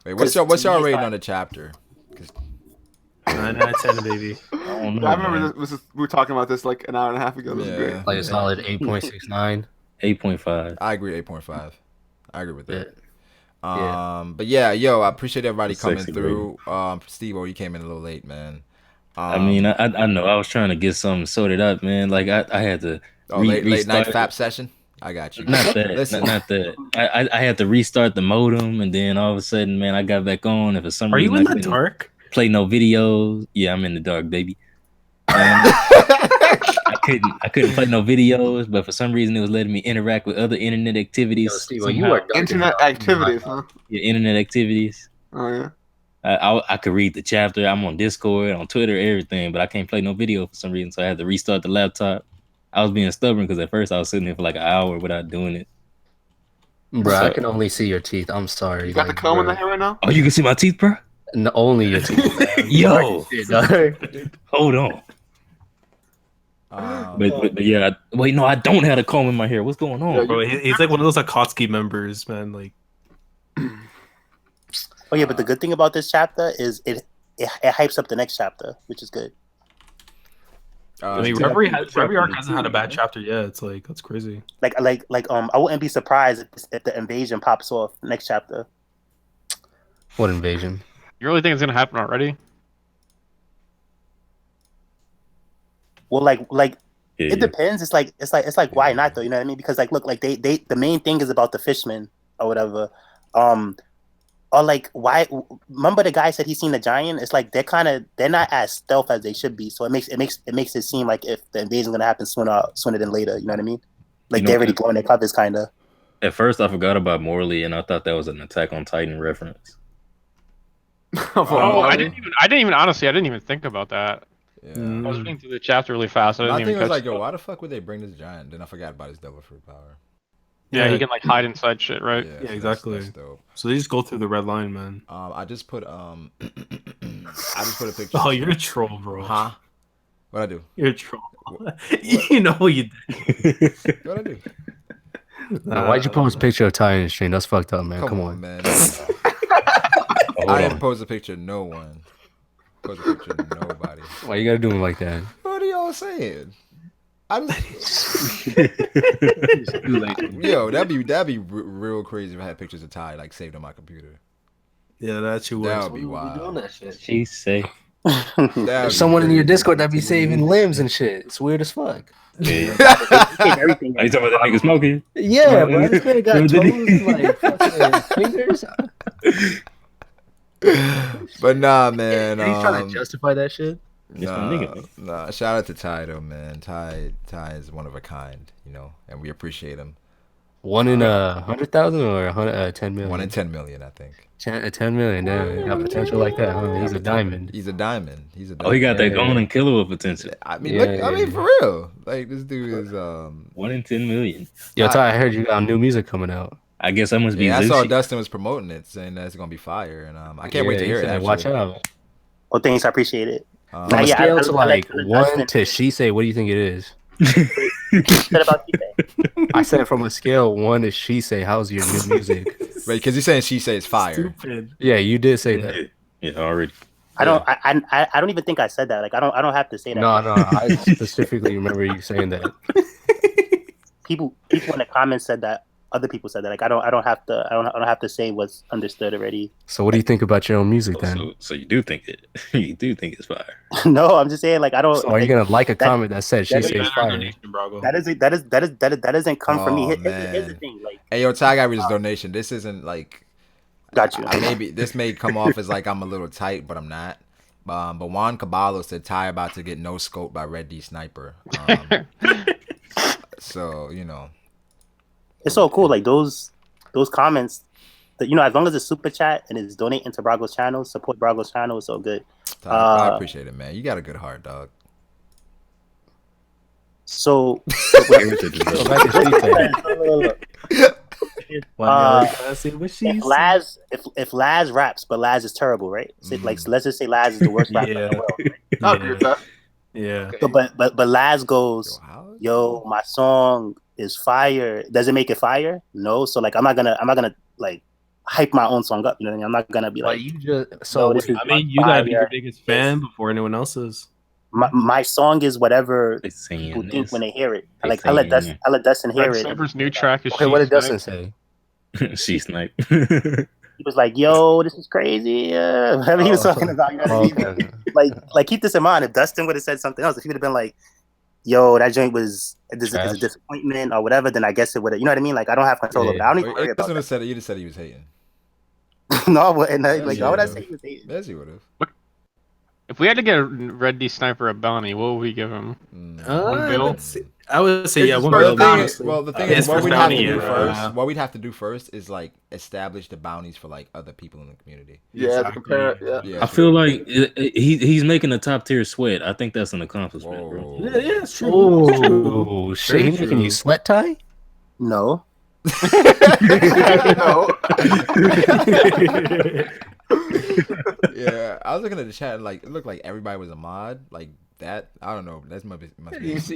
Wait, what's Cause your to me, rating it's on the chapter? 9 out of 10, baby. I don't know. I remember man. we were talking about this like an hour and a half ago. This is Yeah. great. Like a solid 8.69. 8.5. I agree, 8.5. I agree with that. Yeah. But yeah, yo, I appreciate everybody coming Sexy through. Steve-O, you came in a little late, man. I mean, I know. I was trying to get something sorted up, man. Like I had to. late night restart. FAP session. I got you. Not that. Listen. Not that. I had to restart the modem, and then all of a sudden, man, I got back on. And for some Are reason, you in I the couldn't dark? play no videos. Yeah, I'm in the dark, baby. I couldn't play no videos, but for some reason, it was letting me interact with other internet activities. Yo, Steve, somehow. you are dark as Internet hell. activities, huh? Yeah, internet activities. Oh yeah. I could read the chapter. I'm on Discord, on Twitter, everything, but I can't play no video for some reason. So I had to restart the laptop. I was being stubborn because at first I was sitting there for like an hour without doing it. Bro, I So- can only see your teeth. I'm sorry. You got the like, comb in bro. the hair right now? Oh, you can see my teeth, bro? Only your teeth. man. Yo. Shit, dog. Hold on. But yeah, wait, no, I don't have a comb in my hair. What's going on? Yeah, Bro, he's like one of those Akatsuki members, man. Like, Oh yeah, but the good thing about this chapter is it hypes up the next chapter, which is good. I mean, every arc hasn't had a bad chapter yet. It's like that's crazy. I wouldn't be surprised if the invasion pops off next chapter. What invasion? You really think it's gonna happen already? Well, Yeah, it depends. It's like why not though? You know what I mean? Because like look, like they the main thing is about the fishmen or whatever. Or like why? Remember the guy said he's seen a giant? It's like they're not as stealth as they should be. So it makes it seem like if the invasion's gonna happen sooner than later. You know what I mean? Like they're already blowing their covers, kind of. At first, I forgot about Morley, and I thought that was an Attack on Titan reference. Oh, I didn't even honestly, I didn't even think about that. Yeah. I was reading through the chapter really fast. I My didn't thing even was catch like, yo, that. why the fuck would they bring this giant? Then I forgot about his double fruit power. Yeah, he can like hide inside shit, right? Yeah, Yeah, so that's- exactly. That's dope. So they just go through the red line, man. I just put I just put a picture. Oh, you're a troll, bro. Huh? What'd I do? You're a troll. You know what you did. What'd I do? Why'd you post a picture of Titan stream? That's fucked up, man. Come on. man. Hold I on. didn't post a picture of no one. Post a picture of nobody. Why you gotta do him like that? What are y'all saying? I just Like, yo, that'd be real crazy if I had pictures of Ty like saved on my computer. Yeah, that's you. That would be wild. She say, That'd be There's someone in your crazy. Discord that be saving limbs and shit. It's weird as fuck. yeah. Everything. Are you talking about that nigga smoking? Yeah, bro. This man got Did toes he? like fucking fingers. But nah, man. He's trying to justify that shit. That's my nigga. Nah, shout out to Ty though, man. Ty is one of a kind, you know, and we appreciate him. 1 in 100,000 or 10 million? 1 in 10 million, I think. 10 million. Damn, got potential like that, huh? He's a diamond. He's a diamond. Oh, he got that Yeah. going and killer with potential. I mean, Yeah, look, I yeah, mean, yeah. for real. Like this dude is 1 in 10 million. Yo, Ty, I heard you got new music coming out. I guess that must be Yeah, I saw Zushi. Dustin was promoting it, saying that it's gonna be fire, and I can't wait to he hear it. said, Actually. Watch out. Well, thanks. I appreciate it. Um, From a yeah, scale I to like like the 1 Dustin- to she say, what do you think it is? What about you? Then? I said from a scale 1 to she say, how's your new music? Wait, because he's saying she says fire. Stupid. Yeah, you did say that. Yeah, already. I don't even think I said that. Like I don't have to say that. No, I specifically remember you saying that. People in the comments said that. Other people said that. Like I don't have to say what's understood already. So what do you think about your own music then? So you do think it? You do think it's fire? No, I'm just saying. Like I don't. So are you gonna like a that- comment that said she that- says fire? Donation, Brago. That doesn't come from me. Oh, Here's the man. thing. Like Hey, yo, Ty got me this donation. This isn't like. got you. Maybe this may come off as like I'm a little tight, but I'm not. But Juan Caballo said Ty about to get no scope by Red D Sniper. So you know. It's so cool. Like those comments. That, as long as it's super chat and it's donating to Brago's channel, support Brago's channel. It's so good. Ty, I appreciate it, man. You got a good heart, dog. So. Go back to she say. If Laz raps, but Laz is terrible, right? So, like, let's just say Laz is the worst rapper in the world. Right? I agree with that. Yeah. So, but Laz goes, Yo, how- "Yo, my song is fire." Does it make it fire? No. So like, I'm not gonna like hype my own song up. You know what I mean? I'm not gonna be But like, you just "No, so this is I mean, you gotta be your fire." biggest fan before anyone else's. My song is whatever It's people saying think this. when they hear it. They Like I let saying Dustin hear Red it. Sniper's new track is okay. What did She's Dustin Next. say? She snipe. He was like, "Yo, this is crazy." Whatever he was Oh. talking about. You know what I Oh, mean? okay. Like keep this in mind. If Dustin would have said something else, if he would have been like, yo, that joint was is a Trash. disappointment or whatever, then I guess it would. You know what I mean? Like I don't have control of it. I don't even worry You about just that. said it. You just said he was hating. No, I wouldn't. Like, Yes, why would I you say he was hating? Yes, you would have. If we had to get a Red D Sniper a bounty, what would we give him? One bill? let's see. I would say yeah, It's one for bill. the thing is- honestly. Well, the thing It's is, what for we'd have to bounty, do yeah. first, what we'd have to do first is like establish the bounties for like other people in the community. Yeah, to Exactly. compare it. Yeah. Yeah, I feel like he's making a top tier sweat. I think that's an accomplishment, bro. Whoa. Yeah, yeah, it's true. Oh shit! He Very making you true. sweat tie? No. No. Yeah, I was looking at the chat and like it looked like everybody was a mod. Like that, I don't know. That's must be.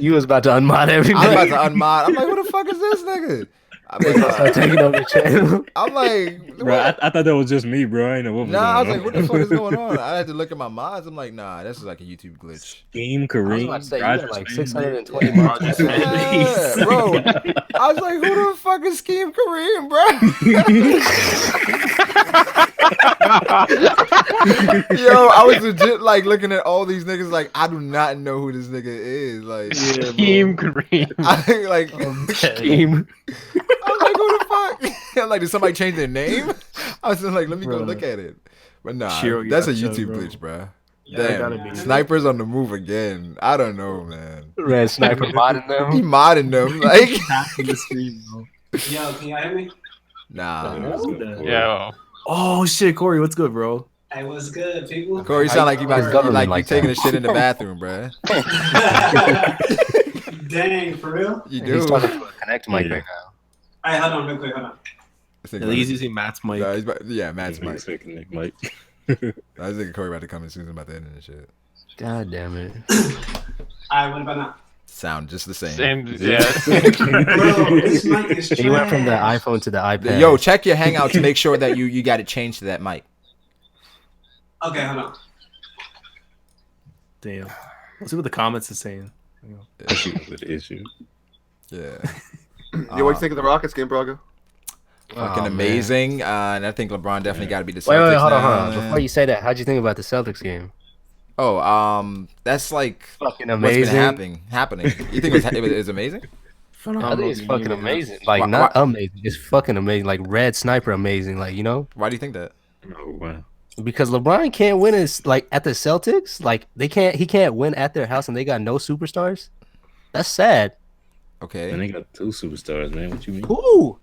You was about to unmod I'm everybody. about to unmod. I'm like, who the fuck is this nigga? I'm Start like, taking over the channel. I'm like, Bro, what? I thought that was just me, bro. I ain't know what was Nah, I was going like, what the fuck is going on? I had to look at my mods. I'm like, nah, this is like a YouTube glitch. Scheme, I was Kareem, about to say you Roger got like Spanish. 620 mods. Yeah, bro. I was like, who the fuck is Scheme Kareem, bro? Yo, I was legit like looking at all these niggas like I do not know who this nigga is. Like, Scheme Kareem. I like Scheme. I'm like, who the fuck? I'm like, did somebody change their name? I was just like, let me go Bro. look at it. But nah, Shiro that's a Yacha, YouTube bro. glitch, bro. Yeah, gotta Damn, be. snipers on the move again. I don't know, man. Red sniper modding He them. modding them, like, Tapping the screen, bro. Yo, can y'all hear me? nah. Yo. Oh shit, Corey, what's good, bro? Hey, what's good, people? Corey, you sound like you How's about government like you like taking that? a shit in the bathroom, bro. Dang, for real? You He's do. talking to a connect mic right now. All right, hold on real quick, hold on. Yeah, he's using Matt's mic. Nah, yeah, Matt's mic. Mike. I was thinking Corey about to come as soon as I'm about to end and shit. God damn it. All right, what about now? Sound just the same. Same, yeah. Bro, this mic is trash. He went from the iPhone to the iPad. Yo, check your Hangout to make sure that you got it changed to that mic. Okay, hold on. Damn. Let's see what the comments is saying. Issue with the issue. Yeah. Yo, what you think of the Rockets game, Brago? Fucking Oh, man. amazing. And I think LeBron definitely got to be the Celtics. Wait, hold on, now. hold on. Before you say that, how'd you think about the Celtics game? Oh, that's like Fucking what's amazing. been happening. You think it was amazing? I think it's fucking amazing. Like, not amazing. It's fucking amazing. Like, Red Sniper amazing. Like, you know? Why do you think that? Oh wow. Because LeBron can't win is like at the Celtics. Like, he can't win at their house and they got no superstars. That's sad. Okay. And they got two superstars, man. What you mean? Who?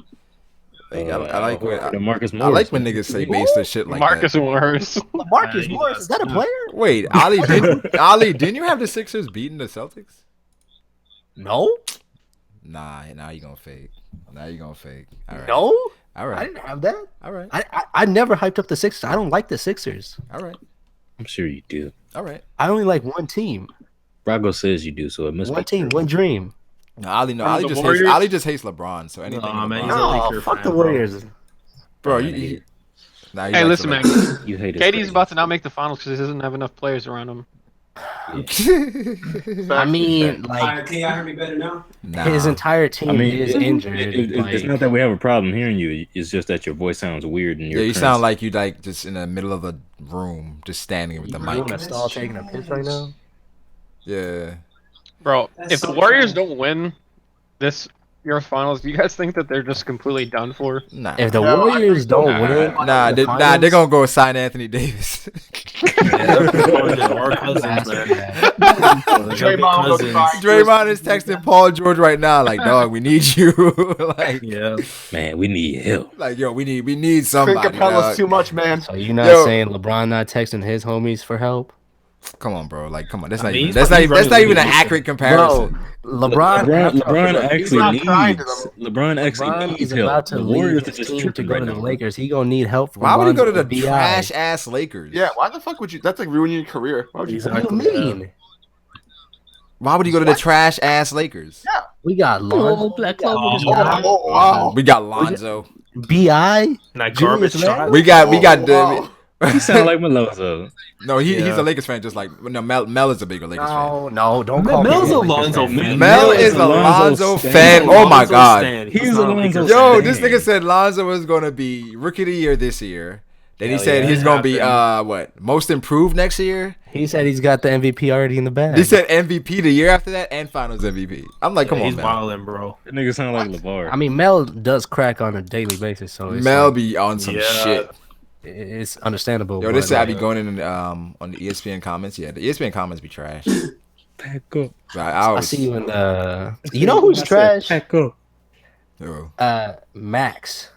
Like, I like when the Marcus I Morris. like when niggas say baseless shit like Marcus that. Morris. Marcus Morris, is that a player? Wait, Ali, didn't you have the Sixers beating the Celtics? No. Nah, now you gonna fake. Now you gonna fake. All right. No. All I right. didn't have that. All right. I never hyped up the Sixers. I don't like the Sixers. All right. I'm sure you do. All right. I only like one team. Brago says you do, so it must One be team, true. one dream. No, Ali, no. From Ali the just Warriors? hates. Ali just hates LeBron. So anything. Nah, man, LeBron, he's a No, Laker fuck fan, the bro. Warriors. bro. Man, You, nah, he Hey, likes listen, the man. You hate it. KD's about to not make the finals because he doesn't have enough players around him. Lakers. I mean, All like right, can y'all hear me better now? Nah. his entire team I mean, is injured. it's like, not that we have a problem hearing you. It's just that your voice sounds weird and Yeah, you sound like you like just in the middle of a room, just standing with the you in mic. a stall taking a piss right now. Yeah. Bro, That's if the so Warriors trash. don't win this year's finals, do you guys think that they're just completely done for? Nah. If the No, I Warriors think- don't Nah, win, nah, the they're gonna go sign Anthony Davis. Or Cousins, man. Draymond was Cousins. fine. Draymond is texting Paul George right now, like, dog, we need you. like, Yeah. man, we need help. like, yo, we need Clint somebody. Capella's dog. too much, man. So you're not Yo. saying LeBron not texting his homies for help? Come on, bro. Like, come on. That's I not mean, even he's that's running not even an the accurate Bro, comparison. LeBron He's actually not trying to needs. them. LeBron actually LeBron needs is help. about to The Warriors leave are his just team to tripping go right to the now. Lakers. He gonna need help from Why would he go to Lonzo the and BI. trash ass Lakers? Yeah, why the fuck would you? That's like ruining your career. Why would you? What do you mean? Why would he go to the trash ass Lakers? We got Lonzo, Black Clover, Oh, wow. We got Lonzo. BI. Not Julius garbage shot. Randle? We got wow. He sound like Meloso. no. He's Yeah. a Lakers fan, just like no. Mel is a bigger Lakers fan. No, don't call Mel's me a Lakers Lonzo fan. fan. Mel is a Lonzo fan. Oh my god. He's not a Lonzo Lakers Yo, fan. this nigga said Lonzo was gonna be rookie of the year this year. Then he Hell said yeah. he's gonna be what, most improved next year. He said he's got the MVP already in the bag. He said MVP the year after that and Finals MVP. I'm like, come on, he's man. wilding, bro. That nigga sound like LeVar. I mean, Mel does crack on a daily basis, so it's Mel like, be on some Yeah. shit. it's understandable. Yo, but, this I like, be going in on the ESPN comments. Yeah, the ESPN comments be trash. Pack up. But I see you in the. You know who's trash? Pack up. Max.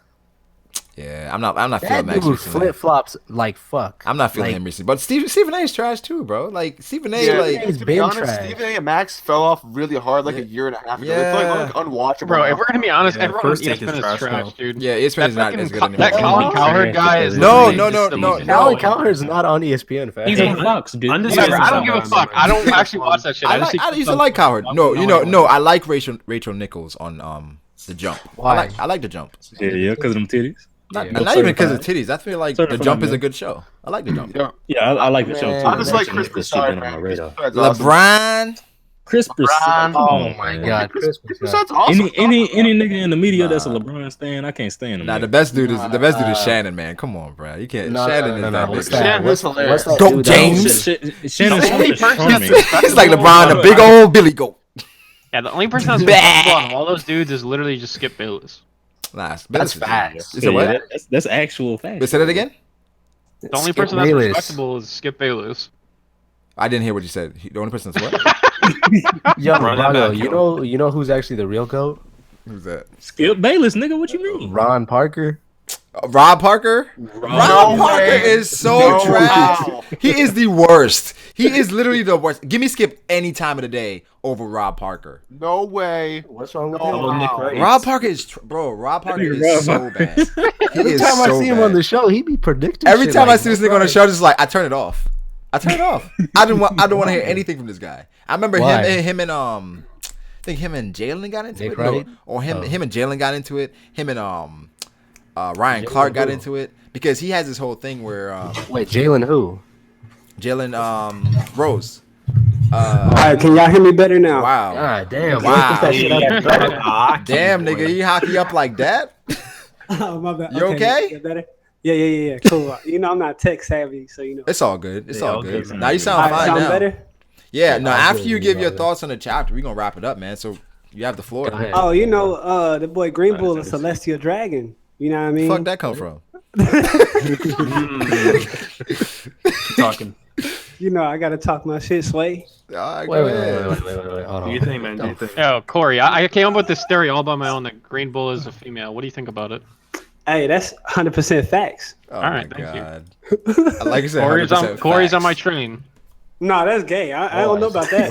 Yeah, I'm not That feeling Max dude recently. flip flops like fuck. I'm not feeling Like, him recently. But Stephen A is trash too, bro. Like Stephen A, Yeah, like he's to be been honest, trash. Stephen A. and Max fell off really hard like a year and a half ago. It's like unwatchable. Bro, if now. we're gonna be honest, Yeah, everyone on first take is ESPN is trash trash, now. dude. yeah, ESPN is not as good anymore. That Colin Cowherd guy is No, literally no, just no, the no, most no. Colin annoying. Cowherd's not on ESPN, fam. He's on Fox, dude. Whatever, I don't give a fuck. I don't actually watch that shit. I just see used to clips like on Cowherd. TikTok. No, one. I like Rachel Nichols on The Jump. Why? I like The Jump. Yeah, because of them titties. Not Yeah. even because of titties. I feel like The Certified, Jump is man. a good show. I like The Jump. Yeah, I like the show Man, too. I just like Rachel Chris Nichols Broussard, shit been on my man. radar. Chris Broussard's awesome. LeBron. Chris Broussard. Oh my god, Christmas. Chris guy. Broussard's awesome. Any nigga in the media that's a Nah. LeBron stan, I can't stand him. Nah, man. the best dude is Shannon, man. Come on, bro. You can't. Shannon is that What's big. that? What's hilarious. that Go dude James. Shannon The only Sharp is person charming. that's- He's like LeBron, a big old Billy Goat. Yeah, the only person that's respectable out of all those dudes is literally just Skip Bayless. Nah, That's facts. Is it what? That's actual fact. Wait, say that again. The only Skip person that's Bayless. respectable is Skip Bayless. I didn't hear what you said. The only person that's what? Yo, Run that Brago, back, you know who's actually the real goat? Who's that? Skip Bayless, nigga. What you mean? Ron Parker. Rob Parker? Rob Parker is so trash. He is the worst. He is literally the worst. Give me Skip any time of the day over Rob Parker. No way. What's wrong with Oh, him? Nick wow. Wright. Rob Parker is Rob Parker Nigga, is Rob so bad. He Every is time I so see him bad. on the show, he be predicting. Every shit time I like, see this nigga on the show, just like I turn it off. I don't want to hear anything from this guy. I remember Why? him and I think him and Jalen got into Nick it. Wright? No, or him Oh. and Jalen got into it. Him and Ryan Clark got into it because he has this whole thing where Wait, Jalen who? Jalen Rose. All right, can y'all hear me better now? Wow. God damn. Wow. Wow. That shit up. Damn, nigga, you hockey up like that? Oh, my bad. You okay? Yeah, better? Yeah. Cool. You know, I'm not tech savvy, so you know. It's all good. It's Yeah, all okay, good. man. Now you All sound right, fine sound now. better? Yeah, no, all after good, you give all your good. thoughts on the chapter, we're gonna wrap it up, man. So you have the floor. Go ahead. Oh, you know, the boy Green Bull, a celestial dragon. You know what I mean? Fuck that come from? Keep talking. You know, I gotta talk my shit, Sway. All right, Wait, go wait, ahead. wait. Hold Do you on. think, man? Do you think? Yo, Corey, I came up with this theory all by my own that Green Bull is a female. What do you think about it? Hey, that's 100% facts. Oh All my right, thank you. god. Like I said, Corey's 100% on my facts. train. No, that's gay. I don't know about that.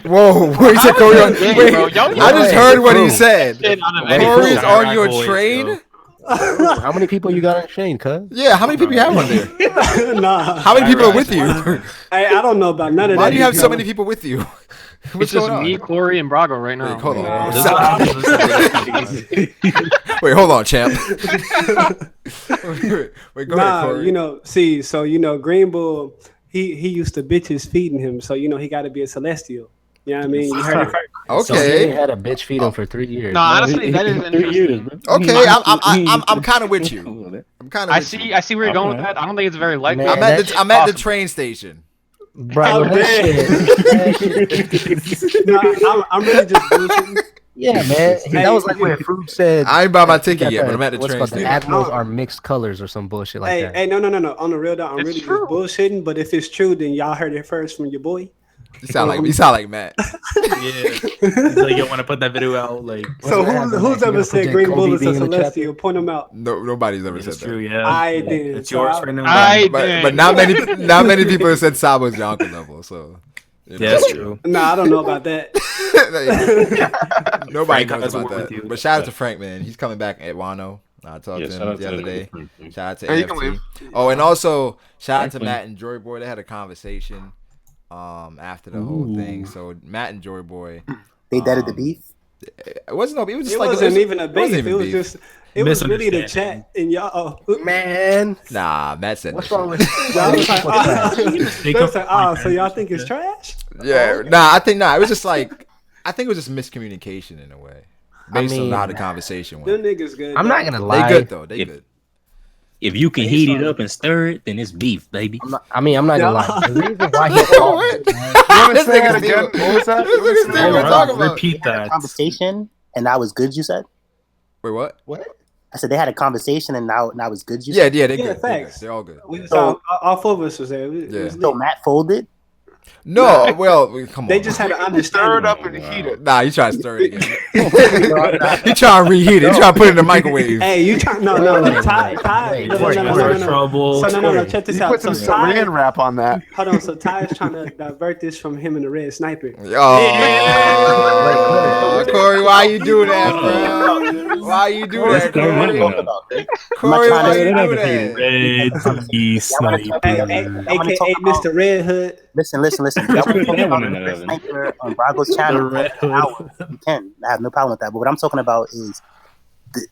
Whoa, wait, so Corey on, Hey, wait, bro, y'all I just heard what he said. Shit out of Wait, any- Corey's Corey, on your boys, train? yo. How many people you got on Shane, cuz? Yeah, how many people you have on there? Nah. How many people are with you? Hey, I don't know about none of that. Why do you have so many people with you? It's What's just going on? me, Corey, and Brago right now. Wait, hold on. Man, bro. this Stop. Wait, hold on, champ. Wait, go ahead, Nah, Corey. you know, see, so you know, Green Bull, he used to bitches feeding him, so you know he got to be a celestial. You know what I mean? You heard it first. So he Okay. had a bitch feed him for 3 years. No, honestly, that is 3 years, interesting. bro. Okay, I'm kind of with you. I'm kind of. I see where you're going with that. I don't think it's very likely. Man, I'm at the train station. Bro, How that shit- Nah, I'm really just bullshitting. Yeah, man. That was like when Fruit said. I ain't bought my ticket that yet, but I'm at the what's train called, the station. admirals are mixed colors or some bullshit like Hey, that. hey, no. On the real though, I'm It's really true. just bullshitting. But if it's true, then y'all heard it first from your boy. You sound like Matt. Yeah. So you want to put that video out, like. So What's that? who's You ever gonna said project Green Bull Kobe is a being in the celestial? Point them out. No, nobody's ever said It's true, that. yeah. I did. It's So yours I- right now. But not many people have said Sabo's your uncle level. So you know. Yeah, that's true. Nah, I don't know about that. Nobody Frank knows has about worked that. with you. But shout out to Frank, man. He's coming back at Wano. I talked to him the other day. Shout out to Hey, you can NFT. leave. Oh, and also shout out to Frank. Matt and Joy Boy. They had a conversation after the whole thing. So Matt and Joy Boy. They deaded the beef. It wasn't no. It was just It like wasn't even a it wasn't beef. even It was beef. just. It was really the Misunderstanding. chat and y'all. Man, Nah, Matt said what's that wrong shit. with Y'all was like, Think they of was like, oh, so y'all think it's trash? Yeah, it was just like I think it was just miscommunication in a way, based mean, on how the conversation Them went. niggas good. I'm though. not gonna They lie. good though. They If- good. If you can heat it up and stir it, then it's beef, baby. I'm not gonna lie. The reason why he This nigga Steve, What was that? this nigga Steve was talking about. Repeat They had a that. conversation, and that was good. You said. Wait, what? I said they had a conversation, and now it's good. You Yeah, said. yeah, they're Yeah, good. facts. They're all good. We just So- all four of us was there. It Yeah. was So lit. Matt folded. No, well, come on. They just had to Stir understand it up and heat it. Nah, you trying to stir it again. You trying to reheat it. You trying to put it in the microwave. Hey, you trying? No. Ty. Wait, No. trouble. So no. Check this You out. put some So Ty, saran wrap on that. hold on. So Ty is trying to divert this from him and the Red Sniper. Oh, Corey, why you do that, bro? Why you do that, That's money Corey? now. Corey, why you trying do to- that? Red Sniper. AKA Mr. Red Hood. Listen. Y'all want to talk about the Red Sniper on Brago's channel? Red For an hour. You can. I have no problem with that. But what I'm talking about is,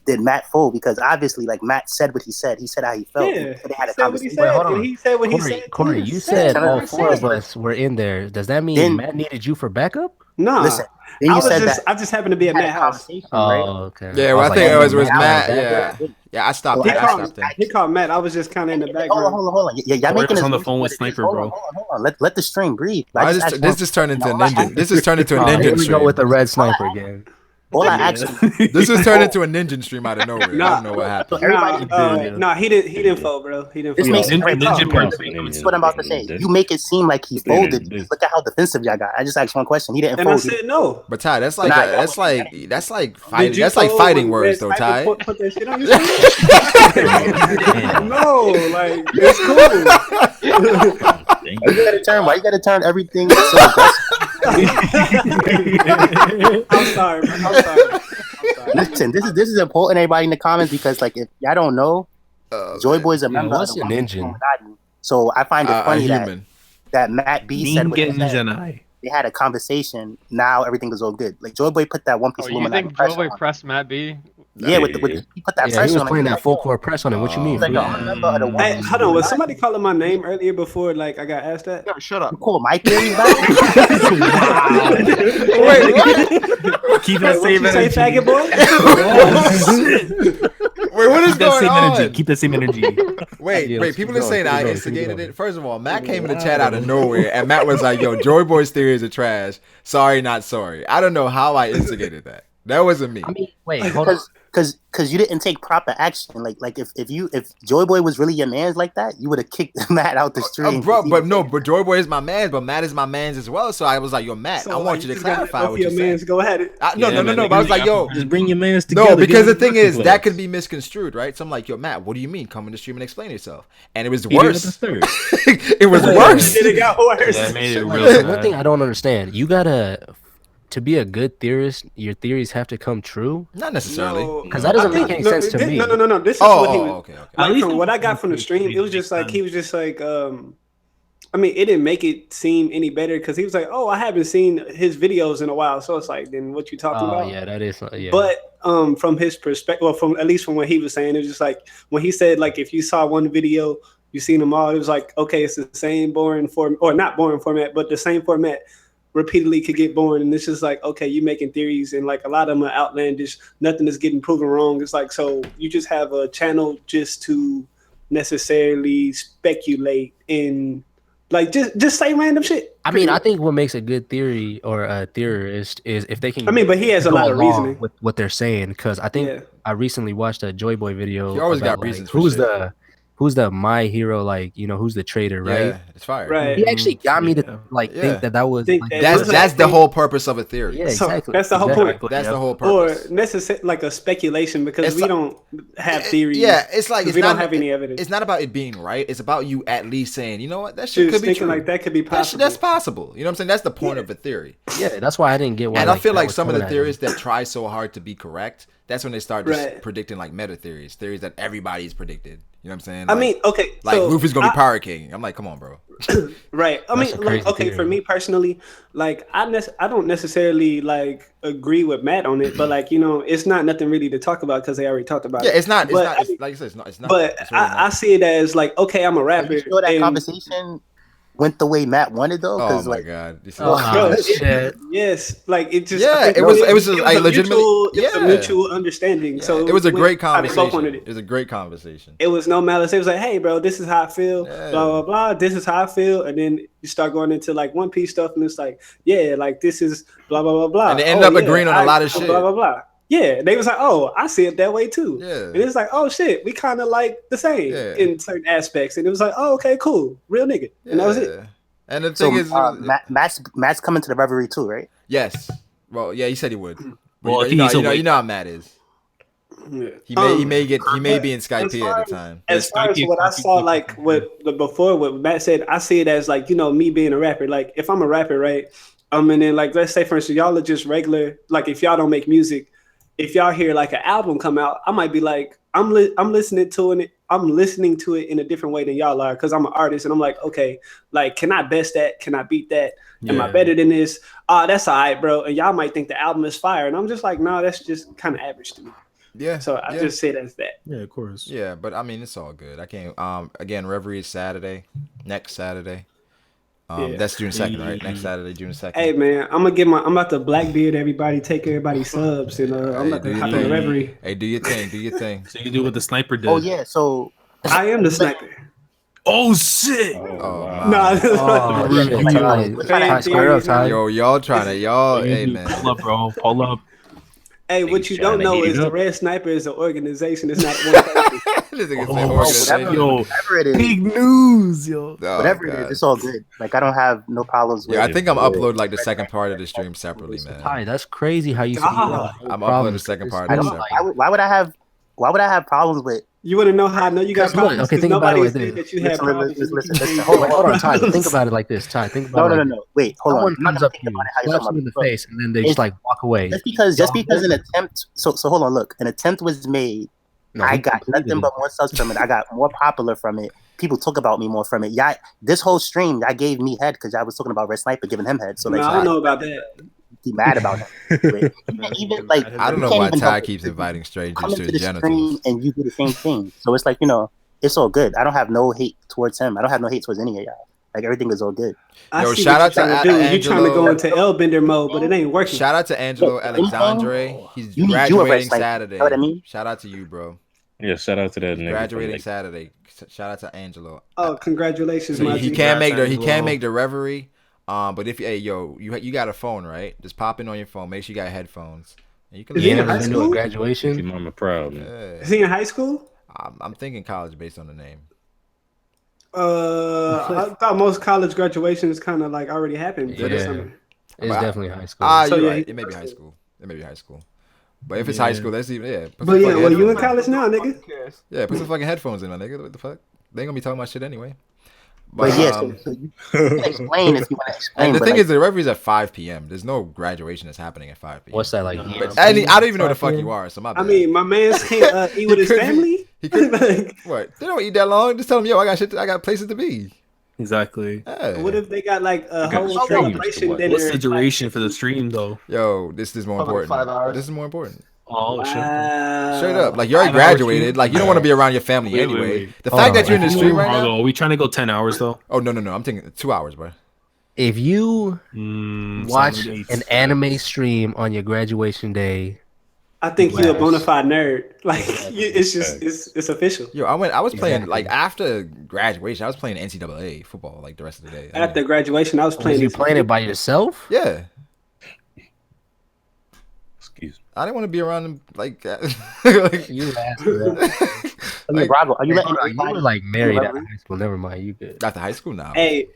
did Matt fold? Because obviously, like Matt said what he said. He said how he felt. Yeah, They had a said what he conversation. said, hold on. and he said what he said. Corey, you said all four of us were in there. Does that mean Then- Matt needed you for backup? Nah, Listen, then you said that I just happened to be at they had Matt's a house. conversation, Oh, right? okay. Yeah, well, I think it was Matt. Matt. Yeah, I stopped. He I called, stopped him. he called Matt. I was just kind of in the Hold background. on. Y'all Corey making was this on the phone with Sniper, bro. Hold on. Let the stream breathe. Why this just turned into a ninja. This just turned into a Oh, here ninja we go stream. with the Red Sniper again. All I asked you, This just turned into a ninja stream out of nowhere. I Nah. don't know what happened. No, he didn't fold, bro. He didn't This fold. makes it great. Ninja This is what I'm about to say. You make it seem like he folded. Look at how defensive y'all got. I just asked one question. He didn't And I fold. said no. But Ty, that's like Nah, that's like fighting. Did you That's like fold fighting when words, Red though, Sniper Ty. Put that shit on your screen? No, like it's cool. Why you gotta turn everything? So I'm sorry, bro. I'm sorry. listen, this is important, everybody in the comments, because like if y'all don't know, Joy Boy's a member what's of the an engine? Illuminati. So I find it A funny human. that Matt B said what he Ningen said. Janai. They had a conversation. Now everything is all good. Like Joy Boy put that One Piece Oh, you Illuminati think pressure Joy on. pressed Matt B? Yeah, with he put that Yeah, he pressure was on. playing him. that full court press on it. What you mean? He's like, Yeah. a member of the One Hey, Piece hold on. Was Illuminati. somebody calling my name earlier before? Like I got asked that. Yo, shut up. You call my theory back? Wait, what? Keep Hey, that what you same say, energy. faggot boy? Wait, what is Keep that going same on? energy. Keep that same energy. Wait, Yeah, wait. let's People keep are saying going, I keep going, instigated keep going. it. First of all, Matt came in the chat out of nowhere, and Matt was like, "Yo, Joy Boy's theories are trash. Sorry, not sorry." I don't know how I instigated that. That wasn't me. I mean, wait, hold on. Because you didn't take proper action. Like if Joy Boy was really your man's like that, you would have kicked Matt out the stream. Bro, but Joy Boy is my man, but Matt is my man's as well. So I was like, "Yo, Matt, I want you to just gotta let clarify both what your you're saying." mans go ahead. No. But I was like, "Yo, just bring your mans together. no," because the get them thing is, working that for could be misconstrued, right? So I'm like, "Yo, Matt, what do you mean? Come in the stream and explain yourself." And it was us. He did it worse. the third. It was worse. Then it got worse. That made it Like, real one bad. thing I don't understand, you gotta, to be a good theorist, your theories have to come true. Not necessarily. No. Because that doesn't I make think- any sense to me. No. This is Oh, what he was. okay. At Like, least from what I got from the stream, it was just like he was just like, I mean, it didn't make it seem any better because he was like, "Oh, I haven't seen his videos in a while," so it's like, then what you talking Oh about? yeah, that is. Yeah. But from his perspective, well, from at least from what he was saying, it was just like when he said like if you saw one video, you seen them all. It was like, okay, it's the same boring form, or not boring format, but the same format repeatedly could get boring. And this is like, okay, you making theories, and like a lot of them are outlandish. Nothing is getting proven wrong. It's like, so you just have a channel just to necessarily speculate and like just say random shit. I mean, I think what makes a good theory or a theorist is if they can. I mean, but he has a go lot of along reasoning. with what they're saying. Because I think Yeah. I recently watched a Joy Boy video. He always about, got reasons Like, for shit. who's the my hero? Like, who's the traitor, right? Yeah, it's fire. Right. He actually got me Yeah. to like Yeah. think that was Think like, that- That's the whole purpose of a theory. yeah, So, exactly. that's the whole Exactly. point. That's Yep. the whole Or purpose. necessary like a speculation because It's we like- don't have theories. Yeah, it's like 'cause it's we not don't have any evidence. It's not about it being right. It's about you at least saying, you know what, that shit Just could be thinking true. like that could be possible. That's possible. You know what I'm saying? That's the point of a theory. Yeah, that's why I didn't get why. And I feel that like was some of coming the at him. theorists that try so hard to be correct, that's when they start just Right. predicting like meta theories that everybody's predicted. You know what I'm saying? I Like- mean, okay, like so Luffy's gonna be I- Pirate King. I'm like, come on, bro. right. I That's mean, a crazy like, okay, theory. for me personally, like I don't necessarily like agree with Matt on it, but like it's not nothing really to talk about because they already talked about Yeah, it. it's not. It's But, not. I It's, mean, like I said, it's not. It's not. But It's really I not. see it as like, okay, I'm a Are rapper. you sure that and- conversation went the way Matt wanted though, Oh because my like god! You see Oh, that? Bro, shit. yes, like it just. Yeah, I think it was like a legitimately. mutual, it was a Yeah. mutual understanding. Yeah, So it was a went great how they both wanted conversation. it. It was a great conversation. It was no malice. It was like, hey, bro, this is how I feel. Yeah. Blah blah blah. This is how I feel, and then you start going into like One Piece stuff, and it's like, yeah, like this is blah blah blah blah. And they ended up agreeing on a lot of shit. Blah blah blah. Yeah, they was like, oh, I see it that way too. Yeah. And it's like, oh shit, we kind of like the same Yeah. in certain aspects, and it was like, oh, okay, cool, real nigga, and that was it. Yeah. And the so thing is, Matt's coming to the Reverie too, right? yes. Well, yeah, he said he would. Well, I you think know, he's you awake. know how Matt is. Yeah. He may be in Skype at the time. As far as what I saw, like before what Matt said, I see it as like, me being a rapper. Like if I'm a rapper, right? And then like let's say for instance, y'all are just regular. Like if y'all don't make music, if y'all hear like an album come out, I might be like, I'm listening to it. I'm listening to it in a different way than y'all are because I'm an artist and I'm like, okay, like can I best that? Can I beat that? Am I better than this? That's all right, bro. And y'all might think the album is fire, and I'm just like, no, that's just kind of average to me. Yeah. So I just say that's that. Yeah, of course. Yeah, but I mean it's all good. I can't. Again, Reverie is next Saturday. That's June 2nd, right? Next Saturday, June 2nd. Hey man, I'm about to Blackbeard everybody, take everybody's subs, and I'm about to hop on the Reverie. Hey, do your thing. So you can do what the sniper did. Oh yeah, so I am the sniper. Oh shit! Oh, Nah. Oh, yeah, shit. like, Ty, square up, Ty. Yo, y'all trying to hey man. Pull up, bro. Pull up. Hey, what you don't trying to know heat is it the up. Red Sniper is an organization. It's not one person. This nigga Oh, say organization. yo, whatever it is, big news, yo. Oh, whatever it God. is, it's all good. Like I don't have no problems with Yeah, I it. think I'm uploading like the second part of the stream separately, man. Ty, that's crazy how you see God. I'm uploading the second part I of don't. it Why separately. why would I have problems with? You want to know how I know you got Because look, problems? okay, 'Cause think about it nobody like said this. that you had problems. Listen. Hold on, Ty. Think about it like this, Ty. Think about No, it. no, like no. Wait, hold Someone on. I'm not comes gonna up think to you, about it how you're slaps talking you in the about it. face, and then they just like walk away. Just because an attempt. So hold on. Look, an attempt was made. No, I he got completed nothing it. but more subs from it. I got more popular from it. People talk about me more from it. Yeah, this whole stream, y'all gave me head because y'all was talking about Red Sniper giving him head. So like, No, I don't know about that. be mad about him. Even like, I don't you know can't why even Ty help keeps it. inviting strangers Come to into his the stream genitals. and you do the same thing. So it's like, it's all good. I don't have no hate towards him. I don't have no hate towards any of y'all. Like everything is all good. I Yo, see shout what out you're to trying to do. You're trying to go Angelo. into L-Bender mode, but it ain't working. Shout out to Angelo Yeah, Alexandre. He's you need you a red graduating sniper. Saturday. You know what I mean? Shout out to you, bro. Yeah, shout out to that nigga. Graduating Saturday. Shout out to Angelo. Oh, congratulations, So my he G. can't make Congrats, he can't Angelo. make the Reverie. But if you got a phone, right? Just pop in on your phone. Make sure you got headphones. And you can Is You he in never high been to a school? Your graduation? mama proud, man. Yeah. Is he in high school? I'm thinking college based on the name. I thought most college graduations kind of like already happened for this Yeah. summer. It's definitely high school. So, You're yeah, right. he- It may be high school. But if it's high school, that's even put But some yeah, fucking well, you in headphones. college now, nigga. Yeah, put some fucking headphones in, my nigga. What the fuck? They ain't gonna be talking about shit anyway. But yeah, so you can explain if you want to explain. And the but thing like, is, the Reverie's at 5 p.m. There's no graduation that's happening at 5 p.m. What's that like? But I don't even know who the fuck you are, so my bad. I mean, my man's can't eat with his could be- family. he could- Like, What? They don't eat that long. Just tell them, yo, I got places to be. Exactly. Yeah. what if they got like a got whole streams celebration to watch. dinner? What's the duration for the stream though? Yo, this is more Probably important. 5 hours. This is more important. Oh shit. Wow. Straight up. Like, you already 5 hours graduated. stream? Like, you don't want to be around your family Wait, anyway. wait. The Hold fact on, that you're in the if stream right now. Are we trying to go 10 hours though? Oh, no. I'm thinking 2 hours, bro. If you watch 7 8. an anime stream on your graduation day, I think you're a Yes. bona fide nerd. Like, it's just it's official. Yo, I was playing, Exactly. like, after graduation, I was playing NCAA football, like, the rest of the day. After graduation, I was was playing. you playing it by yourself? Yeah. Excuse me. I didn't want to be around them like that. Like, You asked for that. hey, Brago, are you letting You everybody? were like married after high school. Never mind. You good. after high school now. Hey,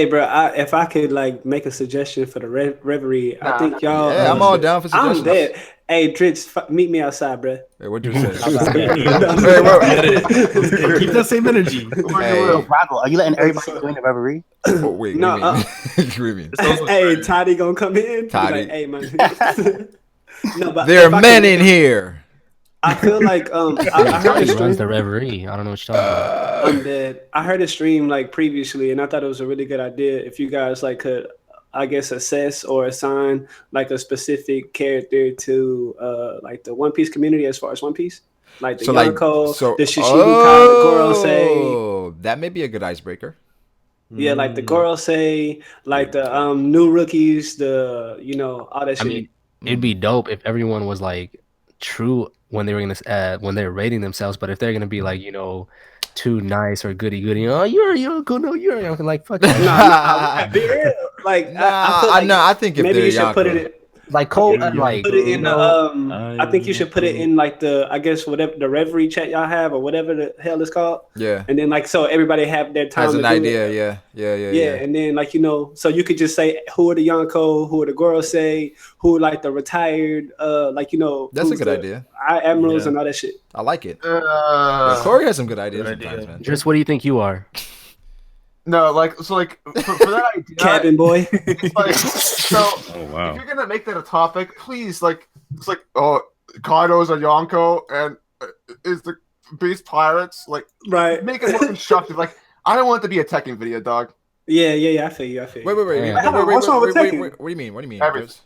bro. If I could like make a suggestion for the Reverie, I think y'all. Yeah, I'm all down for I'm suggestions. dead. Hey, Dritz, meet me outside, bro. Wait, what'd you say? Wait, wait. Keep that same energy. Hey. Yo, Brago, are you letting everybody join the Reverie? Oh, wait, No, what do you mean? Hey, Toddy gonna come in. Be Toddy. like, hey, man. No, but There if are I men could- in here. I feel like I heard a He runs stream. the Reverie. I don't know what you're talking about. I'm dead. I heard a stream like previously, and I thought it was a really good idea. If you guys like could, I guess, assess or assign like a specific character to like the One Piece community as far as One Piece, like the Yonko, the Shishibukai, the Gorosei. Oh, that may be a good icebreaker. Yeah, like the girls say, like the new rookies, all that shit. I mean, it'd be dope if everyone was like true when they were gonna when they're rating themselves. But if they're gonna be like, too nice or goody goody, oh, you're Yonko, no, you're Yonko, like fuck that. Be real. Like Nah, I feel like I think if maybe they're you should put Yonko. it. Like Cole, Yeah, like Put it in the I think you should put it Yonko. in like I guess whatever the reverie chat y'all have or whatever the hell it's called. Yeah. And then like so everybody have their time Has to an do idea, it. yeah. And then like so you could just say who are the Yonko, who are the girls say, who are like the retired, That's a who's good the idea. admirals Yeah. and all that shit. I like it. Yeah, Corey has some good ideas Good sometimes, idea. man. just what do you think you are? No, like for that idea, Cabin boy. it's like, so Oh wow. if you're gonna make that a topic, please it's like Kaido's a Yonko and is the Beast Pirates, like Right. make it more constructive. Like I don't want it to be a teching video, dog. Yeah, I feel you. Wait. Hold on, what's wrong with Tekken? What do you mean? What do you mean? Everything. Chris?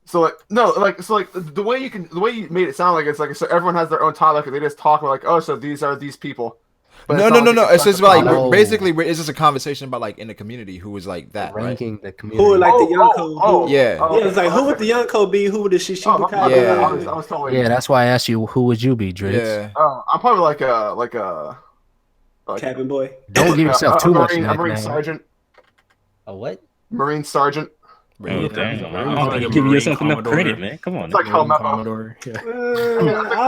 So the way you made it sound like it's like so everyone has their own topic and they just talk about like, oh, so these are these people. But No. it's not like It's just like Oh. basically it's just a conversation about like in the community who was like that, right? Ranking the community. Who are like the Yonko? Yeah. Yeah, it's like who would the Yonko be? Who would the Shishibu Kai be? Yeah. I was totally. Yeah, that's why I asked you, who would you be, Dritz? Yeah. I'm probably like a Cabin boy. Don't give yourself too much a Marine nickname. sergeant. A what? Marine sergeant. Oh, Yeah. damn. I Like don't a think you give Marine yourself enough Commodore. credit, man. Come on. It's like now. Helmeppo. Commodore. Yeah.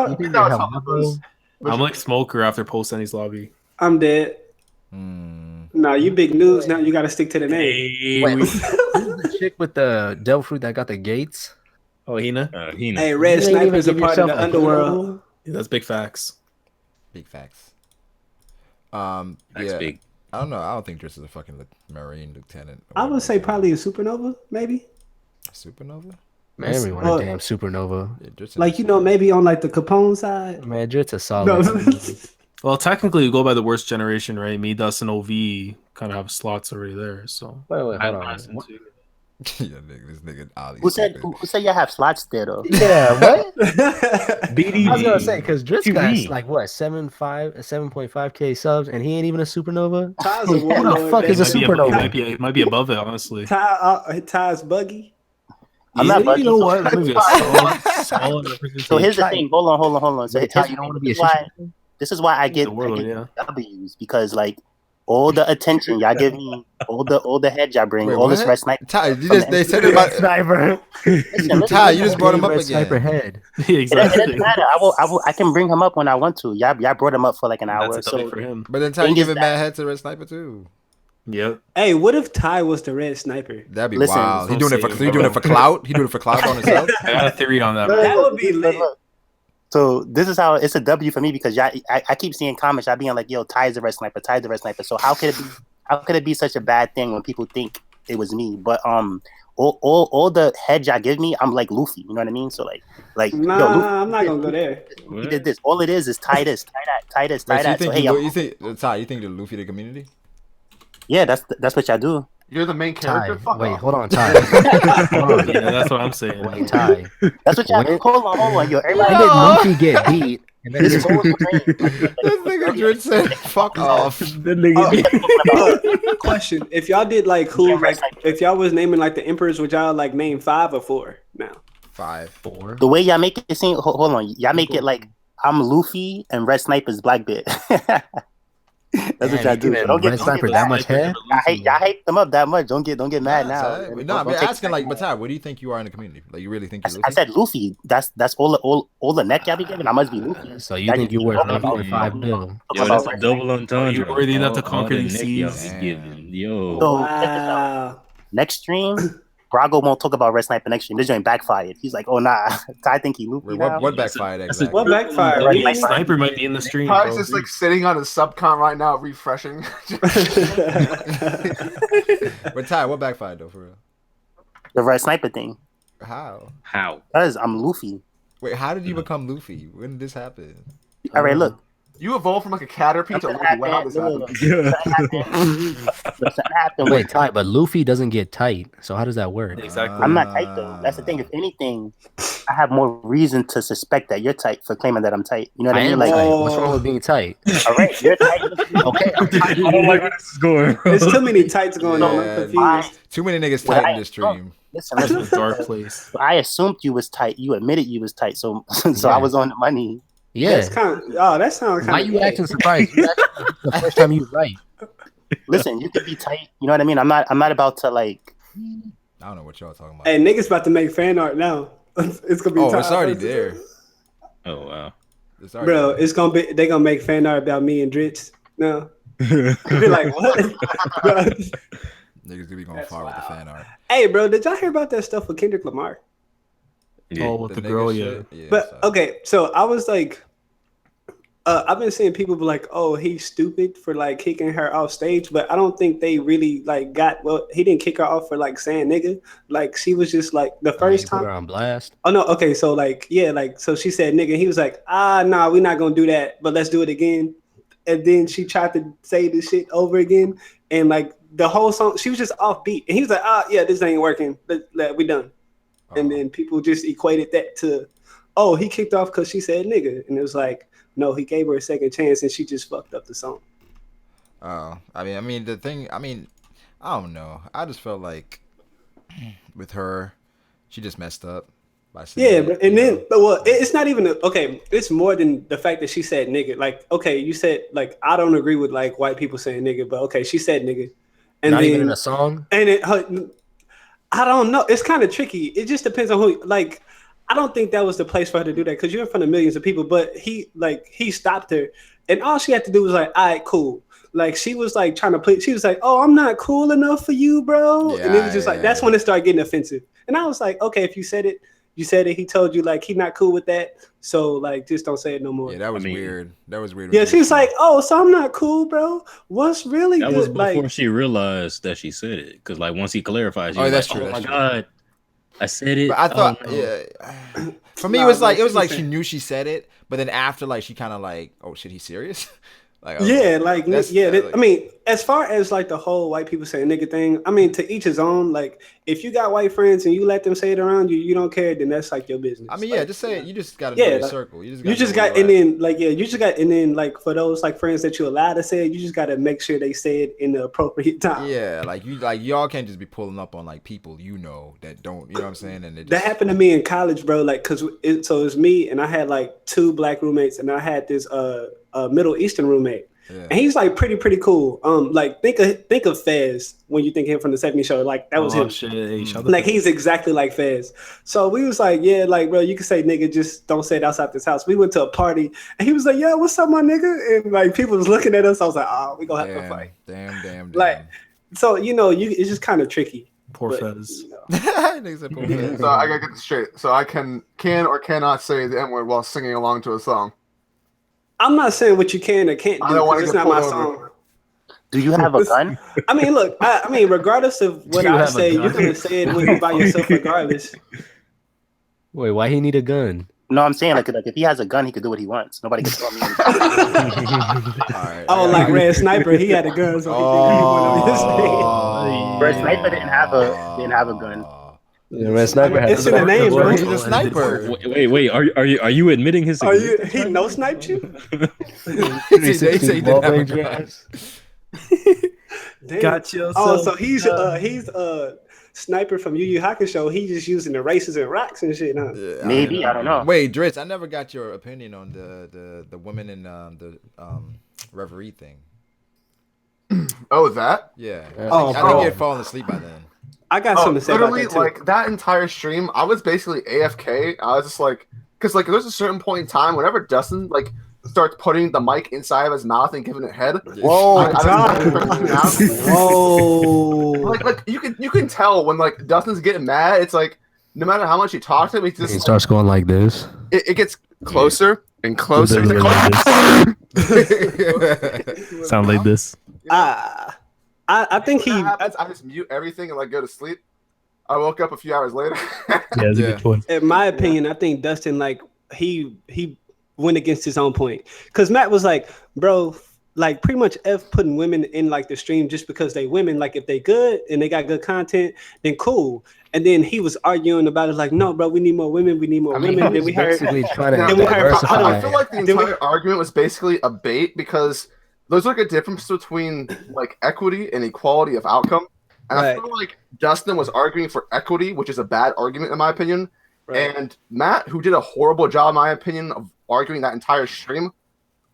You think No, you're it's Helmeppo? Helmeppo's. I'm like Smoker after Post Sunny's lobby. I'm dead. Hmm. Nah, you big news now. You got to stick to the name. Hey, Wait, who's the chick with the devil fruit that got the gates? oh, Hina? Hina. Hey, Red You ain't even Sniper's a give part of yourself the a underworld. Yeah, that's big facts. Big facts. That's Yeah. big. I don't know. I don't think Driss is a fucking Marine lieutenant. I would say probably a supernova, maybe. Supernova. Man, everyone Oh. a damn supernova. Yeah, Driss is Like maybe on like the Capone side. Man, Dritz a No. solid. Well, technically, you go by the worst generation, right? Me, Dust, and OV kind of have slots already there. So Wait, hold on. What? yeah, nigga, this nigga Ali. Who said y'all have slots there though? Yeah, what? BDB. I was gonna say because Dritz you got mean? like what 7.5K subs, and he ain't even a supernova. Ty's a Who the warlord, fuck is a baby. supernova? It might be above it, honestly. Ty's buggy. I'm not bugging. You know what? Maybe a solid So here's the Ty- thing. Hold on. So Wait, Ty, you don't want to be a this is why I get, The warlord, yeah. W's because like all the attention y'all give me, all the heads y'all bring, Wait, all this what? red sniper. Ty, they said it about sniper. Ty. You just brought him up Red again. Sniper head. Yeah, It doesn't exactly. matter. I can bring him up when I want to. Y'all brought him up for like an hour. That's a W So for him. But then Ty, you Thing is giving that- mad head to Red Sniper too. Yep. Hey, what if Ty was the red sniper? That'd be Listen, wild. He don't doing it for say he doing it for clout. He doing it for clout on himself. I got a theory on that. That would be lit. So this is how it's a W for me because y'all, I keep seeing comments. Y'all being like, "Yo, Ty's the red sniper. Ty's the red sniper." So how could it be? How could it be such a bad thing when people think it was me? But all the heads y'all give me, I'm like Luffy. You know what I mean? So like Nah, yo, Luffy, I'm not gonna go there. he did this. All it is tie this, tie that, tie this, tie Wait, so you that. So think hey, you think Ty? You think the Luffy the community? yeah, that's what y'all do. You're the main Ty, character. Fuck wait, off. hold on, Ty. Hold on, Yeah, that's what I'm saying. wait, Ty. That's what y'all. When- Hold on, yo. When Everybody did Luffy get beat? And then This his is always This nigga Dritz said, "Fuck off." Question: if y'all did like who, like if y'all was naming like the emperors, would y'all like name 5 or 4 now? 5. 4. the way y'all make it seem. Hold on, y'all make it like I'm Luffy and Red Sniper's Blackbeard. That's what y'all do. Don't get Sniper mad. that much head? Y'all hate them up that much. Don't get mad now. No, I'm asking like, but Ty, what do you think you are in the community? Like, you really think you're I Luffy? said Luffy. That's all the neck y'all be giving. I must be Luffy. So you think you worth 1.5 mil? Yo, that's a double entendre. You worthy enough to All conquer the these neck y'all seas? be giving. Yo. So Wow. next stream, Brago won't talk about Red Sniper next stream. This joint backfired. He's like, oh nah, I think he Luffy Wait, now. what backfired That's a- exactly? What backfired? Right, What Sniper might be in the stream. Ty's Bro. just like sitting on his subcon right now, refreshing. But Ty, what backfired though, for real? The Red Sniper thing. How? How? Cause I'm Luffy. Wait, how did you become Luffy? When did this happen? All right, look. You evolved from like a Caterpie to Luffy. How does that happen? Something happened. Wait, tight, but Luffy doesn't get tight. So how does that work? Exactly. I'm not tight though. That's the thing. If anything, I have more reason to suspect that you're tight for claiming that I'm tight. You know what I mean? am Like, tight. What's wrong with being tight? all right, you're tight. Okay, I'm tight. I don't like where this is going, bro. There's too many tights going on. I'm Yeah, confused. Too many niggas Well, tight in I- this stream. Listen, It's a listen. dark place. I assumed you was tight. You admitted you was tight. So I was on the money. Yeah. That's kind of. Oh, that sounds kind Why of. you acting surprised? You acting the first time you was right. Listen, you could be tight. You know what I mean? I'm not about to like. I don't know what y'all talking about. Hey, niggas about to make fan art now. It's gonna be. Oh, time. it's already there. Oh wow. It's already Bro, there. it's gonna be. They gonna make fan art about me and Dritz. No, be like what? Bro. Niggas gonna be going That's far with the wild. fan art. Hey, bro, did y'all hear about that stuff with Kendrick Lamar? Yeah. Oh, with the nigga girl, yeah. shit? Yeah. But sorry. okay, so I was like, I've been seeing people be like, "Oh, he's stupid for like kicking her off stage," but I don't think they really like got. Well, he didn't kick her off for like saying "nigga." Like she was just like the first You put her time. on blast. Oh no, okay, so like yeah, like so she said "nigga." He was like, nah, we're not gonna do that, but let's do it again. And then she tried to say this shit over again, and like the whole song, she was just off beat, and he was like, yeah, this ain't working. We done. And then people just equated that to, oh, he kicked off because she said nigga. And it was like, no, he gave her a second chance and she just fucked up the song. Oh, I mean, the thing. I mean, I don't know. I just felt like with her, she just messed up by saying. Yeah, it, but and you then, know? but well, it's not even okay. It's more than the fact that she said nigga. Like, okay, you said like I don't agree with like white people saying nigga, but okay, she said nigga, and Not then even in a song. and I don't know. It's kind of tricky. It just depends on who. Like, I don't think that was the place for her to do that because you're in front of millions of people. But he stopped her, and all she had to do was like, all right, cool. Like she was like trying to play. She was like, oh, I'm not cool enough for you, bro. And it was just like that's when it started getting offensive. And I was like, okay, if you said it, you said it. He told you like he not cool with that. So like just don't say it no more. Yeah, that was I mean- weird. That was weird. Yeah, she was like, oh, so I'm not cool, bro. What's really That good? was before Like, she realized that she said it. Because like once he clarified, she Oh, was that's like, true, oh that's my true. god, I said it. But I thought, Oh, no. yeah. For me, Nah, it was bro, like she was she saying- knew she said it, but then after like she kind of like, oh shit, he's serious. Like, yeah, like that's- yeah. like- I mean, as far as like the whole white people saying nigga thing, I mean, to each his own. Like, if you got white friends and you let them say it around you, you don't care, then that's like your business. I mean, yeah, Like, just say it. You just gotta Yeah, know your like, circle. You You just know got, where and you at. then like yeah, you just got, and then like for those like friends that you allowed to say it, you just got to make sure they say it in the appropriate time. Yeah, like y'all can't just be pulling up on like people you know that don't. You know what I'm saying? And it just, That happened to me in college, bro. Like, so it was me, and I had like 2 black roommates, and I had this Middle Eastern roommate, Yeah. and he's like pretty cool. Like think of Fez when you think of him from the '70s show. Like that was him. Shit. Hey, shout out Like to- he's exactly like Fez. So we was like, yeah, like bro, you can say nigga, just don't say it outside this house. We went to a party, and he was like, yeah, what's up, my nigga? And like people was looking at us. I was like, oh, we gonna have to fight. Damn. Like, so it's just kind of tricky. Poor but, Fez. you know. Niggas said poor Fez. So I gotta get this straight. So I can or cannot say the N word while singing along to a song. I'm not saying what you can or can't do I don't wanna because it's get not my pulled over. song. Do you have a gun? I mean, look, I mean, regardless of what Do you I have a say, you're gun? gonna say it when you're by yourself, regardless. Wait, why he need a gun? No, I'm saying like if he has a gun, he could do what he wants. Nobody can tell me. Alright, Oh, like Red Sniper, he had a gun, so he did what he wanted on his Red Sniper didn't have a gun. Yeah, Red Sniper has It's in the name, bro. He's a sniper. Wait, are you admitting his? Are you? He no sniped you? They say he didn't have a gun. Damn. Got you. Oh, so he's sniper from Yu Yu Hakusho. He just using the races and rocks and shit, huh? Yeah, Maybe, I don't know. Wait, Dritz, I never got your opinion on the women in the reverie thing. Oh, that? Yeah. Oh, I think bro. you had fallen asleep by then. I got something to say about literally, that too. like that entire stream, I was basically AFK. I was just like, because like there's a certain point in time whenever Dustin like starts putting the mic inside of his mouth and giving it head. Whoa, I just whoa! like you can tell when like Dustin's getting mad. It's like no matter how much you talk to him, it's He just starts going like this. it gets closer and closer. Does it It's Sound like this. I think he. When that happens, I just mute everything and like go to sleep. I woke up a few hours later. Yeah, it's a Yeah. good choice. In my opinion, I think Dustin like he went against his own point. Because Matt was like, bro, like pretty much F putting women in like the stream just because they women. Like if they good and they got good content, then cool. And then he was arguing about it like, no, bro, we need more women. We need more women. He Then was we heard. basically trying to Then we heard- diversify. I feel like the entire argument was basically a bait because there's like a difference between like equity and equality of outcome. And I Right. feel like Dustin was arguing for equity, which is a bad argument in my opinion. Right. And Matt, who did a horrible job, in my opinion, of arguing that entire stream,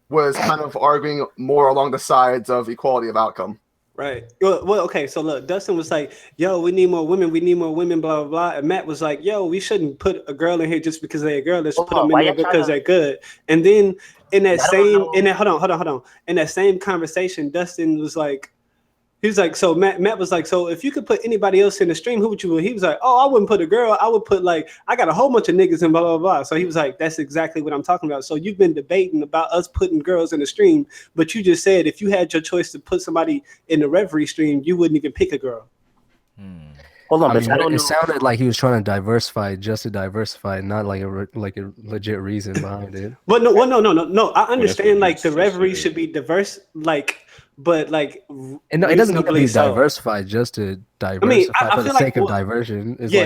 was kind of arguing more along the sides of equality of outcome. Right. Well, okay. So look, Dustin was like, "Yo, we need more women. We need more women." Blah blah blah. And Matt was like, "Yo, we shouldn't put a girl in here just because they're a girl. Let's put them in there because they're good." And then in that hold on. In that same conversation, Dustin was like, he was like, so Matt was like, so if you could put anybody else in the stream, who would you put? He was like, oh, I wouldn't put a girl. I would put like, I got a whole bunch of niggas and blah, blah, blah. So he was like, that's exactly what I'm talking about. So you've been debating about us putting girls in the stream, but you just said if you had your choice to put somebody in the Reverie stream, you wouldn't even pick a girl. Hold on, I but mean, I don't it know. sounded like he was trying to diversify just to diversify, not like a legit reason behind it. But no. I understand what like he the Reverie said. should be diverse, like, but like, And no, it doesn't need to be reasonably so. diversified just to diversify I for the feel like, sake of well, diversion. It's yeah,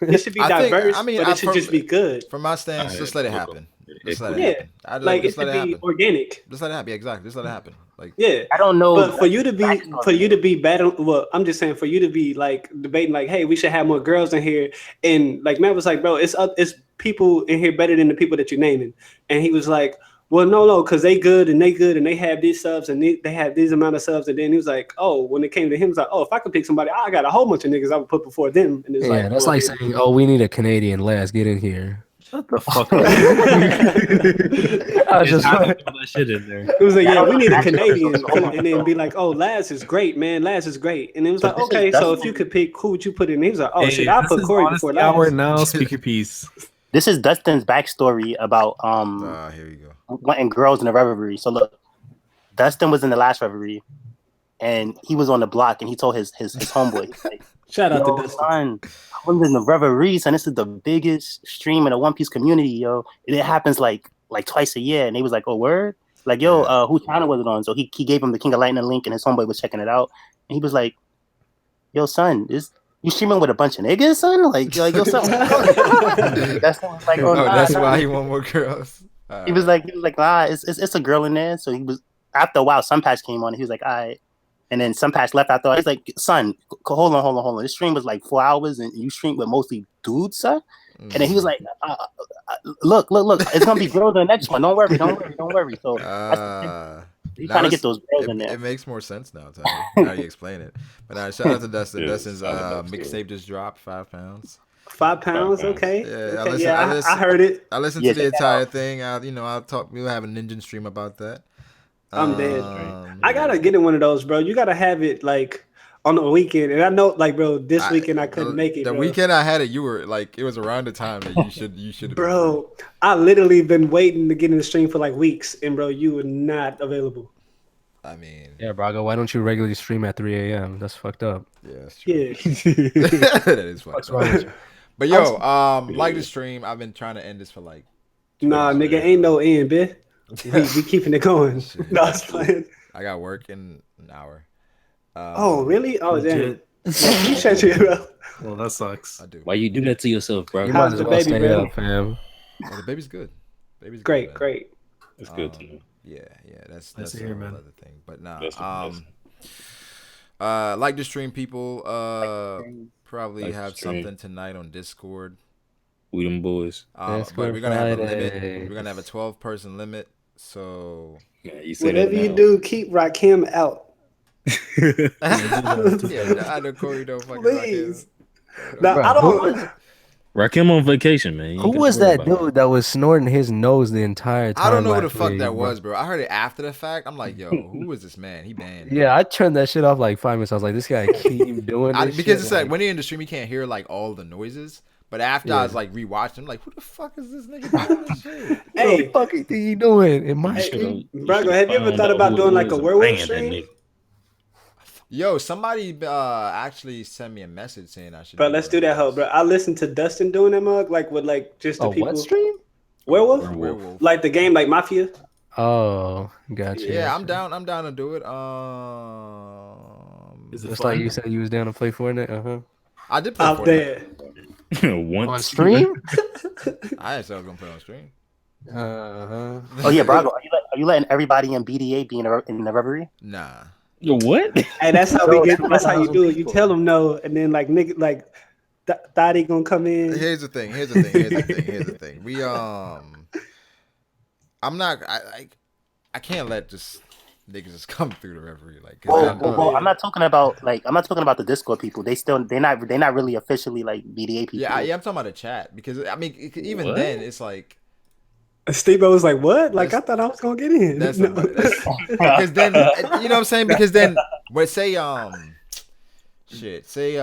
like, it should be I think- diverse, I mean, but it should just be good. From my stance, just let it happen. Just let it Yeah, happen. I'd like it just let should it be happen. organic. Just let it happen. Yeah, exactly. Just let it happen. Like, Yeah. I don't know. But for you to be battle, well, I'm just saying for you to be like debating, like, hey, we should have more girls in here, and like Matt was like, bro, it's people in here better than the people that you're naming, and he was like, well, no, because they good and they have these subs and they have these amount of subs, and then he was like, oh, when it came to him, he was like, oh, if I could pick somebody, I got a whole bunch of niggas I would put before them, and it's yeah, like, that's well, like saying, oh, we need a Canadian. Let's get in here. Shut the fuck up. I was just Have to throw that shit in there. It was like, yeah, we need a Canadian, and then be like, oh, Laz is great, man. Laz is great, and it was So like, this is okay, so if Dustin. you could pick, who would you put in? He was like, oh Hey, shit, I'll this put is Corey Honesty before Hour Laz. now. Speak your piece. This is Dustin's backstory about here you go. wanting girls in the Reverie. So look, Dustin was in the last Reverie, and he was on the block, and he told his homeboy, he's like, Shout out to yo, Dustin. son, I was in the Reverie, son. This is the biggest stream in the One Piece community, yo. And it happens like twice a year. And he was like, oh, word? Like, yo, whose channel was it on? So he gave him the King of Lightning link, and his homeboy was checking it out. And he was like, yo, son, you streaming with a bunch of niggas, son? Like yo, son. That's like, oh, nah, that's nah. why he want more girls. He was like, nah, it's a girl in there. So he was, after a while, Sunpatch came on, and he was like, all right. And then Sunpatch left after. He's like, son, hold on. This stream was like 4 hours, and you streamed with mostly dudes, son. And then he was like, look, it's gonna be girls in the next one. Don't worry. So he's trying to get those girls in there. It makes more sense now, Tyler. Now you explain it. But shout out to Dustin. Yeah, Dustin's shout out to mixtape just dropped, 5 pounds. 5 pounds, okay. Yeah, Okay, I listened. I heard it. I listened Yeah, to the check that entire out. thing. I'll talk. We'll have a ninja stream about that. I'm dead. I gotta get in one of those, bro. You gotta have it like on the weekend, and I know, like, bro, this weekend I couldn't make it. The bro. weekend I had it, you were like, it was around the time that you should. Bro, I literally been waiting to get in the stream for like weeks, and bro, you were not available. I mean, Yeah, Brago, why don't you regularly stream at 3 a.m.? That's fucked up. yeah, that's true. Yeah, That is funny. What's wrong with you? But yo, like the stream. I've been trying to end this for like. nah, nigga, ain't no end, bitch. We keeping it going. No, I was playing. I got work in an hour. Oh, really? Oh, damn. Legit. You shut your mouth. Well, that sucks. I do. Why you do that to yourself, bro? You How's might as the well baby, stay bro? up, fam. Oh, the baby's good. Baby's Great, good, man. great. It's good to know. Yeah, that's Nice to a hear, whole man. other thing. But nah, That's the like the stream people, probably Like the have stream. something tonight on Discord. We them boys. That's But we're gonna have a limit. Friday. We're gonna have a 12-person limit. So Yeah, you say Whatever that you now. do, keep Rakim out. yeah, I know Corey don't fucking rock Please. him. Now, Bro, I who don't. was- Rakim on vacation, man. You Who ain't was gotta worry that about dude that was snorting his nose the entire time? I don't know who the last fuck week, that bro? was, bro. I heard it after the fact. I'm like, yo, who is this man? He banned. Yeah, I turned that shit off like 5 minutes. I was like, this guy keep doing this Because shit, it's like when you're in the stream, you can't hear like all the noises. But after I Yeah. was like rewatching, I'm like, who the fuck is this nigga doing this shit? what Hey, the fuck is he doing in my Hey, stream? Brago, have you ever thought about doing like a werewolf stream? Yo, somebody actually sent me a message saying I should. Bro, let's do that, hoe, bro. I listened to Dustin doing that mug, like with like just the Oh, people. what stream? Werewolf? Werewolf. Like the game, like Mafia? Oh, gotcha. Yeah, I'm gotcha. down. I'm down to do it. Is it Just fun? like you said, you was down to play Fortnite. I did play Out Fortnite. there. Once On stream. I didn't say I was gonna play on stream. Oh yeah, Brago, are you letting everybody in BDA be in the reverie? Nah. What? Hey, that's how Bro, we get. That's how you 2,000 do it. You people. tell them no, and then like nigga, like Thotty gonna come in. Here's the thing. Here's the thing. We I'm not. I can't let just niggas just come through the referee like. 'Cause Well, I'm not talking about the Discord people. They're not really officially like BDA people. yeah, I'm talking about the chat because I mean even What? then it's like Steve was like, "What? Like I That's- thought I was gonna get in." that's No. because then you know what I'm saying because then when say say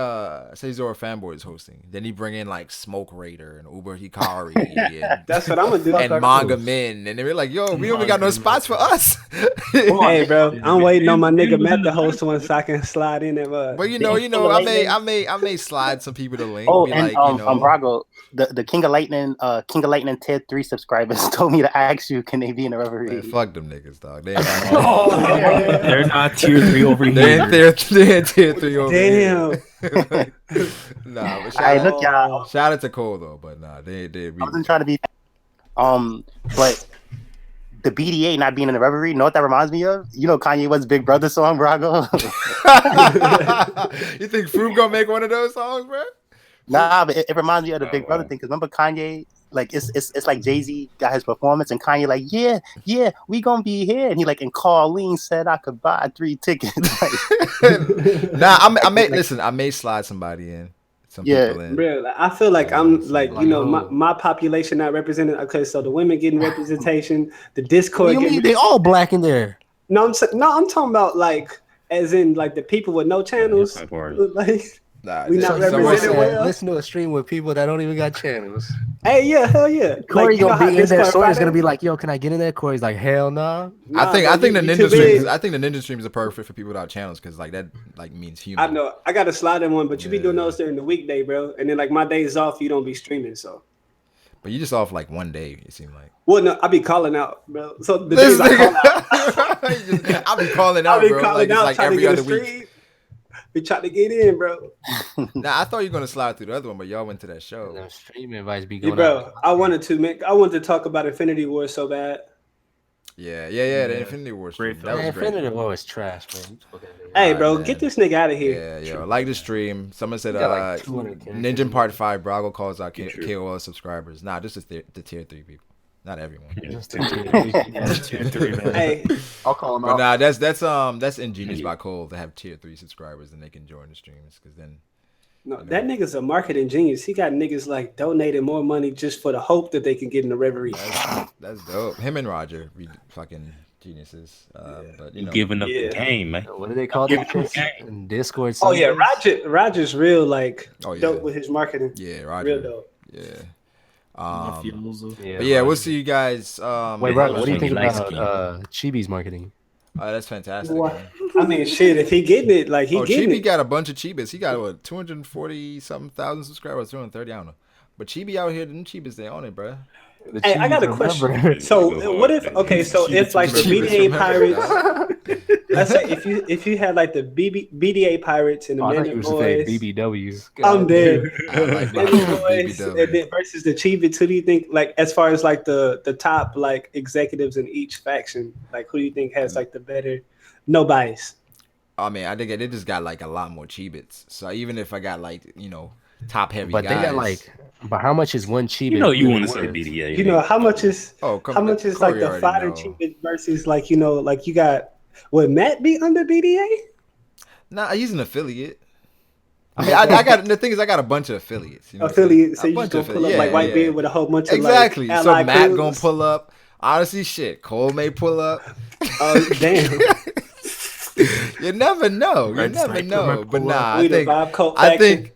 Zora Fanboy is hosting, then he bring in like Smoke Raider and Uber Hikari and, That's what I'm gonna do. and Manga Men, and they're like, yo, we don't even got no spots for us. Hey, bro, I'm waiting on my nigga Matt to host one so I can slide in there. But you know, I may slide some people the link. Oh, be and like, you know, Brago, the King of Lightning tier 3 subscribers told me to ask you, can they be in the reverie? man, fuck them niggas, dog. They ain't They're not tier 3 over they ain't here. they ain't tier 3 over Damn. here. Nah, but Hey, look, y'all. shout out to Cole though, but nah, they I wasn't trying to be, but the BDA not being in the reverie, you know what that reminds me of? You know Kanye West's Big Brother song, Brago? You think Fruit gonna make one of those songs, bro? Nah, but it reminds me of the Big Brother thing. Cause remember Kanye, like it's like Jay-Z got his performance, and Kanye like, yeah, we gonna be here, and he like, and Carlene said I could buy 3 tickets. Nah, I may slide somebody in. Some people in. Bro, like, I feel like I'm like, you know, my population not represented. Okay, so the women getting representation, the Discord. You mean they all black in there? No, I'm talking about like, as in like the people with no channels. Like, Nah, we not someone represented said- well. Listen to a stream with people that don't even got channels. Hey, yeah, hell yeah. Corey Like, you know gonna how be in there. Discord Sawyer's Friday- gonna be like, "Yo, can I get in there?" Corey's like, "Hell nah." I think bro, the you ninja too streams. big. I think the ninja streams are perfect for people without channels because like that like means human. I know. I got to slide in one, but you be doing Yeah. those during the weekday, bro. And then like my days off, you don't be streaming, so. But you just off like one day. It seemed like. Well, no, I be calling out, bro. So the This days I call out, nigga, I be calling I out, be bro. calling Like it's out, like trying to every get other a week. stream. Be trying to get in, bro. Nah, I thought you were gonna slide through the other one, but y'all went to that show. Them stream invites be Yeah, going bro, out. I wanted to, man. I wanted to talk about Infinity War so bad. Yeah. The Infinity War stream. Great That film. was great. Infinity War is trash, man. Hey, Alright, bro, man. get this nigga out of here. Yeah, yo, like the stream. Someone said, We got, like, 200 characters. Ninja Part 5, Brago calls out True. KOL subscribers. Nah, just the tier 3 people. Not everyone. Just Tier 3, man. Hey, I'll call him But out. nah, that's ingenious by Cole to have tier 3 subscribers and they can join the streams because then no, that nigga's a marketing genius. He got niggas like donating more money just for the hope that they can get in the reverie. that's dope. Him and Roger be fucking geniuses. But you know, Giving up Yeah. the game, man. What do they call it? In Discord. Oh yeah, Sundays? Roger's real like Oh, yeah. dope with his marketing. yeah, Real Roger. dope. Yeah. Mafioso. But yeah, we'll see you guys. Wait, bro, what do you think Light about skin. Chibi's marketing? That's fantastic. What? Man. I mean, shit. If he getting it, like he Oh, getting Chibi it. got a bunch of Chibis. He got what 240 something thousand subscribers, 230. I don't know. But Chibi out here, them Chibis, they own it, bro. The Hey, I got a Chibis question. remember. So what if? Okay, so if like the BDA pirates, let's say if you had like the BDA pirates and the Oh, I thought Men you and was to say Boys, BBWs. I'm dead. I like Men and Boys, BBW. and then versus the Chibits, who do you think like as far as like the top like executives in each faction, like who do you think has like the better? No bias. I mean, I think they just got like a lot more Chibits. So even if I got like top heavy But guys, they got like, but how much is one Chibi? You know you want to say BDA. You know how much is oh, come how on, much is Corey like the already fighter know. Chibit versus like like you got would Matt be under BDA? Nah, he's an affiliate. I mean, I got the thing is I got a bunch of affiliates. You know what I'm saying? Affiliate, so A you bunch just of gonna pull up affili- like yeah, White yeah. Beard with a whole bunch of Exactly. like So allied Matt crews? gonna pull up. Honestly, shit. Cole may pull up. Oh damn! You never know. You Red never Sniper know. might But pull nah, We the Vibe Cult I faction.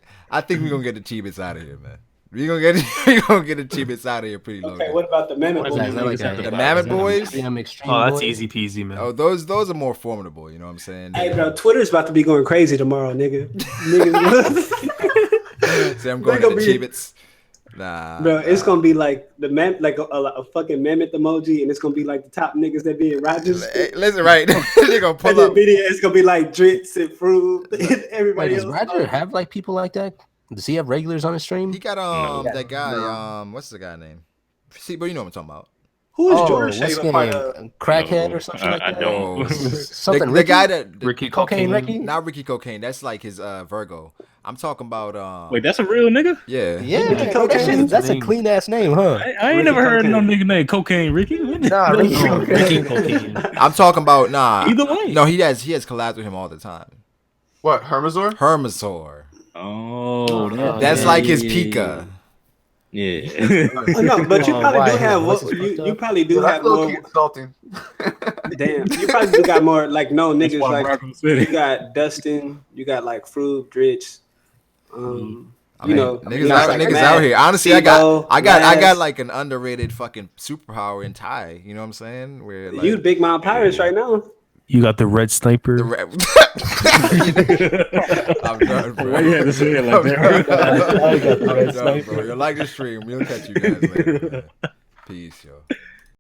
think we're gonna get the Chibits out of here, man. We gonna get the Chibits out of here pretty low. Okay, what about the Mammoth What is that? Is that Boys? like The Mammoth Boys? Extreme Oh, that's Boys? easy peasy, man. Oh, those are more formidable. You know what I'm saying? Hey, bro, Twitter's about to be going crazy tomorrow, nigga. Niggas, Say I'm going They to the gonna be- Chibits. Nah, Bro, it's gonna be like the like a fucking mammoth emoji, and it's gonna be like the top niggas that be in Rogers. Hey, listen, right? They're gonna And pull the up. video, it's gonna be like Dritz and Fruit and Wait, everybody does else. Roger have like people like that? Does he have regulars on his stream? He got No. that guy No. what's the guy name? See, but you know what I'm talking about. Who is Oh, George what's his Shaver part name? of? Crackhead No, or something like I that? don't. Something the Ricky? guy that Ricky Cocaine Cocaine. Ricky? not Ricky Cocaine. That's like his Virgo. I'm talking about Wait, that's a real nigga? yeah. Yeah, Ricky bro, Cocaine? that's a clean ass name, huh? I ain't Ricky never heard no Cocaine. nigga named Cocaine Ricky. Nah, Ricky Oh, Ricky Cocaine. Cocaine. I'm talking about Either way. No, he has collabs with him all the time. What, Hermazor? Hermasaur. Oh, That's yeah, like his yeah, Pika. Yeah. Oh, no, but you Oh, probably why? do have What's what his fucked you up? probably do Dude, that's have low more. key insulting. Damn, you probably do got more like no That's niggas why like Brago City. you got Dustin, you got like Fruit, Dritz, I you mean, know, niggas, like niggas Matt, out here. Honestly, Tebow, I got Laz. like an underrated fucking superpower in Thai. You know what I'm saying? Where like You Big Mount Pirates right now. You got the red sniper. the I'm done, bro. Why you had to say it like I'm that, bro? done. I got the I'm red done, bro. sniper. You like the stream. We'll catch you guys later. Man. Peace, yo.